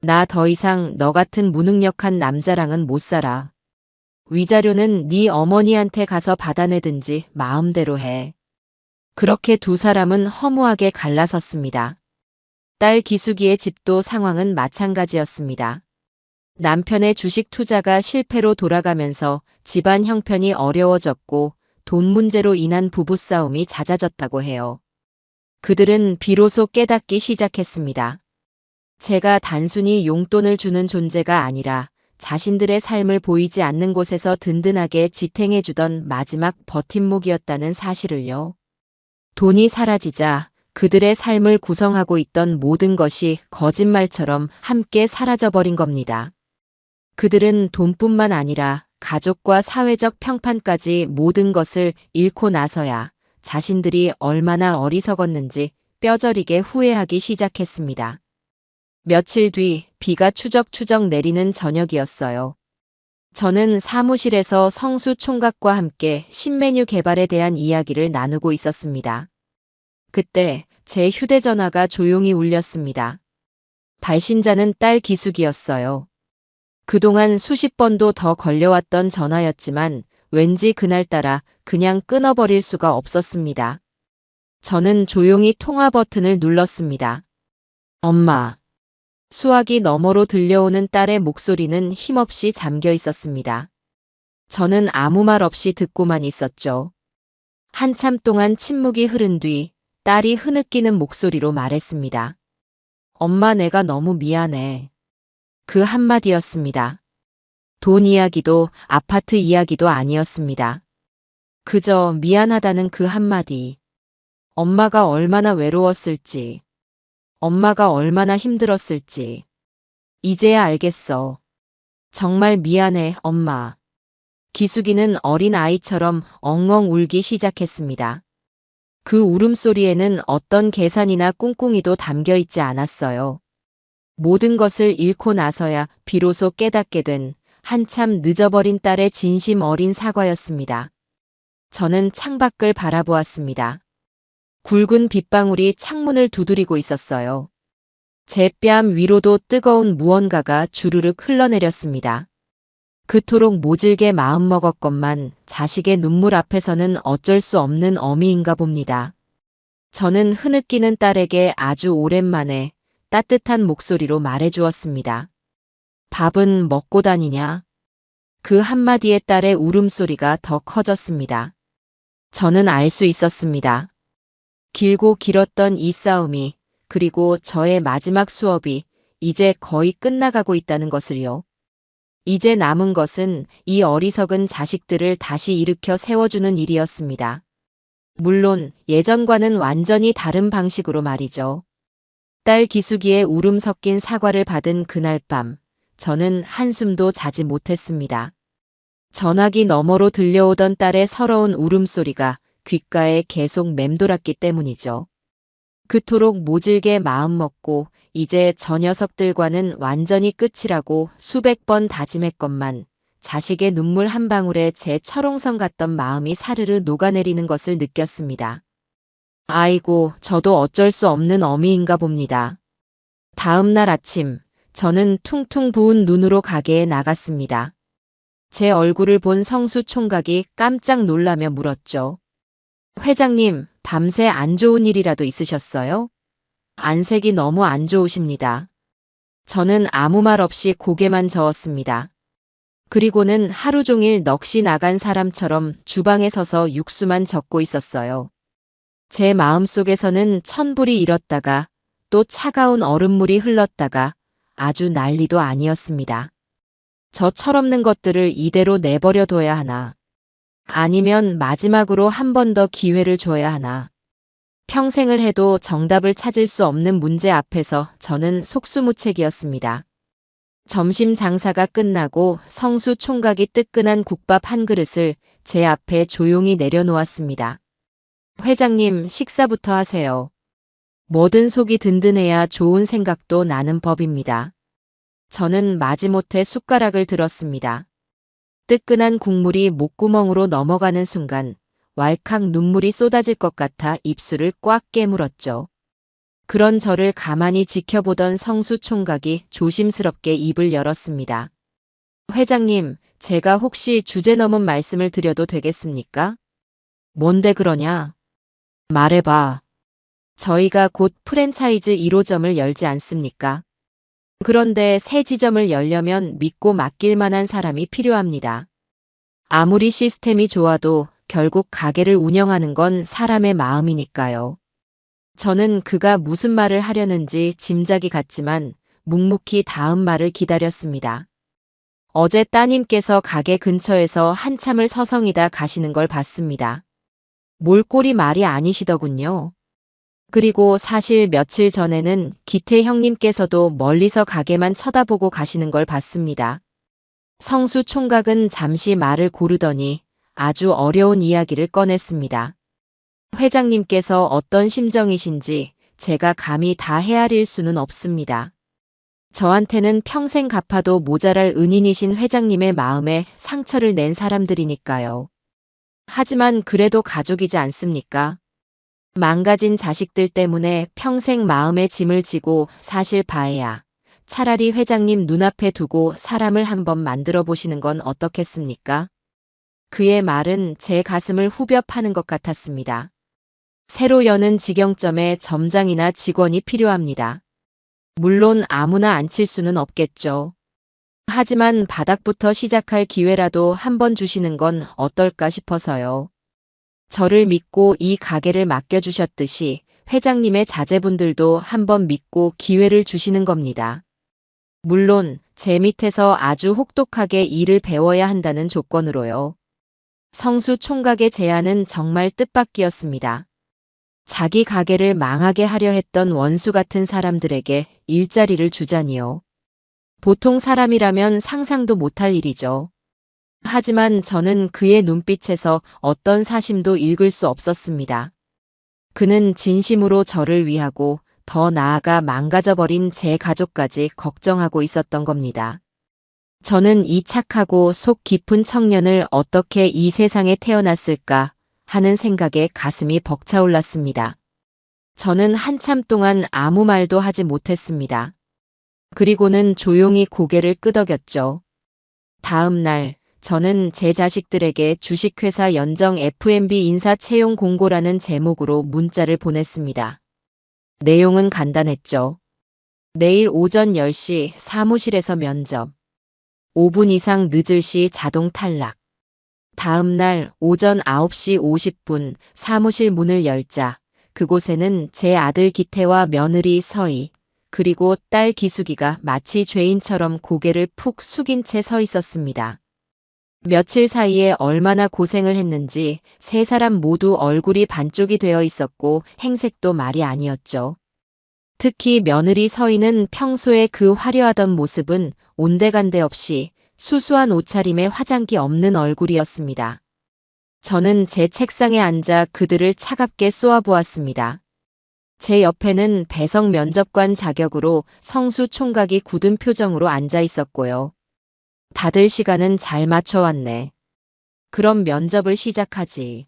나 더 이상 너 같은 무능력한 남자랑은 못 살아. 위자료는 네 어머니한테 가서 받아내든지 마음대로 해. 그렇게 두 사람은 허무하게 갈라섰습니다. 딸 기숙이의 집도 상황은 마찬가지였습니다. 남편의 주식 투자가 실패로 돌아가면서 집안 형편이 어려워졌고 돈 문제로 인한 부부싸움이 잦아졌다고 해요. 그들은 비로소 깨닫기 시작했습니다. 제가 단순히 용돈을 주는 존재가 아니라 자신들의 삶을 보이지 않는 곳에서 든든하게 지탱해주던 마지막 버팀목이었다는 사실을요. 돈이 사라지자 그들의 삶을 구성하고 있던 모든 것이 거짓말처럼 함께 사라져버린 겁니다. 그들은 돈뿐만 아니라 가족과 사회적 평판까지 모든 것을 잃고 나서야 자신들이 얼마나 어리석었는지 뼈저리게 후회하기 시작했습니다. 며칠 뒤 비가 추적추적 내리는 저녁이었어요. 저는 사무실에서 성수 총각과 함께 신메뉴 개발에 대한 이야기를 나누고 있었습니다. 그때 제 휴대전화가 조용히 울렸습니다. 발신자는 딸 기숙이었어요. 그동안 수십 번도 더 걸려왔던 전화였지만 왠지 그날따라 그냥 끊어버릴 수가 없었습니다. 저는 조용히 통화 버튼을 눌렀습니다. 엄마. 수화기 너머로 들려오는 딸의 목소리는 힘없이 잠겨 있었습니다. 저는 아무 말 없이 듣고만 있었죠. 한참 동안 침묵이 흐른 뒤 딸이 흐느끼는 목소리로 말했습니다. 엄마, 내가 너무 미안해. 그 한마디였습니다. 돈 이야기도 아파트 이야기도 아니었습니다. 그저 미안하다는 그 한마디. 엄마가 얼마나 외로웠을지. 엄마가 얼마나 힘들었을지. 이제야 알겠어. 정말 미안해, 엄마. 기숙이는 어린 아이처럼 엉엉 울기 시작했습니다. 그 울음소리에는 어떤 계산이나 꿍꿍이도 담겨 있지 않았어요. 모든 것을 잃고 나서야 비로소 깨닫게 된 한참 늦어버린 딸의 진심 어린 사과였습니다. 저는 창밖을 바라보았습니다. 굵은 빗방울이 창문을 두드리고 있었어요. 제 뺨 위로도 뜨거운 무언가가 주르륵 흘러내렸습니다. 그토록 모질게 마음먹었건만 자식의 눈물 앞에서는 어쩔 수 없는 어미인가 봅니다. 저는 흐느끼는 딸에게 아주 오랜만에 따뜻한 목소리로 말해주었습니다. 밥은 먹고 다니냐? 그 한마디에 딸의 울음소리가 더 커졌습니다. 저는 알 수 있었습니다. 길고 길었던 이 싸움이, 그리고 저의 마지막 수업이 이제 거의 끝나가고 있다는 것을요. 이제 남은 것은 이 어리석은 자식들을 다시 일으켜 세워주는 일이었습니다. 물론 예전과는 완전히 다른 방식으로 말이죠. 딸 기숙이의 울음 섞인 사과를 받은 그날 밤, 저는 한숨도 자지 못했습니다. 전화기 너머로 들려오던 딸의 서러운 울음소리가 귓가에 계속 맴돌았기 때문이죠. 그토록 모질게 마음먹고 이제 저 녀석들과는 완전히 끝이라고 수백 번 다짐했건만 자식의 눈물 한 방울에 제 철옹성 같던 마음이 사르르 녹아내리는 것을 느꼈습니다. 아이고, 저도 어쩔 수 없는 어미인가 봅니다. 다음 날 아침, 저는 퉁퉁 부은 눈으로 가게에 나갔습니다. 제 얼굴을 본 성수 총각이 깜짝 놀라며 물었죠. 회장님, 밤새 안 좋은 일이라도 있으셨어요? 안색이 너무 안 좋으십니다. 저는 아무 말 없이 고개만 저었습니다. 그리고는 하루 종일 넋이 나간 사람처럼 주방에 서서 육수만 적고 있었어요. 제 마음속에서는 천불이 일었다가 또 차가운 얼음물이 흘렀다가 아주 난리도 아니었습니다. 저 철없는 것들을 이대로 내버려 둬야 하나? 아니면 마지막으로 한 번 더 기회를 줘야 하나? 평생을 해도 정답을 찾을 수 없는 문제 앞에서 저는 속수무책이었습니다. 점심 장사가 끝나고 성수 총각이 뜨끈한 국밥 한 그릇을 제 앞에 조용히 내려놓았습니다. 회장님, 식사부터 하세요. 뭐든 속이 든든해야 좋은 생각도 나는 법입니다. 저는 마지못해 숟가락을 들었습니다. 뜨끈한 국물이 목구멍으로 넘어가는 순간 왈칵 눈물이 쏟아질 것 같아 입술을 꽉 깨물었죠. 그런 저를 가만히 지켜보던 성수 총각이 조심스럽게 입을 열었습니다. 회장님, 제가 혹시 주제 넘은 말씀을 드려도 되겠습니까? 뭔데 그러냐? 말해봐. 저희가 곧 프랜차이즈 1호점을 열지 않습니까? 그런데 새 지점을 열려면 믿고 맡길 만한 사람이 필요합니다. 아무리 시스템이 좋아도 결국 가게를 운영하는 건 사람의 마음이니까요. 저는 그가 무슨 말을 하려는지 짐작이 갔지만 묵묵히 다음 말을 기다렸습니다. 어제 따님께서 가게 근처에서 한참을 서성이다 가시는 걸 봤습니다. 몰골이 말이 아니시더군요. 그리고 사실 며칠 전에는 기태 형님께서도 멀리서 가게만 쳐다보고 가시는 걸 봤습니다. 성수 총각은 잠시 말을 고르더니 아주 어려운 이야기를 꺼냈습니다. 회장님께서 어떤 심정이신지 제가 감히 다 헤아릴 수는 없습니다. 저한테는 평생 갚아도 모자랄 은인이신 회장님의 마음에 상처를 낸 사람들이니까요. 하지만 그래도 가족이지 않습니까? 망가진 자식들 때문에 평생 마음에 짐을 지고 사실 바에야 차라리 회장님 눈앞에 두고 사람을 한번 만들어 보시는 건 어떻겠습니까? 그의 말은 제 가슴을 후벼 파는 것 같았습니다. 새로 여는 직영점에 점장이나 직원이 필요합니다. 물론 아무나 앉힐 수는 없겠죠. 하지만 바닥부터 시작할 기회라도 한번 주시는 건 어떨까 싶어서요. 저를 믿고 이 가게를 맡겨주셨듯이 회장님의 자제분들도 한번 믿고 기회를 주시는 겁니다. 물론 제 밑에서 아주 혹독하게 일을 배워야 한다는 조건으로요. 성수 총각의 제안은 정말 뜻밖이었습니다. 자기 가게를 망하게 하려 했던 원수 같은 사람들에게 일자리를 주자니요. 보통 사람이라면 상상도 못할 일이죠. 하지만 저는 그의 눈빛에서 어떤 사심도 읽을 수 없었습니다. 그는 진심으로 저를 위하고 더 나아가 망가져버린 제 가족까지 걱정하고 있었던 겁니다. 저는 이 착하고 속 깊은 청년을 어떻게 이 세상에 태어났을까 하는 생각에 가슴이 벅차올랐습니다. 저는 한참 동안 아무 말도 하지 못했습니다. 그리고는 조용히 고개를 끄덕였죠. 다음 날 저는 제 자식들에게 주식회사 연정 F&B 인사 채용 공고라는 제목으로 문자를 보냈습니다. 내용은 간단했죠. 내일 오전 10시 사무실에서 면접. 5분 이상 늦을 시 자동 탈락. 다음 날 오전 9시 50분 사무실 문을 열자 그곳에는 제 아들 기태와 며느리 서희 그리고 딸 기숙이가 마치 죄인처럼 고개를 푹 숙인 채 서 있었습니다. 며칠 사이에 얼마나 고생을 했는지 세 사람 모두 얼굴이 반쪽이 되어 있었고 행색도 말이 아니었죠. 특히 며느리 서희는 평소에 그 화려하던 모습은 온데간데 없이 수수한 옷차림에 화장기 없는 얼굴이었습니다. 저는 제 책상에 앉아 그들을 차갑게 쏘아보았습니다. 제 옆에는 배석 면접관 자격으로 성수 총각이 굳은 표정으로 앉아 있었고요. 다들 시간은 잘 맞춰왔네. 그럼 면접을 시작하지.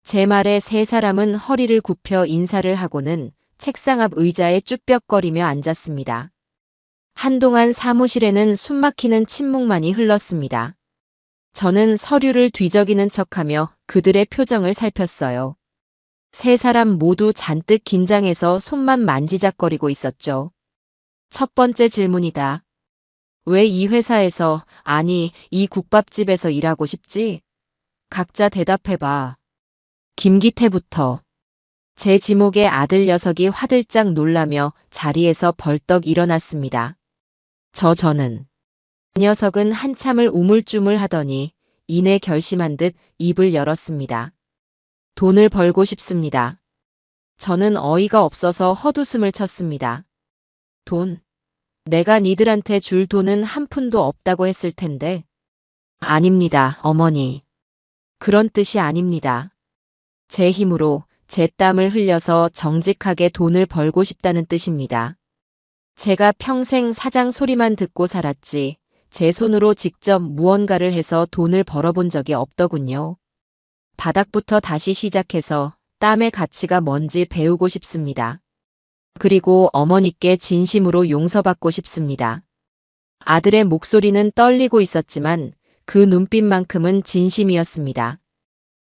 제 말에 세 사람은 허리를 굽혀 인사를 하고는 책상 앞 의자에 쭈뼛거리며 앉았습니다. 한동안 사무실에는 숨막히는 침묵만이 흘렀습니다. 저는 서류를 뒤적이는 척하며 그들의 표정을 살폈어요. 세 사람 모두 잔뜩 긴장해서 손만 만지작거리고 있었죠. 첫 번째 질문이다. 왜 이 회사에서, 아니, 이 국밥집에서 일하고 싶지? 각자 대답해봐. 김기태부터. 제 지목에 아들 녀석이 화들짝 놀라며 자리에서 벌떡 일어났습니다. 저는. 그 녀석은 한참을 우물쭈물 하더니 이내 결심한 듯 입을 열었습니다. 돈을 벌고 싶습니다. 저는 어이가 없어서 헛웃음을 쳤습니다. 돈? 내가 니들한테 줄 돈은 한 푼도 없다고 했을 텐데. 아닙니다, 어머니. 그런 뜻이 아닙니다. 제 힘으로 제 땀을 흘려서 정직하게 돈을 벌고 싶다는 뜻입니다. 제가 평생 사장 소리만 듣고 살았지 제 손으로 직접 무언가를 해서 돈을 벌어본 적이 없더군요. 바닥부터 다시 시작해서 땀의 가치가 뭔지 배우고 싶습니다. 그리고 어머니께 진심으로 용서받고 싶습니다. 아들의 목소리는 떨리고 있었지만 그 눈빛만큼은 진심이었습니다.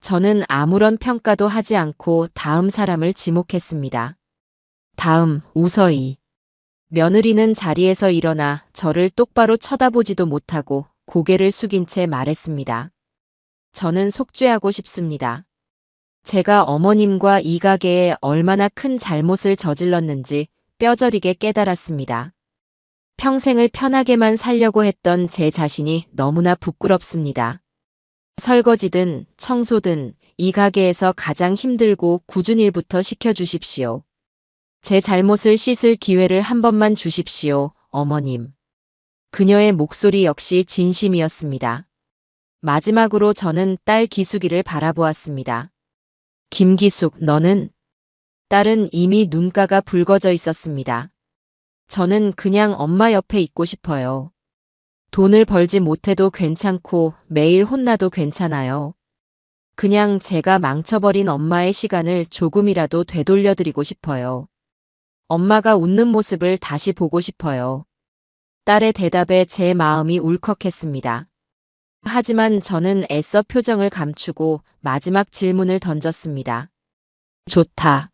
저는 아무런 평가도 하지 않고 다음 사람을 지목했습니다. 다음, 우서희. 며느리는 자리에서 일어나 저를 똑바로 쳐다보지도 못하고 고개를 숙인 채 말했습니다. 저는 속죄하고 싶습니다. 제가 어머님과 이 가게에 얼마나 큰 잘못을 저질렀는지 뼈저리게 깨달았습니다. 평생을 편하게만 살려고 했던 제 자신이 너무나 부끄럽습니다. 설거지든 청소든 이 가게에서 가장 힘들고 굳은 일부터 시켜주십시오. 제 잘못을 씻을 기회를 한 번만 주십시오, 어머님. 그녀의 목소리 역시 진심이었습니다. 마지막으로 저는 딸 기숙이를 바라보았습니다. 김기숙, 너는? 딸은 이미 눈가가 붉어져 있었습니다. 저는 그냥 엄마 옆에 있고 싶어요. 돈을 벌지 못해도 괜찮고 매일 혼나도 괜찮아요. 그냥 제가 망쳐버린 엄마의 시간을 조금이라도 되돌려드리고 싶어요. 엄마가 웃는 모습을 다시 보고 싶어요. 딸의 대답에 제 마음이 울컥했습니다. 하지만 저는 애써 표정을 감추고 마지막 질문을 던졌습니다. 좋다.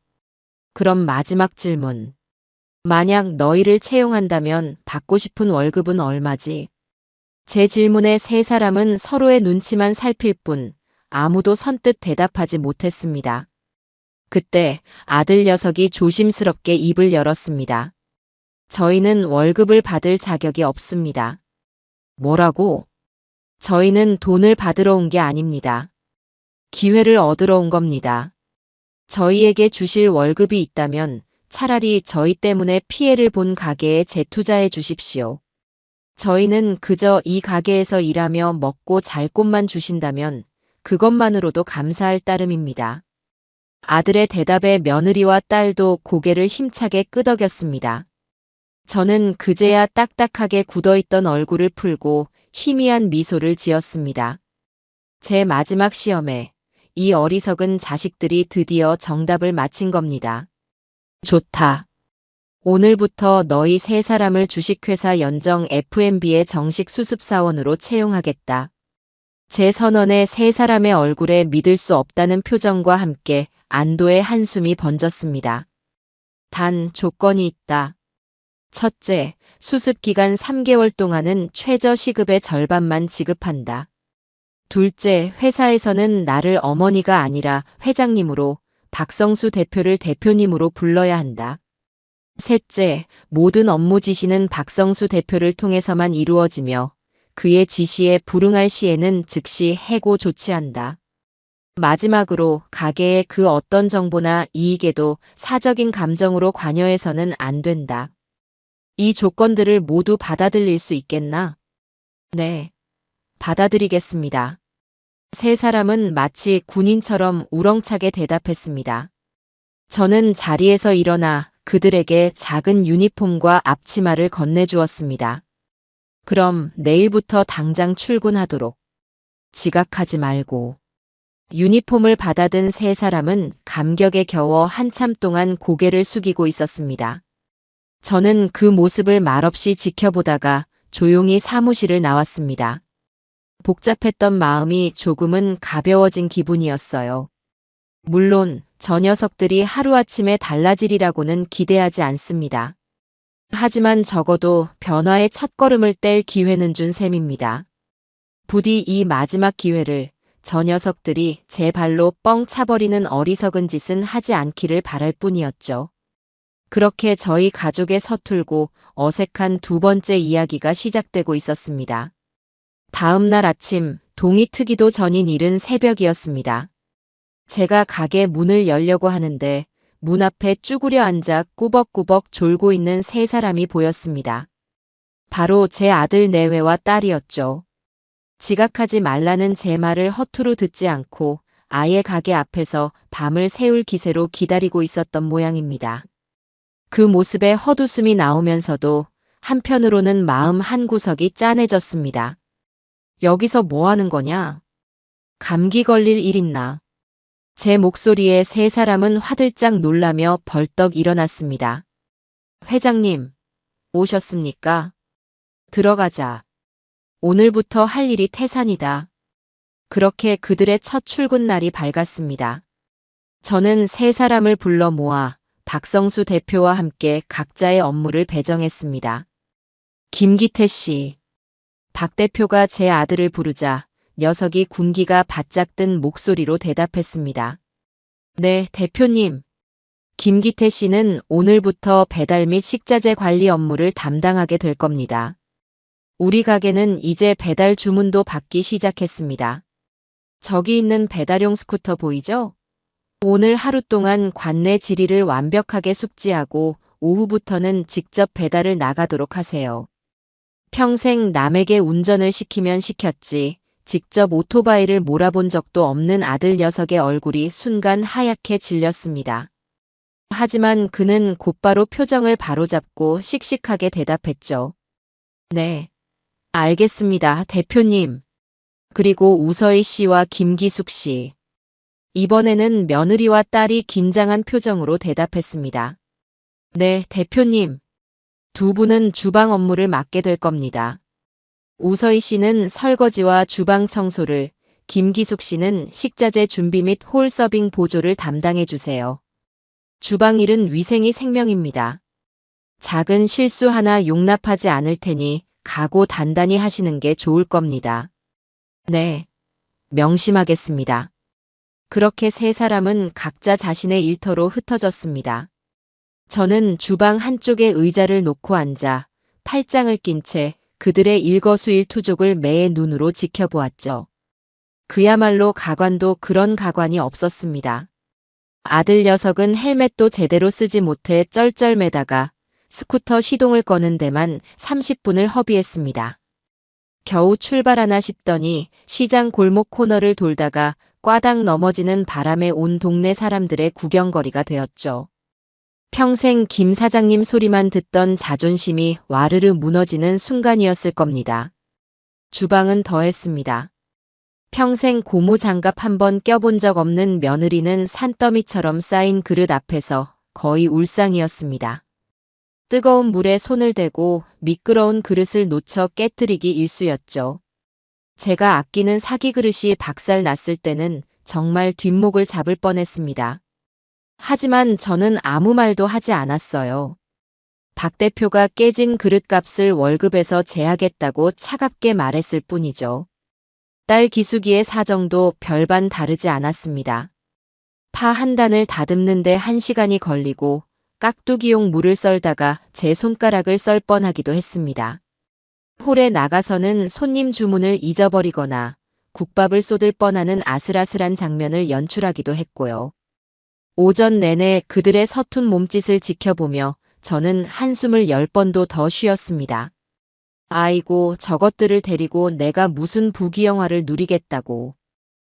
그럼 마지막 질문. 만약 너희를 채용한다면 받고 싶은 월급은 얼마지? 제 질문에 세 사람은 서로의 눈치만 살필 뿐 아무도 선뜻 대답하지 못했습니다. 그때 아들 녀석이 조심스럽게 입을 열었습니다. 저희는 월급을 받을 자격이 없습니다. 뭐라고? 저희는 돈을 받으러 온 게 아닙니다. 기회를 얻으러 온 겁니다. 저희에게 주실 월급이 있다면 차라리 저희 때문에 피해를 본 가게에 재투자해 주십시오. 저희는 그저 이 가게에서 일하며 먹고 잘 곳만 주신다면 그것만으로도 감사할 따름입니다. 아들의 대답에 며느리와 딸도 고개를 힘차게 끄덕였습니다. 저는 그제야 딱딱하게 굳어있던 얼굴을 풀고 희미한 미소를 지었습니다. 제 마지막 시험에 이 어리석은 자식들이 드디어 정답을 맞힌 겁니다. 좋다. 오늘부터 너희 세 사람을 주식회사 연정 F&B의 정식 수습사원으로 채용하겠다. 제 선언에 세 사람의 얼굴에 믿을 수 없다는 표정과 함께 안도의 한숨이 번졌습니다. 단 조건이 있다. 첫째, 수습기간 3개월 동안은 최저 시급의 절반만 지급한다. 둘째, 회사에서는 나를 어머니가 아니라 회장님으로, 박성수 대표를 대표님으로 불러야 한다. 셋째, 모든 업무 지시는 박성수 대표를 통해서만 이루어지며 그의 지시에 불응할 시에는 즉시 해고 조치한다. 마지막으로 가게의 그 어떤 정보나 이익에도 사적인 감정으로 관여해서는 안 된다. 이 조건들을 모두 받아들일 수 있겠나? 네, 받아들이겠습니다. 세 사람은 마치 군인처럼 우렁차게 대답했습니다. 저는 자리에서 일어나 그들에게 작은 유니폼과 앞치마를 건네주었습니다. 그럼 내일부터 당장 출근하도록. 지각하지 말고. 유니폼을 받아든 세 사람은 감격에 겨워 한참 동안 고개를 숙이고 있었습니다. 저는 그 모습을 말없이 지켜보다가 조용히 사무실을 나왔습니다. 복잡했던 마음이 조금은 가벼워진 기분이었어요. 물론 저 녀석들이 하루아침에 달라지리라고는 기대하지 않습니다. 하지만 적어도 변화의 첫걸음을 뗄 기회는 준 셈입니다. 부디 이 마지막 기회를 저 녀석들이 제 발로 뻥 차버리는 어리석은 짓은 하지 않기를 바랄 뿐이었죠. 그렇게 저희 가족의 서툴고 어색한 두 번째 이야기가 시작되고 있었습니다. 다음 날 아침 동이 트기도 전인 이른 새벽이었습니다. 제가 가게 문을 열려고 하는데 문 앞에 쭈그려 앉아 꾸벅꾸벅 졸고 있는 세 사람이 보였습니다. 바로 제 아들 내외와 딸이었죠. 지각하지 말라는 제 말을 허투루 듣지 않고 아예 가게 앞에서 밤을 새울 기세로 기다리고 있었던 모양입니다. 그 모습에 헛웃음이 나오면서도 한편으로는 마음 한구석이 짠해졌습니다. 여기서 뭐 하는 거냐? 감기 걸릴 일 있나? 제 목소리에 세 사람은 화들짝 놀라며 벌떡 일어났습니다. 회장님, 오셨습니까? 들어가자. 오늘부터 할 일이 태산이다. 그렇게 그들의 첫 출근 날이 밝았습니다. 저는 세 사람을 불러 모아 박성수 대표와 함께 각자의 업무를 배정했습니다. 김기태 씨. 박 대표가 제 아들을 부르자 녀석이 군기가 바짝 든 목소리로 대답했습니다. 네, 대표님. 김기태 씨는 오늘부터 배달 및 식자재 관리 업무를 담당하게 될 겁니다. 우리 가게는 이제 배달 주문도 받기 시작했습니다. 저기 있는 배달용 스쿠터 보이죠? 오늘 하루 동안 관내 질의를 완벽하게 숙지하고 오후부터는 직접 배달을 나가도록 하세요. 평생 남에게 운전을 시키면 시켰지 직접 오토바이를 몰아본 적도 없는 아들 녀석의 얼굴이 순간 하얗게 질렸습니다. 하지만 그는 곧바로 표정을 바로잡고 씩씩하게 대답했죠. 네, 알겠습니다, 대표님. 그리고 우서희 씨와 김기숙 씨. 이번에는 며느리와 딸이 긴장한 표정으로 대답했습니다. 네, 대표님. 두 분은 주방 업무를 맡게 될 겁니다. 우서희 씨는 설거지와 주방 청소를, 김기숙 씨는 식자재 준비 및 홀 서빙 보조를 담당해 주세요. 주방 일은 위생이 생명입니다. 작은 실수 하나 용납하지 않을 테니 각오 단단히 하시는 게 좋을 겁니다. 네, 명심하겠습니다. 그렇게 세 사람은 각자 자신의 일터로 흩어졌습니다. 저는 주방 한쪽에 의자를 놓고 앉아 팔짱을 낀 채 그들의 일거수일투족을 매의 눈으로 지켜보았죠. 그야말로 가관도 그런 가관이 없었습니다. 아들 녀석은 헬멧도 제대로 쓰지 못해 쩔쩔매다가 스쿠터 시동을 거는 데만 30분을 허비했습니다. 겨우 출발하나 싶더니 시장 골목 코너를 돌다가 꽈당 넘어지는 바람에 온 동네 사람들의 구경거리가 되었죠. 평생 김 사장님 소리만 듣던 자존심이 와르르 무너지는 순간이었을 겁니다. 주방은 더했습니다. 평생 고무장갑 한 번 껴본 적 없는 며느리는 산더미처럼 쌓인 그릇 앞에서 거의 울상이었습니다. 뜨거운 물에 손을 대고 미끄러운 그릇을 놓쳐 깨뜨리기 일쑤였죠. 제가 아끼는 사기 그릇이 박살 났을 때는 정말 뒷목을 잡을 뻔했습니다. 하지만 저는 아무 말도 하지 않았어요. 박 대표가 깨진 그릇값을 월급에서 제하겠다고 차갑게 말했을 뿐이죠. 딸 기숙이의 사정도 별반 다르지 않았습니다. 파 한 단을 다듬는데 1시간이 걸리고 깍두기용 물을 썰다가 제 손가락을 썰 뻔하기도 했습니다. 홀에 나가서는 손님 주문을 잊어버리거나 국밥을 쏟을 뻔하는 아슬아슬한 장면을 연출하기도 했고요. 오전 내내 그들의 서툰 몸짓을 지켜보며 저는 한숨을 10번도 더 쉬었습니다. 아이고, 저것들을 데리고 내가 무슨 부귀영화를 누리겠다고.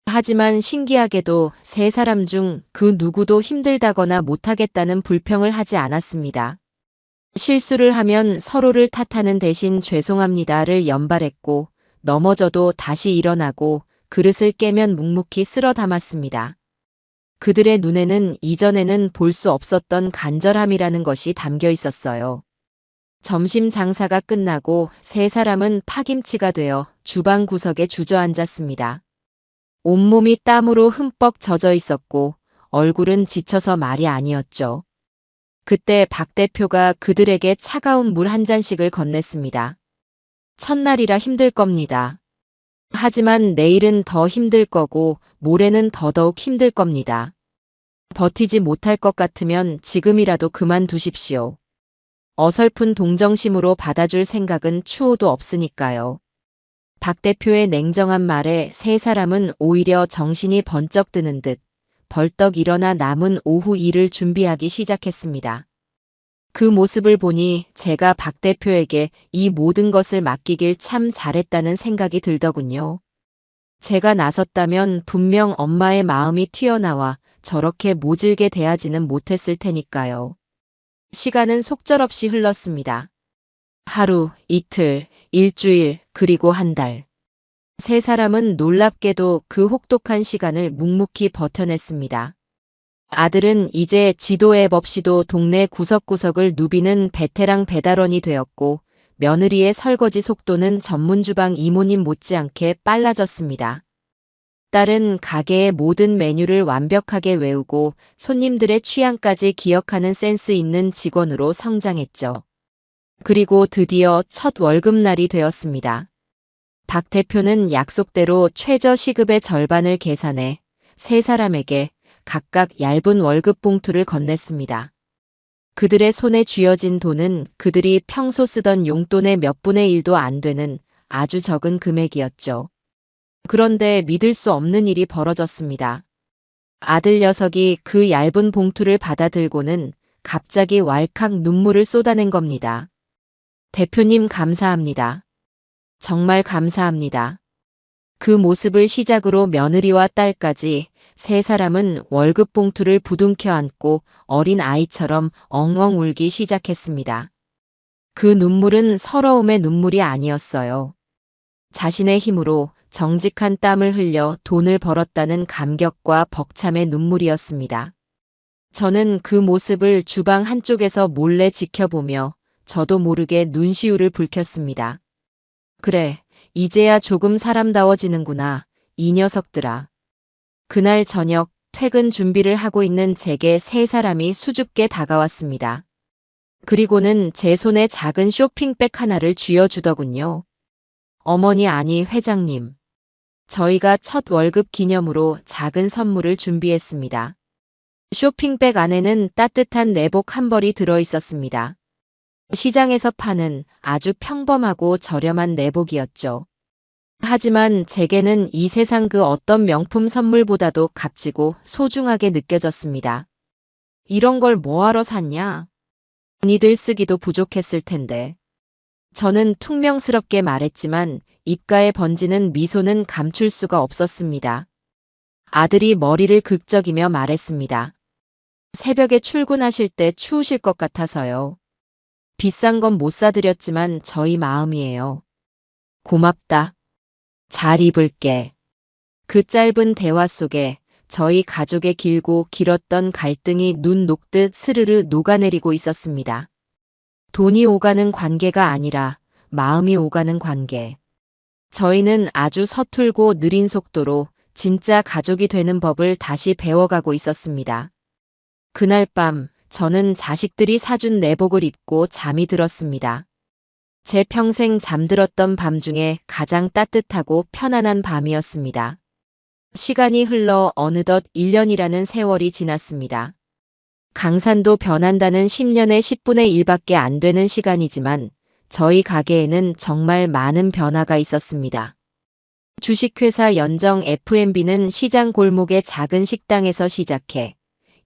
하지만 신기하게도 세 사람 중 그 누구도 힘들다거나 못하겠다는 불평을 하지 않았습니다. 실수를 하면 서로를 탓하는 대신 죄송합니다를 연발했고 넘어져도 다시 일어나고 그릇을 깨면 묵묵히 쓸어 담았습니다. 그들의 눈에는 이전에는 볼 수 없었던 간절함이라는 것이 담겨 있었어요. 점심 장사가 끝나고 세 사람은 파김치가 되어 주방 구석에 주저앉았습니다. 온몸이 땀으로 흠뻑 젖어 있었고 얼굴은 지쳐서 말이 아니었죠. 그때 박 대표가 그들에게 차가운 물 한 잔씩을 건넸습니다. 첫날이라 힘들 겁니다. 하지만 내일은 더 힘들 거고 모레는 더더욱 힘들 겁니다. 버티지 못할 것 같으면 지금이라도 그만두십시오. 어설픈 동정심으로 받아줄 생각은 추호도 없으니까요. 박 대표의 냉정한 말에 세 사람은 오히려 정신이 번쩍 드는 듯 벌떡 일어나 남은 오후 일을 준비하기 시작했습니다. 그 모습을 보니 제가 박 대표에게 이 모든 것을 맡기길 참 잘했다는 생각이 들더군요. 제가 나섰다면 분명 엄마의 마음이 튀어나와 저렇게 모질게 대하지는 못했을 테니까요. 시간은 속절없이 흘렀습니다. 하루, 이틀, 일주일, 그리고 한 달. 세 사람은 놀랍게도 그 혹독한 시간을 묵묵히 버텨냈습니다. 아들은 이제 지도 앱 없이도 동네 구석구석을 누비는 베테랑 배달원이 되었고, 며느리의 설거지 속도는 전문 주방 이모님 못지않게 빨라졌습니다. 딸은 가게의 모든 메뉴를 완벽하게 외우고 손님들의 취향까지 기억하는 센스 있는 직원으로 성장했죠. 그리고 드디어 첫 월급날이 되었습니다. 박 대표는 약속대로 최저 시급의 절반을 계산해 세 사람에게 각각 얇은 월급 봉투를 건넸습니다. 그들의 손에 쥐어진 돈은 그들이 평소 쓰던 용돈의 몇 분의 1도 안 되는 아주 적은 금액이었죠. 그런데 믿을 수 없는 일이 벌어졌습니다. 아들 녀석이 그 얇은 봉투를 받아들고는 갑자기 왈칵 눈물을 쏟아낸 겁니다. 대표님 감사합니다. 정말 감사합니다. 그 모습을 시작으로 며느리와 딸까지 세 사람은 월급 봉투를 부둥켜 안고 어린 아이처럼 엉엉 울기 시작했습니다. 그 눈물은 서러움의 눈물이 아니었어요. 자신의 힘으로 정직한 땀을 흘려 돈을 벌었다는 감격과 벅참의 눈물이었습니다. 저는 그 모습을 주방 한쪽에서 몰래 지켜보며 저도 모르게 눈시울을 붉혔습니다. 그래, 이제야 조금 사람다워지는구나, 이 녀석들아. 그날 저녁 퇴근 준비를 하고 있는 제게 세 사람이 수줍게 다가왔습니다. 그리고는 제 손에 작은 쇼핑백 하나를 쥐어주더군요. 어머니 아니 회장님. 저희가 첫 월급 기념으로 작은 선물을 준비했습니다. 쇼핑백 안에는 따뜻한 내복 한 벌이 들어 있었습니다. 시장에서 파는 아주 평범하고 저렴한 내복이었죠. 하지만 제게는 이 세상 그 어떤 명품 선물보다도 값지고 소중하게 느껴졌습니다. 이런 걸 뭐하러 샀냐? 니들 쓰기도 부족했을 텐데. 저는 퉁명스럽게 말했지만 입가에 번지는 미소는 감출 수가 없었습니다. 아들이 머리를 극적이며 말했습니다. 새벽에 출근하실 때 추우실 것 같아서요. 비싼 건 못 사드렸지만 저희 마음이에요. 고맙다. 잘 입을게. 그 짧은 대화 속에 저희 가족의 길고 길었던 갈등이 눈 녹듯 스르르 녹아내리고 있었습니다. 돈이 오가는 관계가 아니라 마음이 오가는 관계. 저희는 아주 서툴고 느린 속도로 진짜 가족이 되는 법을 다시 배워가고 있었습니다. 그날 밤 저는 자식들이 사준 내복을 입고 잠이 들었습니다. 제 평생 잠들었던 밤 중에 가장 따뜻하고 편안한 밤이었습니다. 시간이 흘러 어느덧 1년이라는 세월이 지났습니다. 강산도 변한다는 10년의 10분의 1밖에 안 되는 시간이지만 저희 가게에는 정말 많은 변화가 있었습니다. 주식회사 연정 F&B는 시장 골목의 작은 식당에서 시작해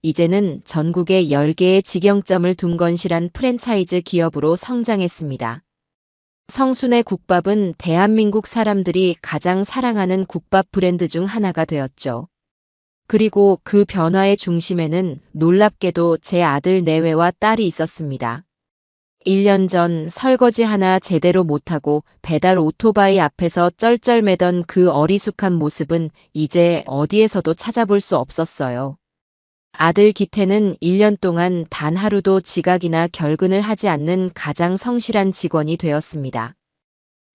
이제는 전국에 10개의 직영점을 둔 건실한 프랜차이즈 기업으로 성장했습니다. 성순의 국밥은 대한민국 사람들이 가장 사랑하는 국밥 브랜드 중 하나가 되었죠. 그리고 그 변화의 중심에는 놀랍게도 제 아들 내외와 딸이 있었습니다. 1년 전 설거지 하나 제대로 못하고 배달 오토바이 앞에서 쩔쩔매던 그 어리숙한 모습은 이제 어디에서도 찾아볼 수 없었어요. 아들 기태는 1년 동안 단 하루도 지각이나 결근을 하지 않는 가장 성실한 직원이 되었습니다.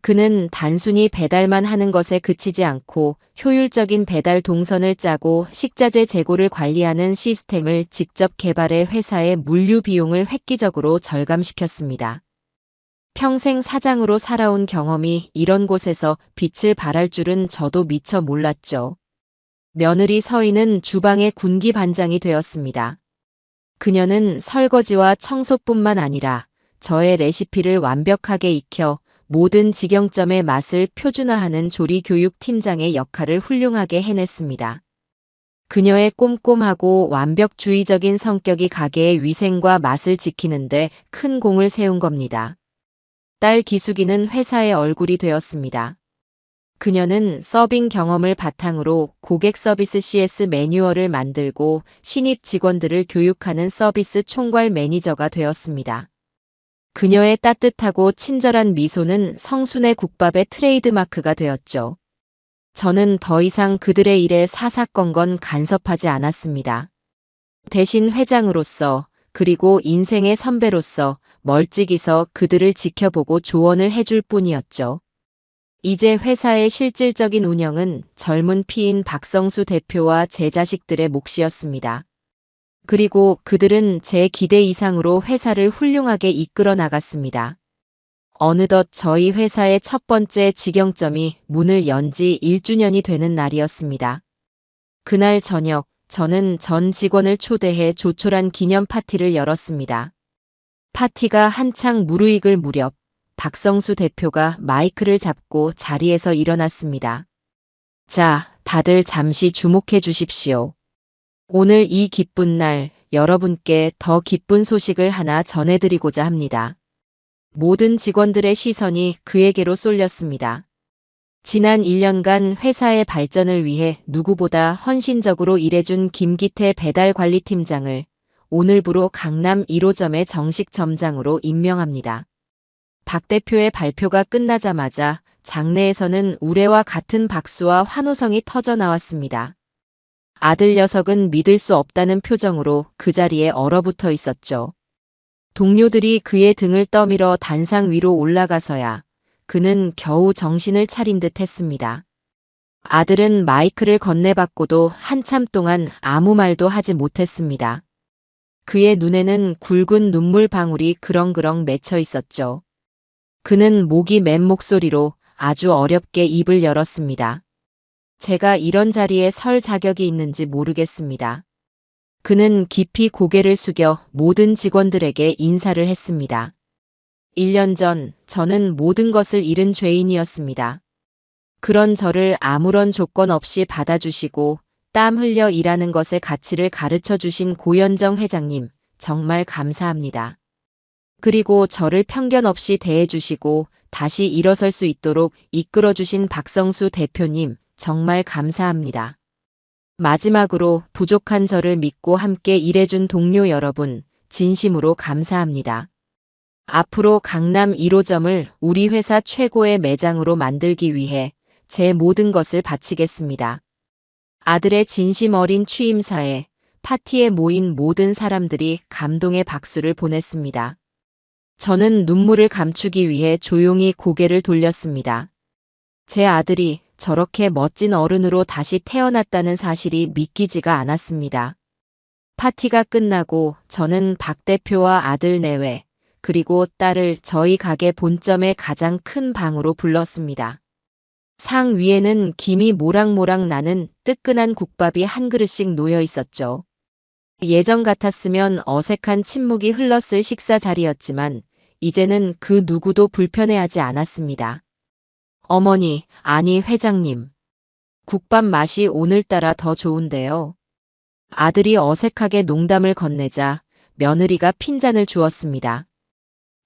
그는 단순히 배달만 하는 것에 그치지 않고 효율적인 배달 동선을 짜고 식자재 재고를 관리하는 시스템을 직접 개발해 회사의 물류 비용을 획기적으로 절감시켰습니다. 평생 사장으로 살아온 경험이 이런 곳에서 빛을 발할 줄은 저도 미처 몰랐죠. 며느리 서희는 주방의 군기 반장이 되었습니다. 그녀는 설거지와 청소뿐만 아니라 저의 레시피를 완벽하게 익혀 모든 직영점의 맛을 표준화하는 조리 교육 팀장의 역할을 훌륭하게 해냈습니다. 그녀의 꼼꼼하고 완벽주의적인 성격이 가게의 위생과 맛을 지키는데 큰 공을 세운 겁니다. 딸 기숙이는 회사의 얼굴이 되었습니다. 그녀는 서빙 경험을 바탕으로 고객 서비스 CS 매뉴얼을 만들고 신입 직원들을 교육하는 서비스 총괄 매니저가 되었습니다. 그녀의 따뜻하고 친절한 미소는 성순의 국밥의 트레이드마크가 되었죠. 저는 더 이상 그들의 일에 사사건건 간섭하지 않았습니다. 대신 회장으로서 그리고 인생의 선배로서 멀찍이서 그들을 지켜보고 조언을 해줄 뿐이었죠. 이제 회사의 실질적인 운영은 젊은 피인 박성수 대표와 제 자식들의 몫이었습니다. 그리고 그들은 제 기대 이상으로 회사를 훌륭하게 이끌어 나갔습니다. 어느덧 저희 회사의 첫 번째 직영점이 문을 연 지 1주년이 되는 날이었습니다. 그날 저녁, 저는 전 직원을 초대해 조촐한 기념 파티를 열었습니다. 파티가 한창 무르익을 무렵 박성수 대표가 마이크를 잡고 자리에서 일어났습니다. 자, 다들 잠시 주목해 주십시오. 오늘 이 기쁜 날 여러분께 더 기쁜 소식을 하나 전해드리고자 합니다. 모든 직원들의 시선이 그에게로 쏠렸습니다. 지난 1년간 회사의 발전을 위해 누구보다 헌신적으로 일해준 김기태 배달관리팀장을 오늘부로 강남 1호점의 정식 점장으로 임명합니다. 박 대표의 발표가 끝나자마자 장내에서는 우레와 같은 박수와 환호성이 터져 나왔습니다. 아들 녀석은 믿을 수 없다는 표정으로 그 자리에 얼어붙어 있었죠. 동료들이 그의 등을 떠밀어 단상 위로 올라가서야 그는 겨우 정신을 차린 듯 했습니다. 아들은 마이크를 건네받고도 한참 동안 아무 말도 하지 못했습니다. 그의 눈에는 굵은 눈물 방울이 그렁그렁 맺혀 있었죠. 그는 목이 맨 목소리로 아주 어렵게 입을 열었습니다. 제가 이런 자리에 설 자격이 있는지 모르겠습니다. 그는 깊이 고개를 숙여 모든 직원들에게 인사를 했습니다. 1년 전 저는 모든 것을 잃은 죄인이었습니다. 그런 저를 아무런 조건 없이 받아주시고 땀 흘려 일하는 것의 가치를 가르쳐 주신 고현정 회장님, 정말 감사합니다. 그리고 저를 편견 없이 대해주시고 다시 일어설 수 있도록 이끌어주신 박성수 대표님, 정말 감사합니다. 마지막으로 부족한 저를 믿고 함께 일해준 동료 여러분, 진심으로 감사합니다. 앞으로 강남 1호점을 우리 회사 최고의 매장으로 만들기 위해 제 모든 것을 바치겠습니다. 아들의 진심 어린 취임사에 파티에 모인 모든 사람들이 감동의 박수를 보냈습니다. 저는 눈물을 감추기 위해 조용히 고개를 돌렸습니다. 제 아들이 저렇게 멋진 어른으로 다시 태어났다는 사실이 믿기지가 않았습니다. 파티가 끝나고 저는 박 대표와 아들 내외, 그리고 딸을 저희 가게 본점의 가장 큰 방으로 불렀습니다. 상 위에는 김이 모락모락 나는 뜨끈한 국밥이 한 그릇씩 놓여 있었죠. 예전 같았으면 어색한 침묵이 흘렀을 식사 자리였지만 이제는 그 누구도 불편해하지 않았습니다. 어머니, 아니 회장님. 국밥 맛이 오늘따라 더 좋은데요. 아들이 어색하게 농담을 건네자 며느리가 핀잔을 주었습니다.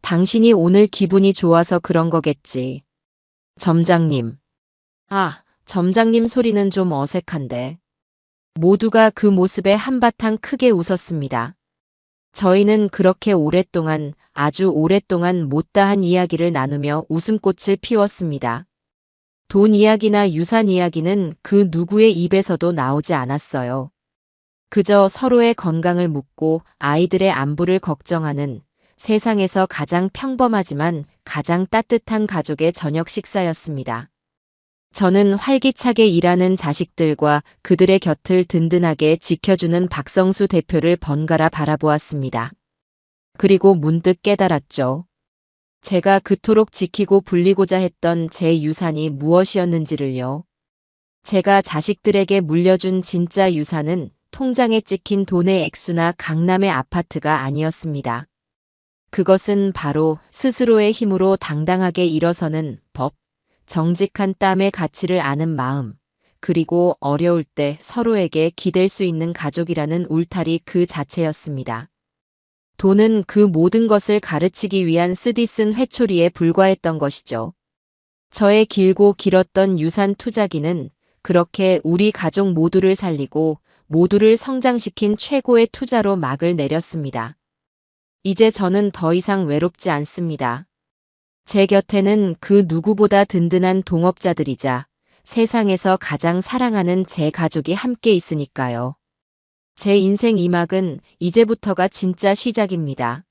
당신이 오늘 기분이 좋아서 그런 거겠지. 점장님. 아, 점장님 소리는 좀 어색한데. 모두가 그 모습에 한바탕 크게 웃었습니다. 저희는 그렇게 오랫동안, 아주 오랫동안 못다한 이야기를 나누며 웃음꽃을 피웠습니다. 돈 이야기나 유산 이야기는 그 누구의 입에서도 나오지 않았어요. 그저 서로의 건강을 묻고 아이들의 안부를 걱정하는 세상에서 가장 평범하지만 가장 따뜻한 가족의 저녁 식사였습니다. 저는 활기차게 일하는 자식들과 그들의 곁을 든든하게 지켜주는 박성수 대표를 번갈아 바라보았습니다. 그리고 문득 깨달았죠. 제가 그토록 지키고 불리고자 했던 제 유산이 무엇이었는지를요. 제가 자식들에게 물려준 진짜 유산은 통장에 찍힌 돈의 액수나 강남의 아파트가 아니었습니다. 그것은 바로 스스로의 힘으로 당당하게 일어서는 법, 정직한 땀의 가치를 아는 마음, 그리고 어려울 때 서로에게 기댈 수 있는 가족이라는 울타리 그 자체였습니다. 돈은 그 모든 것을 가르치기 위한 쓰디쓴 회초리에 불과했던 것이죠. 저의 길고 길었던 유산 투자기는 그렇게 우리 가족 모두를 살리고 모두를 성장시킨 최고의 투자로 막을 내렸습니다. 이제 저는 더 이상 외롭지 않습니다. 제 곁에는 그 누구보다 든든한 동업자들이자 세상에서 가장 사랑하는 제 가족이 함께 있으니까요. 제 인생 2막은 이제부터가 진짜 시작입니다.